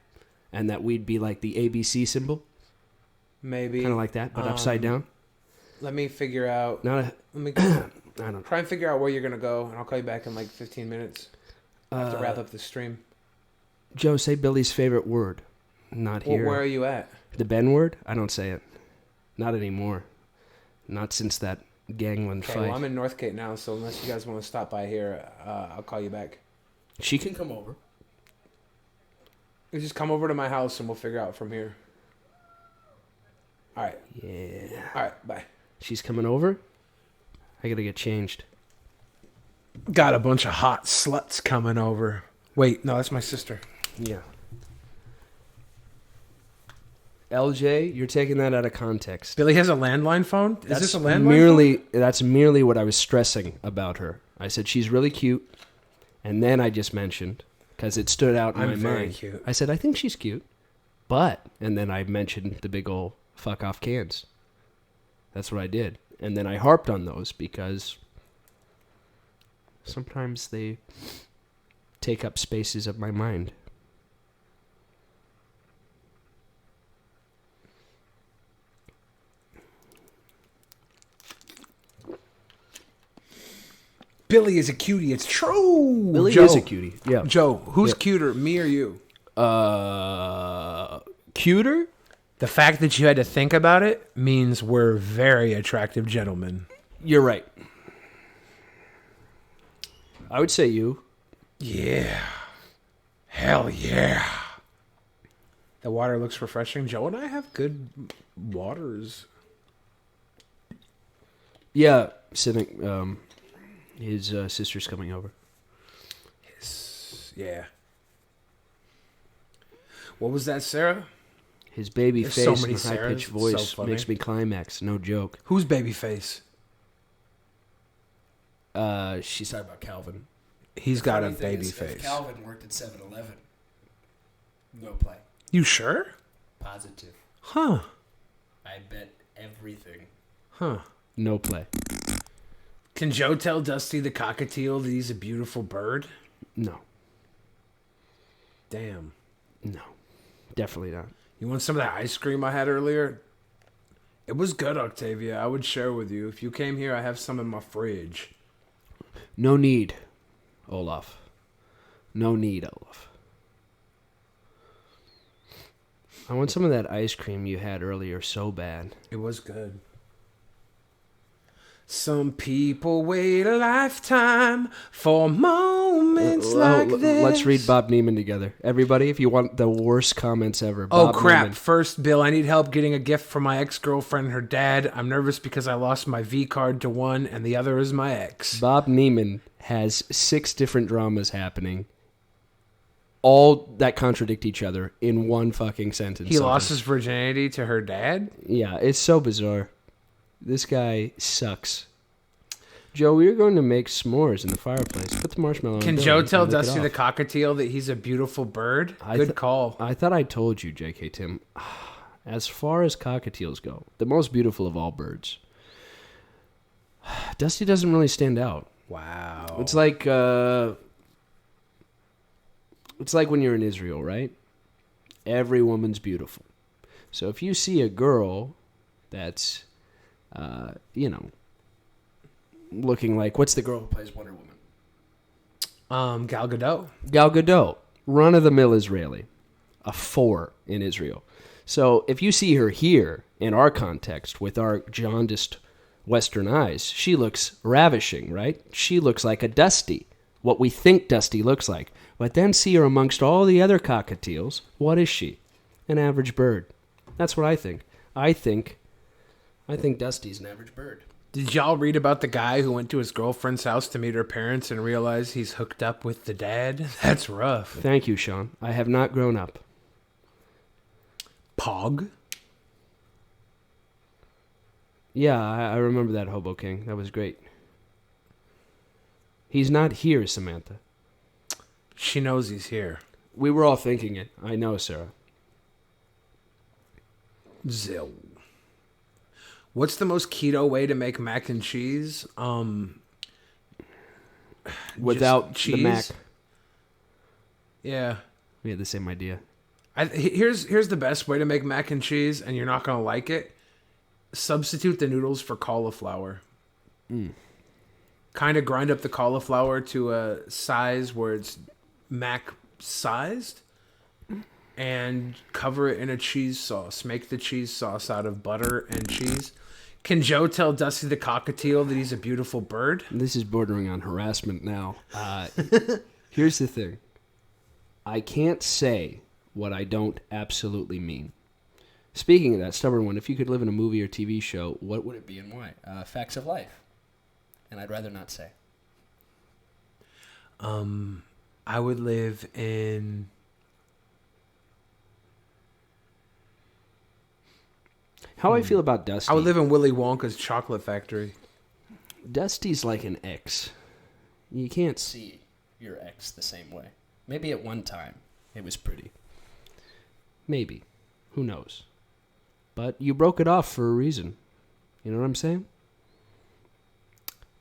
and that we'd be like the ABC symbol, Maybe. kind of like that, but upside down. Let me figure out. Not a. Let me I don't know. try and figure out where you're gonna go, and I'll call you back in like 15 minutes. I have to wrap up the stream. Joe, say Billy's favorite word. Not Well, here. where are you at? The Ben word? I don't say it. Not anymore. Not since that gangland Okay, fight. well, I'm in Northgate now, so unless you guys want to stop by here, I'll call you back. She can come over. You just come over to my house, and we'll figure out from here. All right. Yeah. All right. Bye. She's coming over? I gotta get changed. Got a bunch of hot sluts coming over. Wait, no, that's my sister. Yeah. LJ, you're taking that out of context. Billy has a landline phone? Is this a landline merely, That's merely what I was stressing about her. I said she's really cute, and then I just mentioned, because it stood out in I'm my very mind. cute. I said, I think she's cute, but, and then I mentioned the big ol' fuck off cans. That's what I did. And then I harped on those because sometimes they take up spaces of my mind. Billy is a cutie. It's true. Billy Joe. is a cutie. Yeah. Joe, who's Yeah. cuter, me or you? Cuter? The fact that you had to think about it means we're very attractive gentlemen. You're right. I would say you. Yeah. Hell yeah. The water looks refreshing. Joe and I have good waters. Yeah, Cynic, his sister's coming over. Yeah. What was that, Sarah? His baby There's face so many and high-pitched Sarahs. voice So funny. makes me climax. No joke. Who's baby face? She's talking about Calvin. He's got a Funny thing baby is, face. If Calvin worked at 7-Eleven, no play. You sure? Positive. Huh. I bet everything. Huh. No play. Can Joe tell Dusty the cockatiel that he's a beautiful bird? No. Damn. No. Definitely not. You want some of that ice cream I had earlier? It was good, Octavia. I would share with you. If you came here, I have some in my fridge. No need, Olaf. No need, Olaf. I want some of that ice cream you had earlier so bad. It was good. Some people wait a lifetime for moments like this. Let's read Bob Neiman together. Everybody, if you want the worst comments ever. Oh, Bob crap. Neiman. First, Bill, I need help getting a gift for my ex-girlfriend and her dad. I'm nervous because I lost my V card to one, and the other is my ex. Bob Neiman has 6 different dramas happening, all that contradict each other in one fucking sentence. He lost his virginity to her dad? Yeah, it's so bizarre. This guy sucks. Joe, we are going to make s'mores in the fireplace. Put the marshmallow on. Can Bill Joe and tell lick it Dusty the off. cockatiel that he's a beautiful bird? Good call. I thought I told you, J.K. Tim. As far as cockatiels go, the most beautiful of all birds, Dusty doesn't really stand out. Wow. It's like when you're in Israel, right? Every woman's beautiful. So if you see a girl that's looking like, what's the girl who plays Wonder Woman? Gal Gadot. Gal Gadot, run-of-the-mill Israeli, a 4 in Israel. So if you see her here in our context with our jaundiced Western eyes, she looks ravishing, right? She looks like a Dusty, what we think Dusty looks like. But then see her amongst all the other cockatiels. What is she? An average bird. That's what I think. I think Dusty's an average bird. Did y'all read about the guy who went to his girlfriend's house to meet her parents and realized he's hooked up with the dad? That's rough. Thank you, Sean. I have not grown up. Pog? Yeah, I remember that, Hobo King. That was great. He's not here, Samantha. She knows he's here. We were all thinking it. I know, Sarah. Zill. What's the most keto way to make mac and cheese? Without cheese? the mac. Yeah. We had the same idea. Here's the best way to make mac and cheese, and you're not going to like it. Substitute the noodles for cauliflower. Kind of grind up the cauliflower to a size where it's mac sized, and cover it in a cheese sauce. Make the cheese sauce out of butter and cheese. Can Joe tell Dusty the cockatiel that he's a beautiful bird? This is bordering on harassment now. Here's the thing. I can't say what I don't absolutely mean. Speaking of that, stubborn one, if you could live in a movie or TV show, what would it be and why? Facts of life. And I'd rather not say. I would live in... How I feel about Dusty. I would live in Willy Wonka's chocolate factory. Dusty's like an ex. You can't see your ex the same way. Maybe at one time it was pretty. Maybe. Who knows? But you broke it off for a reason. You know what I'm saying?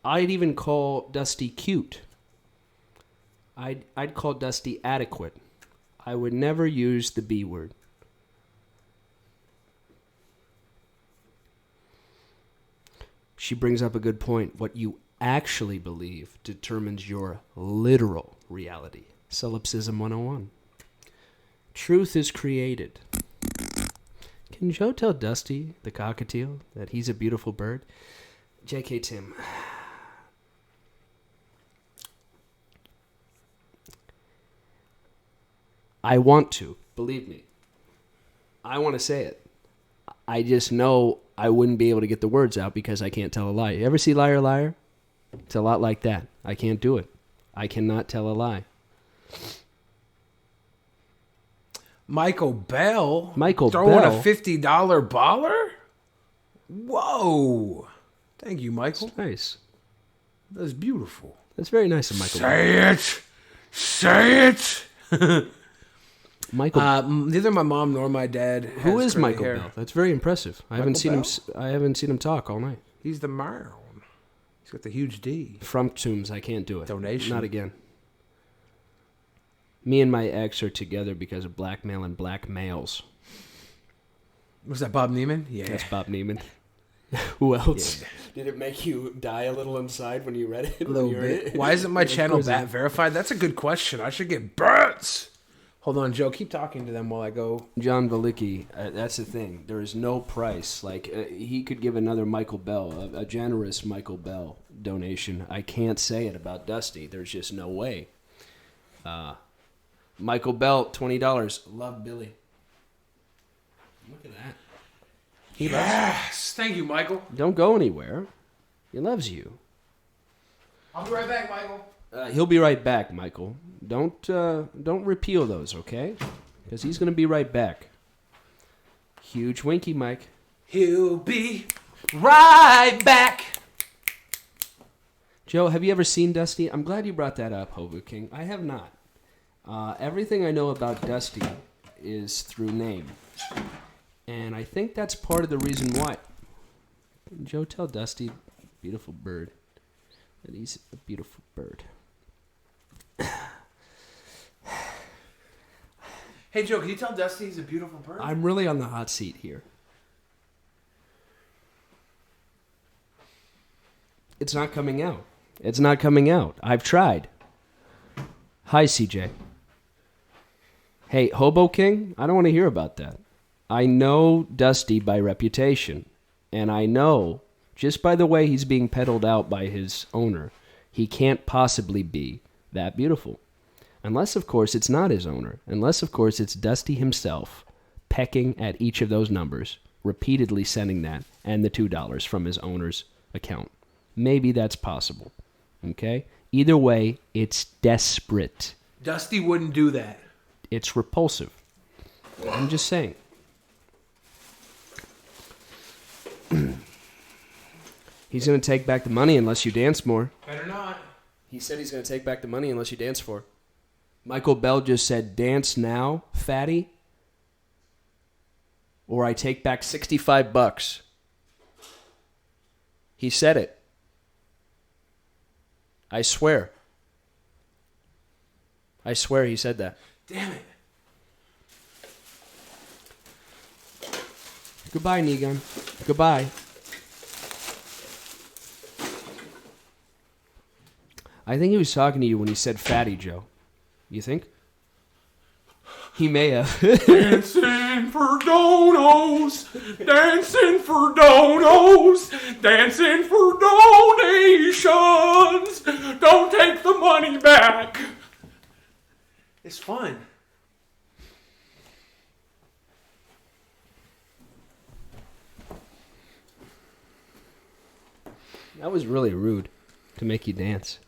I'd even call Dusty cute. I'd call Dusty adequate. I would never use the B word. She brings up a good point. What you actually believe determines your literal reality. Solipsism 101. Truth is created. Can Joe tell Dusty, the cockatiel, that he's a beautiful bird? J.K. Tim. I want to. Believe me. I want to say it. I just know I wouldn't be able to get the words out because I can't tell a lie. You ever see Liar Liar? It's a lot like that. I can't do it. I cannot tell a lie. Michael Bell? Michael throwing Bell? a $50 baller? Whoa. Thank you, Michael. That's nice. That's beautiful. That's very nice of Michael Bell. Say it! Say it! Michael. Neither my mom nor my dad. Who has is curly Michael hair. Bell? That's very impressive. I haven't seen him. I haven't seen him talk all night. He's the mayor. He's got the huge D. Frumptums, I can't do it. Donation. Not again. Me and my ex are together because of blackmail and black males. Was that Bob Neiman? Yeah. That's Bob Neiman. Who else? Yeah. Did it make you die a little inside when you read it? A little bit. Why isn't my channel bat verified? That's a good question. I should get bats. Hold on, Joe. Keep talking to them while I go. John Valicki, that's the thing. There is no price. Like, he could give another Michael Bell, a generous Michael Bell donation. I can't say it about Dusty. There's just no way. Michael Bell, $20. Love Billy. Look at that. He yes. Thank you, Michael. Don't go anywhere. He loves you. I'll be right back, Michael. He'll be right back, Michael. Don't repeal those, okay? Because he's going to be right back. Huge winky, Mike. He'll be right back. Joe, have you ever seen Dusty? I'm glad you brought that up, Hobo King. I have not. Everything I know about Dusty is through name. And I think that's part of the reason why. Joe, tell Dusty, beautiful bird, that he's a beautiful bird. Hey, Joe, can you tell Dusty he's a beautiful bird? I'm really on the hot seat here. It's not coming out. It's not coming out. I've tried. Hi, CJ. Hey, Hobo King, I don't want to hear about that. I know Dusty by reputation, and I know, just by the way he's being peddled out by his owner, he can't possibly be that beautiful. Unless, of course, it's not his owner. Unless, of course, it's Dusty himself pecking at each of those numbers, repeatedly sending that, and the $2 from his owner's account. Maybe that's possible. Okay? Either way, it's desperate. Dusty wouldn't do that. It's repulsive. I'm just saying. He's going to take back the money unless you dance more. Better not. He said he's going to take back the money unless you dance for. Michael Bell just said, dance now, fatty, or I take back $65. He said it. I swear. I swear he said that. Damn it. Goodbye, Negan. Goodbye. I think he was talking to you when he said fatty, Joe. You think? He may have. Dancing for donos, dancing for donos, dancing for donations. Don't take the money back. It's fun. That was really rude to make you dance.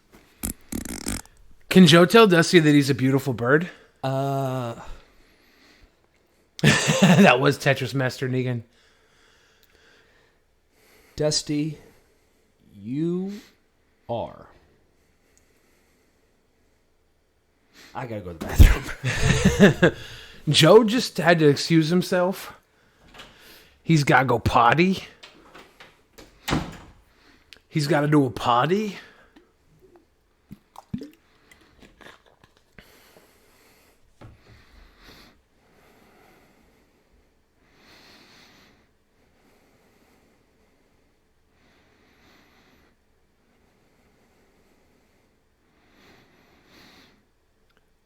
Can Joe tell Dusty that he's a beautiful bird? That was Tetris Master Negan. Dusty, you are. I gotta go to the bathroom. Joe just had to excuse himself. He's gotta go potty. He's gotta do a potty.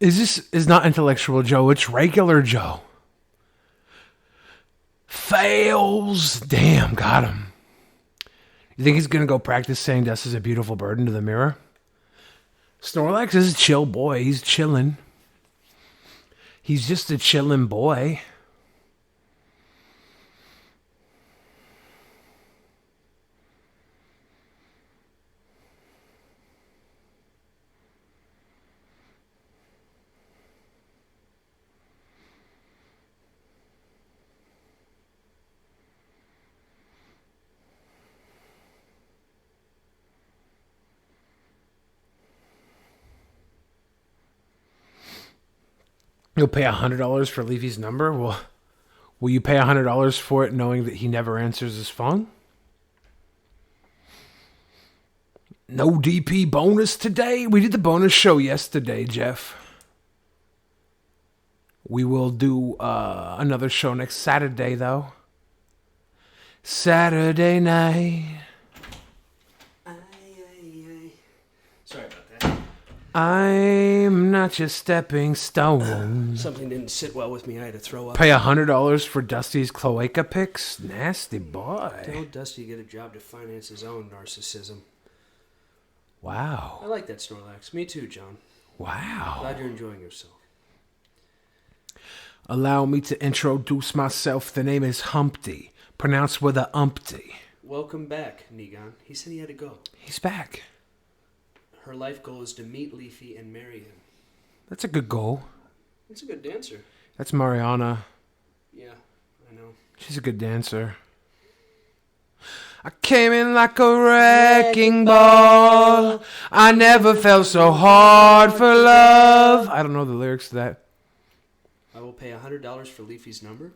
This is not intellectual Joe, it's regular Joe. Fails. Damn, got him. You think he's going to go practice saying Dusty's a beautiful bird into the mirror? Snorlax is a chill boy. He's chilling. He's just a chilling boy. You'll pay $100 for Leafy's number? Well, will you pay $100 for it knowing that he never answers his phone? No DP bonus today? We did the bonus show yesterday, Jeff. We will do another show next Saturday, though. Saturday night. Sorry about that. I'm not your stepping stone. Something didn't sit well with me. I had to throw up. Pay $100 for Dusty's cloaca pics? Nasty boy. Tell Dusty to get a job to finance his own narcissism. Wow. I like that, Snorlax. Me too, John. Wow. Glad you're enjoying yourself. Allow me to introduce myself. The name is Humpty, pronounced with a umpty. Welcome back, Negan. He said he had to go. He's back. Her life goal is to meet Leafy and marry him. That's a good goal. He's a good dancer. That's Mariana. Yeah, I know. She's a good dancer. I came in like a wrecking ball. I never felt so hard for love. I don't know the lyrics to that. I will pay $100 for Leafy's number?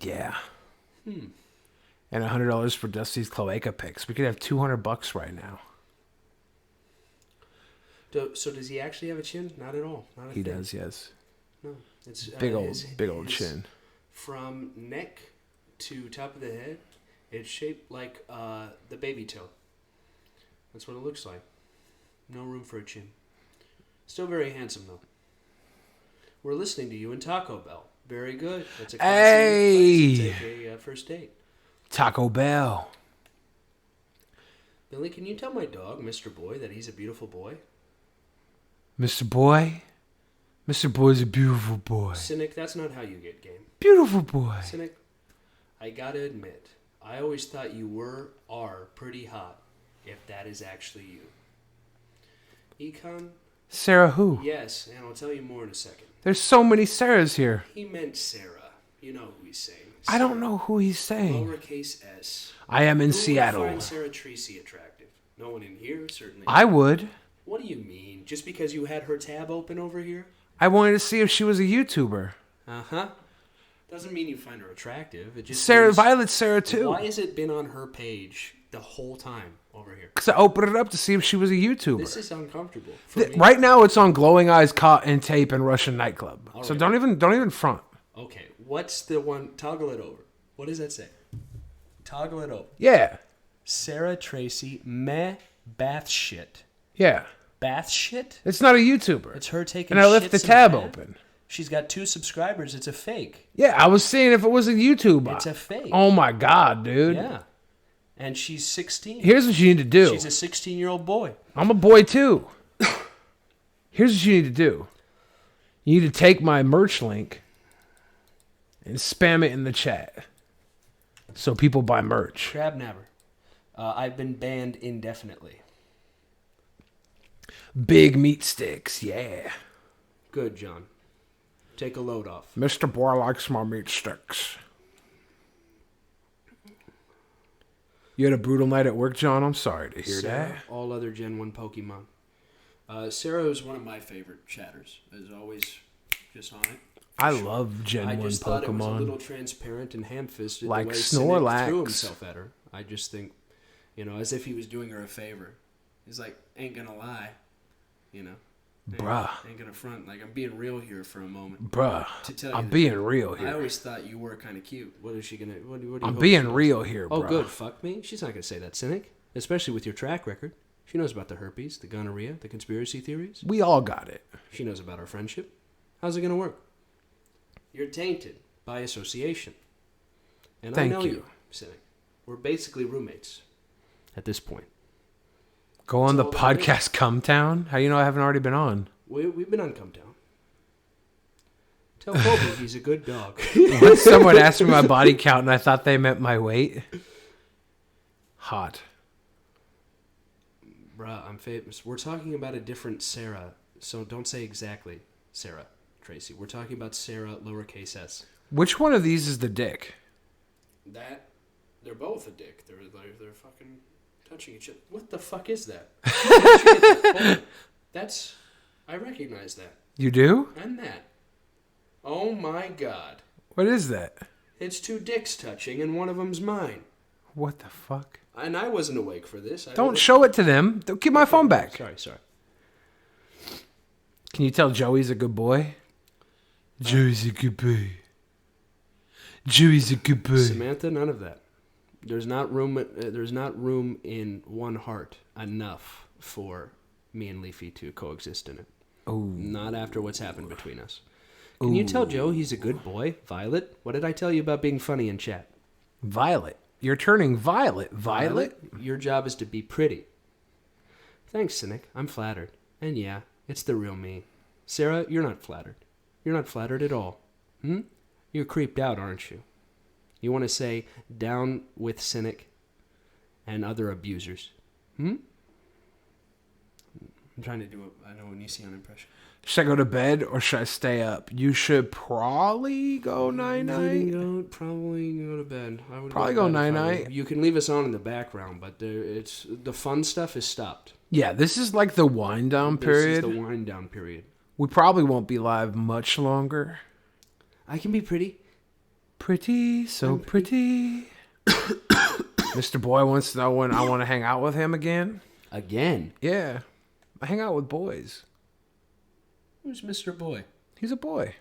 Yeah. And $100 for Dusty's cloaca pics. We could have $200 right now. So does he actually have a chin? Not at all. Not a He thing. does, yes. No, it's Big old chin. From neck to top of the head, it's shaped like the baby toe. That's what it looks like. No room for a chin. Still very handsome, though. We're listening to you in Taco Bell. Very good. That's a Hey! classy place to take a first date. Taco Bell. Billy, can you tell my dog, Mr. Boy, that he's a beautiful boy? Mr. Boy? Mr. Boy's a beautiful boy. Cynic, that's not how you get game. Beautiful boy. Cynic, I gotta admit, I always thought you are pretty hot, if that is actually you. Econ? Sarah who? Yes, and I'll tell you more in a second. There's so many Sarahs here. He meant Sarah. You know who he's saying. I don't know who he's saying. Lowercase s. I am in Who Seattle. would find Sarah Tracy attractive? No one in here, certainly. I would. What do you mean? Just because you had her tab open over here? I wanted to see if she was a YouTuber. Uh-huh. Doesn't mean you find her attractive. It just Sarah, means, Violet's Sarah too. Why has it been on her page the whole time over here? Because I opened it up to see if she was a YouTuber. This is uncomfortable. For me. Right now, it's on Glowing Eyes, Caught in Tape, and Russian Nightclub. All So right. don't even front. Okay, what's the one? Toggle it over. What does that say? Toggle it over. Yeah. Sarah Tracy, meh, bath shit. Yeah. Bath shit? It's not a YouTuber. It's her taking And I left the shits in a tab bath? open. She's got 2 subscribers. It's a fake. Yeah, I was seeing if it was a YouTuber. It's a fake. Oh my God, dude. Yeah. And she's 16. Here's what you need to do. She's a 16-year-old boy. I'm a boy too. Here's what you need to do. You need to take my merch link and spam it in the chat so people buy merch. Crab Nabber. I've been banned indefinitely. Big meat sticks, yeah. Good, John. Take a load off. Mr. Boy likes my meat sticks. You had a brutal night at work, John? I'm sorry to hear Sarah, that. all other Gen 1 Pokemon. Sarah is one of my favorite chatters. As always, just on it. I love Gen 1 I just thought it was a Pokemon. little transparent and ham-fisted. Like the way Cynic Snorlax. threw himself at her. I just think, as if he was doing her a favor. He's like, ain't gonna lie, Bruh. Ain't gonna front. Like, I'm being real here for a moment. Bruh, To tell you I'm the being truth. real here. I always thought you were kind of cute. What is she gonna? What do you I'm hope being she does? real here, Oh, bruh. good. Fuck me. She's not gonna say that, Cynic. Especially with your track record. She knows about the herpes, the gonorrhea, the conspiracy theories. We all got it. She knows about our friendship. How's it gonna work? You're tainted by association. And Thank I know you. you, Cynic. We're basically roommates at this point. Go on the That's all that is. podcast Come Town. How you know I haven't already been on? We've been on Come Down. Tell Colby he's a good dog. Once someone asked me my body count and I thought they meant my weight. Hot. Bruh, I'm famous. We're talking about a different Sarah, so don't say exactly Sarah Tracy. We're talking about Sarah lowercase s. Which one of these is the dick? They're both a dick. They're fucking touching each other. What the fuck is that? Where'd you get that? Hold on. That's, I recognize that. You do? And that. Oh my god. What is that? It's 2 dicks touching and one of them's mine. What the fuck? And I wasn't awake for this. Don't show it to them. Don't give my phone back. Sorry. Can you tell Joey's a good boy? Joey's a good boy. Joey's a good boy. Samantha, none of that. There's not room in one heart enough for me and Leafy to coexist in it. Oh. Not after what's happened between us. Can you tell Joe he's a good boy? Violet, what did I tell you about being funny in chat? Violet. You're turning violet. Violet? Your job is to be pretty. Thanks, Cynic. I'm flattered. And yeah, it's the real me. Sarah, you're not flattered. You're not flattered at all. You're creeped out, aren't you? You want to say, down with Cynic and other abusers. I'm trying to do I know an Onision impression. Should I go to bed or should I stay up? You should probably go night-night. Probably go to bed. I would Probably to go bed if I were night-night. you. You can leave us on in the background, but the fun stuff is stopped. Yeah, this is like the wind down This period. is the wind down period. We probably won't be live much longer. I can be pretty. Pretty, so pretty. Mr. Boy wants to know when I want to hang out with him again. Again? Yeah. I hang out with boys. Who's Mr. Boy? He's a boy.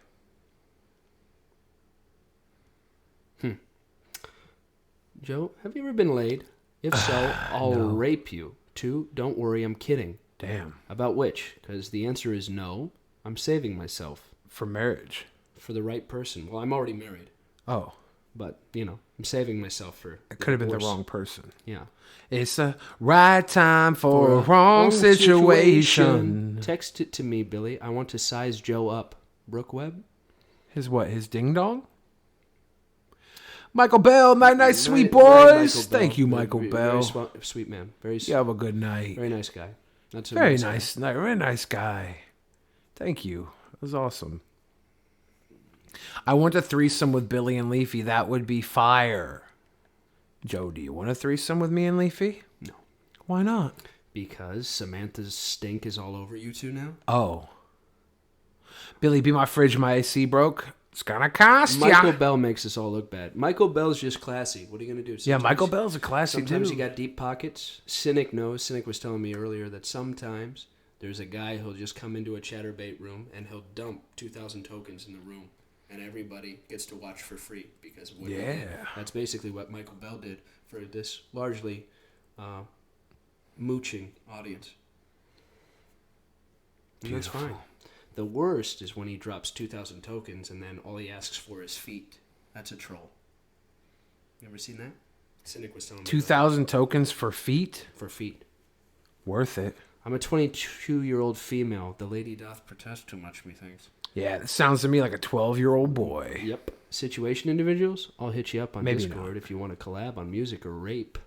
Joe, have you ever been laid? If so, I'll rape you 2, don't worry, I'm kidding. Damn. About which? Because the answer is no, I'm saving myself. For marriage. For the right person. Well, I'm already married. Oh. But, I'm saving myself for... It could have been the divorce. wrong person. Yeah. It's the right time for a wrong situation. Text it to me, Billy. I want to size Joe up. Brooke Webb? His what? His ding dong? Michael Bell, night night, sweet Night, Michael boys. Bell. Thank you, Michael Bell. Very sweet man. You have a good night. Very nice guy. That's a Very nice nice night. Very nice guy. Thank you. It was awesome. I want a threesome with Billy and Leafy. That would be fire. Joe, do you want a threesome with me and Leafy? No. Why not? Because Samantha's stink is all over you two now. Oh. Billy, be my fridge, my AC broke. It's gonna cost ya. Michael Bell makes us all look bad. Michael Bell's just classy. What are you gonna do? Yeah, Michael Bell's a classy Sometimes dude. you got deep pockets. Cynic knows. Cynic was telling me earlier that sometimes there's a guy who'll just come into a Chatterbait room and he'll dump 2,000 tokens in the room. And everybody gets to watch for free because of what he did. That's basically what Michael Bell did for this largely mooching audience. And that's fine. The worst is when he drops 2,000 tokens and then all he asks for is feet. That's a troll. You ever seen that? Cynic was telling me 2,000 tokens for feet? For feet. Worth it. I'm a 22-year-old female. The lady doth protest too much, methinks. Yeah, that sounds to me like a 12-year-old boy. Yep. Situation individuals, I'll hit you up on Maybe Discord not. if you want to collab on music or rape.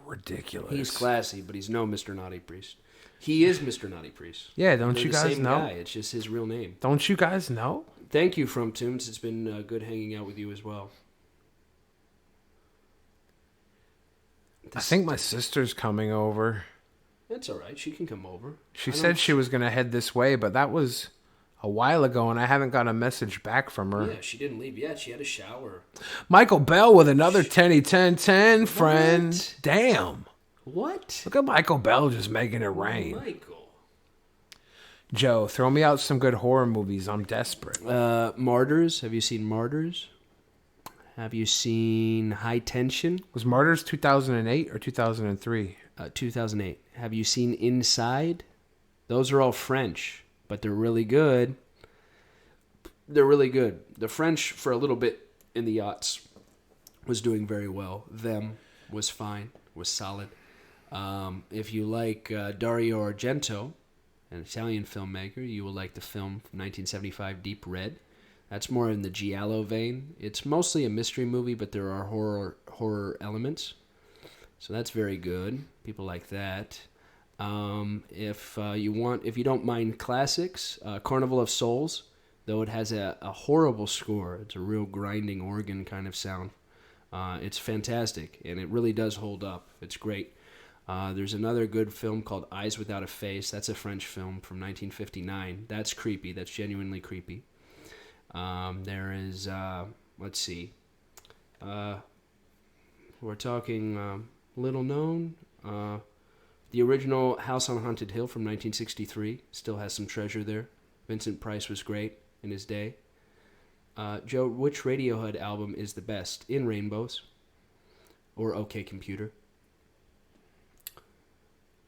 Ridiculous. He's classy, but he's no Mr. Naughty Priest. He is Mr. Naughty Priest. Yeah, don't They're you the guys same know? Guy. It's just his real name. Don't you guys know? Thank you, From Tunes. It's been good hanging out with you as well. I think my sister's coming over. That's all right. She can come over. She said she was going to head this way, but that was a while ago, and I haven't got a message back from her. Yeah, she didn't leave yet. She had a shower. Michael Bell with another 10-10-10, friend. What? Damn. What? Look at Michael Bell just making it rain. Michael. Joe, throw me out some good horror movies. I'm desperate. Martyrs. Have you seen Martyrs? Have you seen High Tension? Was Martyrs 2008 or 2003? 2008. Have you seen Inside? Those are all French, but they're really good. They're really good. The French, for a little bit in the aughts, was doing very well. Them was fine, was solid. If you like Dario Argento, an Italian filmmaker, you will like the film from 1975, Deep Red. That's more in the Giallo vein. It's mostly a mystery movie, but there are horror elements. So that's very good. People like that. If you don't mind classics, Carnival of Souls, though it has a horrible score. It's a real grinding organ kind of sound. It's fantastic, and it really does hold up. It's great. There's another good film called Eyes Without a Face. That's a French film from 1959. That's creepy. That's genuinely creepy. There is, let's see. We're talking little known. The original House on Haunted Hill from 1963 still has some treasure there. Vincent Price was great in his day. Joe, which Radiohead album is the best? In Rainbows or OK Computer?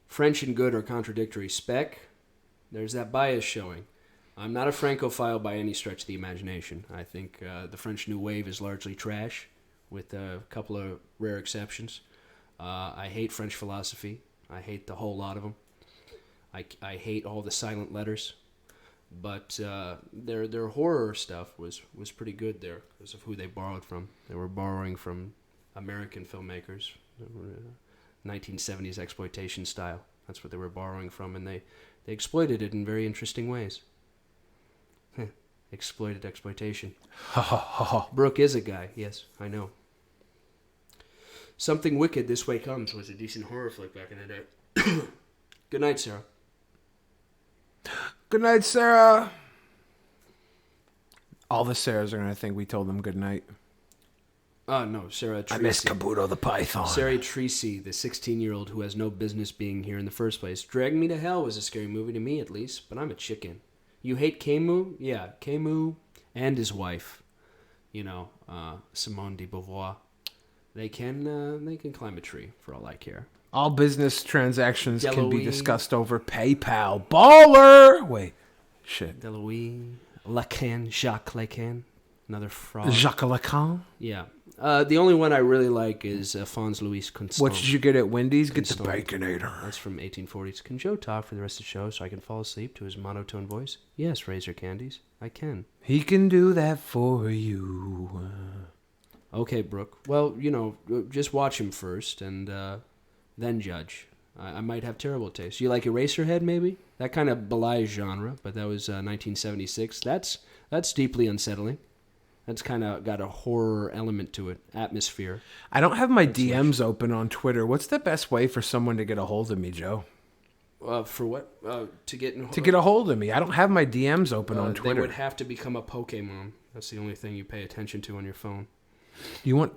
French and good are contradictory. Spec, there's that bias showing. I'm not a Francophile by any stretch of the imagination. I think the French New Wave is largely trash, with a couple of rare exceptions. I hate French philosophy. I hate the whole lot of them. I hate all the silent letters. But their horror stuff was pretty good there because of who they borrowed from. They were borrowing from American filmmakers, 1970s exploitation style. That's what they were borrowing from, and they exploited it in very interesting ways. Exploited exploitation. Brooke is a guy. Yes, I know. Something Wicked, This Way Comes was a decent horror flick back in the day. Good night, Sarah. Good night, Sarah. All the Sarahs are going to think we told them good night. No, Sarah Tracy. I miss Kabuto the Python. Sarah Tracy, the 16-year-old who has no business being here in the first place. Drag Me to Hell was a scary movie to me, at least, but I'm a chicken. You hate Camus? Yeah, Camus and his wife. Simone de Beauvoir. They can climb a tree for all I care. All business transactions can be Deloitte. discussed over PayPal. Baller! Wait. Shit. Deloitte, Lacan, Jacques Lacan, another fraud. Jacques Lacan? Yeah. The only one I really like is Fons Louis Constant. What did you get at Wendy's? Get the Constant. Baconator. That's from 1840s. Can Joe talk for the rest of the show so I can fall asleep to his monotone voice? Yes, Razor Candies. I can. He can do that for you. Okay, Brooke. Well, just watch him first and then judge. I might have terrible taste. You like Eraserhead, maybe? That kind of belies genre, but that was 1976. That's deeply unsettling. That's kind of got a horror element to it, atmosphere. I don't have my DMs open on Twitter. What's the best way for someone to get a hold of me, Joe? For what? To get a hold of me. I don't have my DMs open on Twitter. They would have to become a Pokemon. That's the only thing you pay attention to on your phone. You want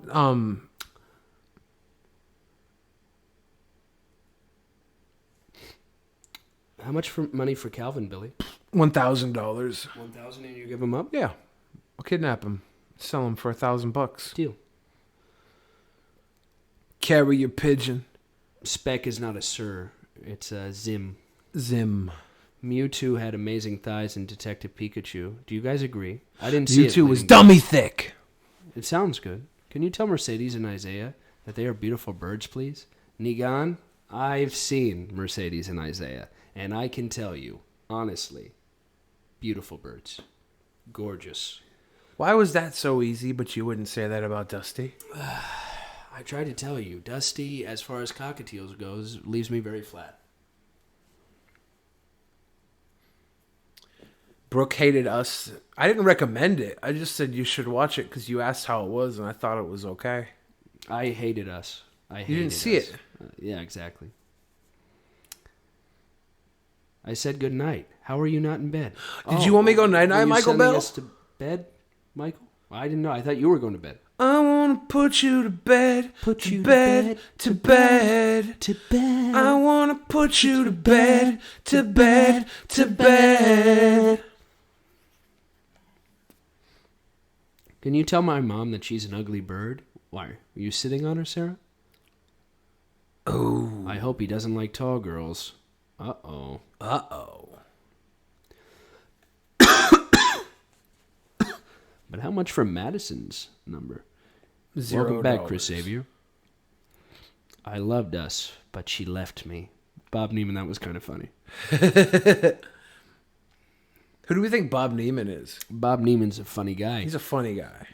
How much money for Calvin, Billy? $1,000. $1,000 and you give him up? Yeah. I'll kidnap him. Sell him for $1,000. Deal. Carry your pigeon. Spec is not a sir. It's a Zim. Zim. Mewtwo had amazing thighs in Detective Pikachu. Do you guys agree? I didn't see it. Mewtwo was dummy thick. It sounds good. Can you tell Mercedes and Isaiah that they are beautiful birds, please? Nigan, I've seen Mercedes and Isaiah, and I can tell you, honestly, beautiful birds. Gorgeous. Why was that so easy, but you wouldn't say that about Dusty? I tried to tell you, Dusty, as far as cockatiels goes, leaves me very flat. Brooke hated Us. I didn't recommend it. I just said you should watch it because you asked how it was, and I thought it was okay. I hated Us. You didn't see it? Yeah, exactly. I said good night. How are you not in bed? Did you want me to go night-night, Michael sending Bell? us to bed, Michael? I didn't know. I thought you were going to bed. I want to put you to bed. Put you to bed. To bed. To bed. I want to put you to bed. To bed. To bed. Can you tell my mom that she's an ugly bird? Why? Are you sitting on her, Sarah? Oh. I hope he doesn't like tall girls. Uh-oh. Uh-oh. But how much for Madison's number? $0. Welcome back, Chris Xavier. I loved Us, but she left me. Bob Neiman, that was kind of funny. Who do we think Bob Neiman is? Bob Neiman's a funny guy. He's a funny guy.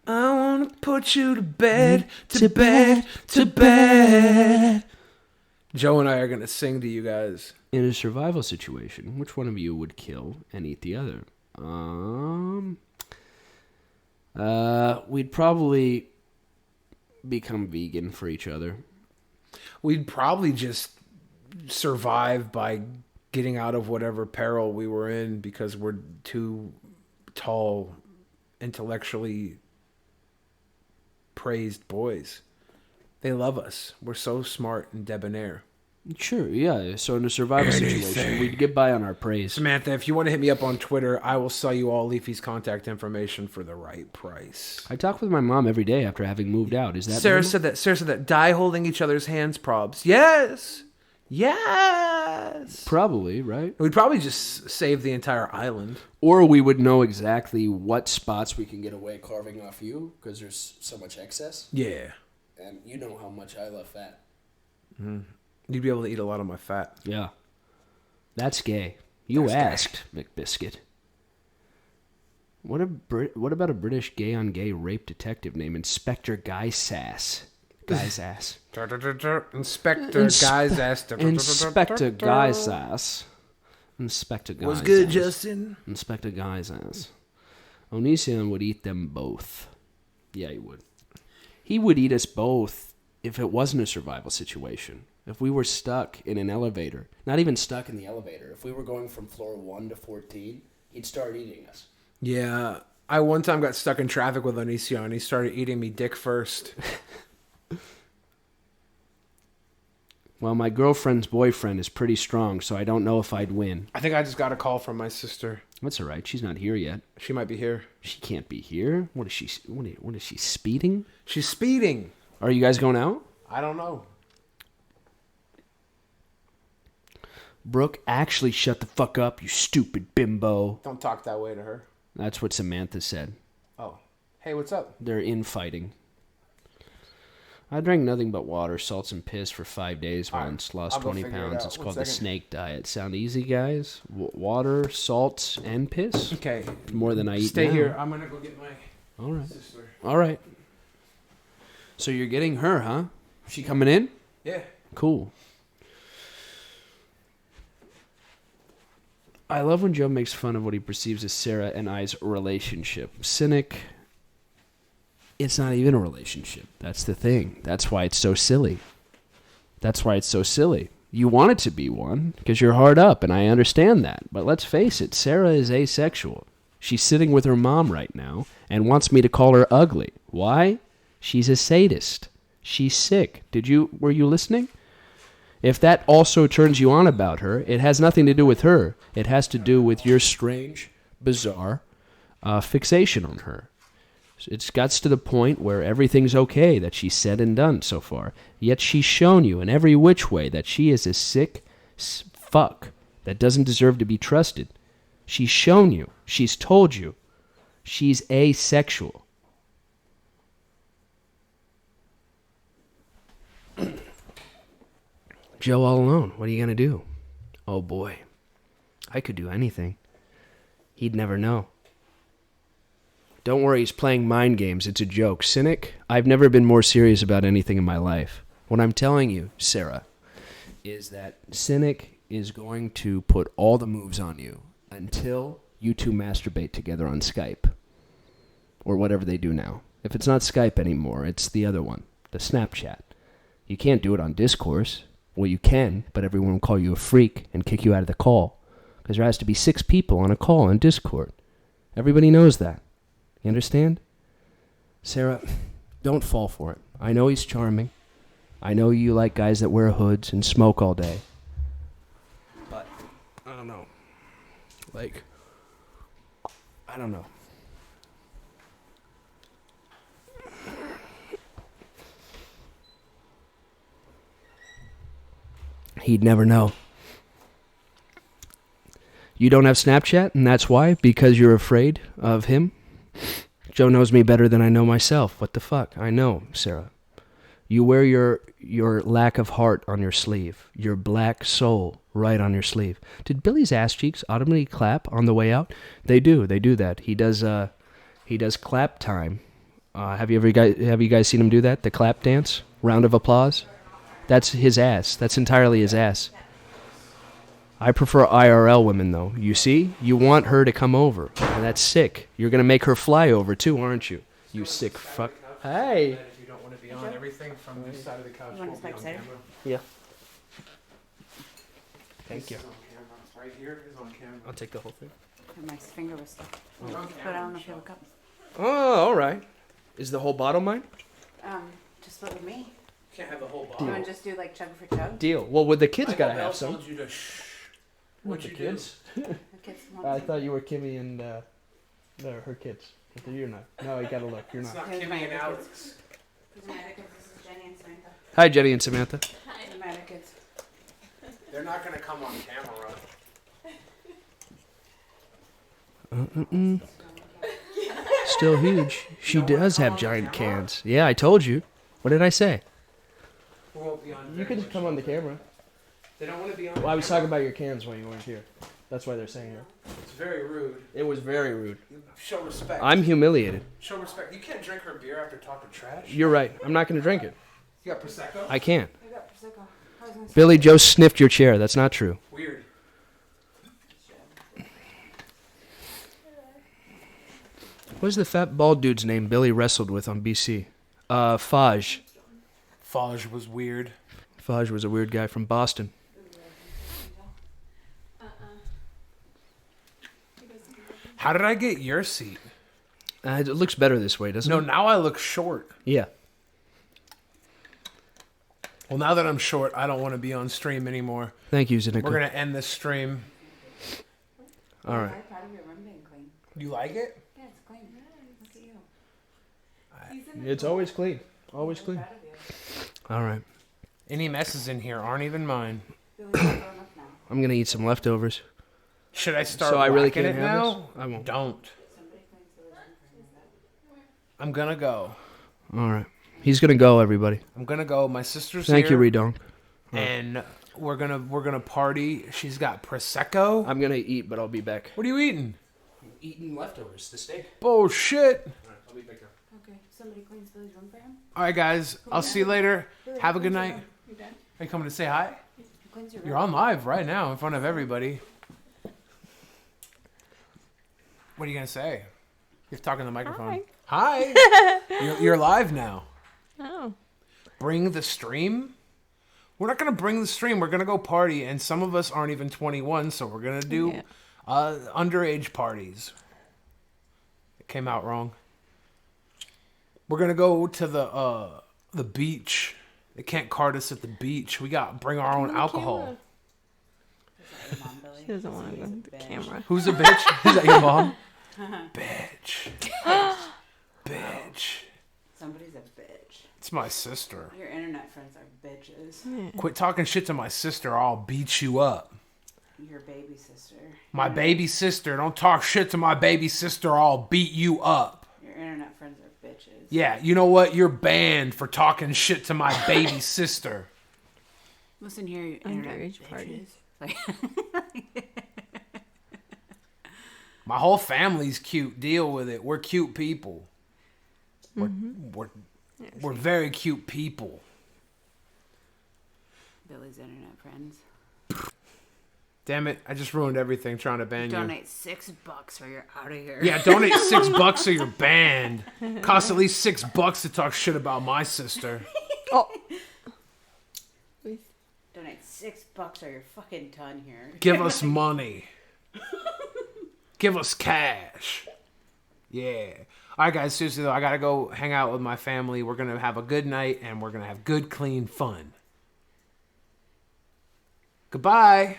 I want to put you to bed, to bed, to bed. Joe and I are going to sing to you guys. In a survival situation, which one of you would kill and eat the other? We'd probably become vegan for each other. We'd probably just survive by getting out of whatever peril we were in because we're two tall, intellectually praised boys. They love us. We're so smart and debonair. Sure, yeah. So in a survival situation, we'd get by on our praise. Samantha, if you want to hit me up on Twitter, I will sell you all Leafy's contact information for the right price. I talk with my mom every day after having moved out. Is that Sarah normal? said that. Sarah said that. Die holding each other's hands probs. Yes. Yes. Probably, right? We'd probably just save the entire island. Or we would know exactly what spots we can get away carving off you because there's so much excess. Yeah. And you know how much I love fat. Mm. You'd be able to eat a lot of my fat. Yeah. That's gay. You asked, McBiscuit. What about a British gay-on-gay rape detective named Inspector Guy Sass? Guy's ass. Inspector Guy's ass. Inspector Guy's ass. Inspector Guy's What's good, ass. Justin? Inspector Guy's ass. Onision would eat them both. Yeah, he would. He would eat us both if it wasn't a survival situation. If we were stuck in an elevator. Not even stuck in the elevator. If we were going from floor 1 to 14, he'd start eating us. Yeah. I one time got stuck in traffic with Onision and he started eating me dick first. Well, my girlfriend's boyfriend is pretty strong, so I don't know if I'd win. I think I just got a call from my sister. That's all right. She's not here yet. She might be here. She can't be here. What is she? What is she speeding? She's speeding. Are you guys going out? I don't know. Brooke, actually shut the fuck up, you stupid bimbo. Don't talk that way to her. That's what Samantha said. Oh. Hey, what's up? They're infighting. I drank nothing but water, salts, and piss for 5 days once. Lost 20 pounds. It's called the snake diet. Sound easy, guys? Water, salts, and piss? Okay. More than I eat Stay now. here. I'm going to go get my sister. All right. So you're getting her, huh? She coming in? Yeah. Cool. I love when Joe makes fun of what he perceives as Sarah and I's relationship. Cynic, it's not even a relationship. That's the thing. That's why it's so silly. That's why it's so silly. You want it to be one because you're hard up, and I understand that. But let's face it, Sarah is asexual. She's sitting with her mom right now and wants me to call her ugly. Why? She's a sadist. She's sick. Were you listening? If that also turns you on about her, it has nothing to do with her. It has to do with your strange, bizarre fixation on her. It's got to the point where everything's okay that she's said and done so far. Yet she's shown you in every which way that she is a sick fuck that doesn't deserve to be trusted. She's shown you. She's told you. She's asexual. Joe all alone. What are you going to do? Oh, boy. I could do anything. He'd never know. Don't worry, he's playing mind games. It's a joke. Cynic, I've never been more serious about anything in my life. What I'm telling you, Sarah, is that Cynic is going to put all the moves on you until you two masturbate together on Skype. Or whatever they do now. If it's not Skype anymore, it's the other one, the Snapchat. You can't do it on Discourse. Well, you can, but everyone will call you a freak and kick you out of the call. Because there has to be 6 people on a call on Discord. Everybody knows that. You understand? Sarah, don't fall for it. I know he's charming. I know you like guys that wear hoods and smoke all day. But, I don't know. I don't know. He'd never know. You don't have Snapchat, and that's why? Because you're afraid of him? Joe knows me better than I know myself. What the fuck? I know, Sarah. You wear your lack of heart on your sleeve. Your black soul right on your sleeve. Did Billy's ass cheeks automatically clap on the way out? They do that. He does clap time. Have you guys seen him do that? The clap dance? Round of applause? That's his ass. That's entirely his ass. I prefer IRL women, though. You see? You want her to come over. And that's sick. You're going to make her fly over, too, aren't you? You sick fuck. Hey! If you don't want to be on everything from this side of the couch, won't be on camera. Yeah. Thank you. This is on camera. Right here is on camera. I'll take the whole thing. My finger was stuck. But I don't know if you have a cup. Oh, all right. Is the whole bottle mine? Just split with me. Can't have the whole You bottle. want to just do like chug for chug? Deal. Well, with the kids I gotta thought have Mel some. told you to shh. What, What'd the you kids? The kids want I some. thought you were Kimmy and her kids. But you're not. No, you gotta look. You're It's not. not Kimmy and Alex. These are my other kids. This is Jenny and Samantha. Hi, Jenny and Samantha. These are my other kids. They're not going to come on camera. Still huge. She does have giant cans. Yeah, I told you. What did I say? We won't be on You can come on the camera. They don't want to be on Well, I was talking about your cans when you weren't here. That's why they're saying that. It's very rude. It was very rude. Show respect. I'm humiliated. Show respect. You can't drink her beer after talking trash. You're right. I'm not going to drink it. You got Prosecco? I can't. I got Prosecco. I was gonna say- Billy Joe sniffed your chair. That's not true. Weird. What is the fat bald dude's name Billy wrestled with on BC? Faj. Faj was weird. Faj was a weird guy from Boston. How did I get your seat? It looks better this way, doesn't No, it? now I look short. Yeah. Well, now that I'm short, I don't want to be on stream anymore. Thank you, Zenica. We're going to end this stream. All right. I'm proud of your room being clean. You like it? Yeah, it's clean. Look at you. It's always clean. Always clean. All right. Any messes in here aren't even mine. I'm going to eat some leftovers. Should I start So I really whacking can't it have now? this? I won't. Don't. I'm going to go. All right. He's going to go, everybody. I'm going to go. My sister's Thank you, here. Redonk. And we're gonna party. She's got Prosecco. I'm going to eat, but I'll be back. What are you eating? Eating leftovers. The steak. Bullshit. I'll be back. Okay, somebody cleans Billy's room for him. All right, guys. I'll see you later. Billy, Have a good cleans your night. room. You done? Are you coming to say hi? Cleans your You're room. on live right now in front of everybody. What are you gonna say? You have to talk in the microphone. Hi. You're live now. Oh. Bring the stream? We're not gonna bring the stream. We're gonna go party, and some of us aren't even 21, so we're gonna do underage parties. It came out wrong. We're gonna go to the beach. They can't cart us at the beach. We got bring our own alcohol. She doesn't want to go to the camera. Who's a bitch? Is that your mom? Bitch. Bitch. Somebody's a bitch. It's my sister. Your internet friends are bitches. Quit talking shit to my sister or I'll beat you up. Your baby sister. My baby sister. Don't talk shit to my baby sister or I'll beat you up. Your internet friends are bitches. Yeah, you know what? You're banned for talking shit to my baby sister. Listen here, you internet Underage bitches. parties. Like, My whole family's cute. Deal with it. We're cute people. We're very cute people. Billy's internet friends. Damn it! I just ruined everything trying to ban you. Donate $6 or you're out of here. Yeah, donate $6 so you're banned. Costs at least $6 to talk shit about my sister. Oh. Donate $6 or you're fucking done here. Give us money. Give us cash. Yeah. All right, guys. Seriously though, I gotta go hang out with my family. We're gonna have a good night and we're gonna have good, clean fun. Goodbye.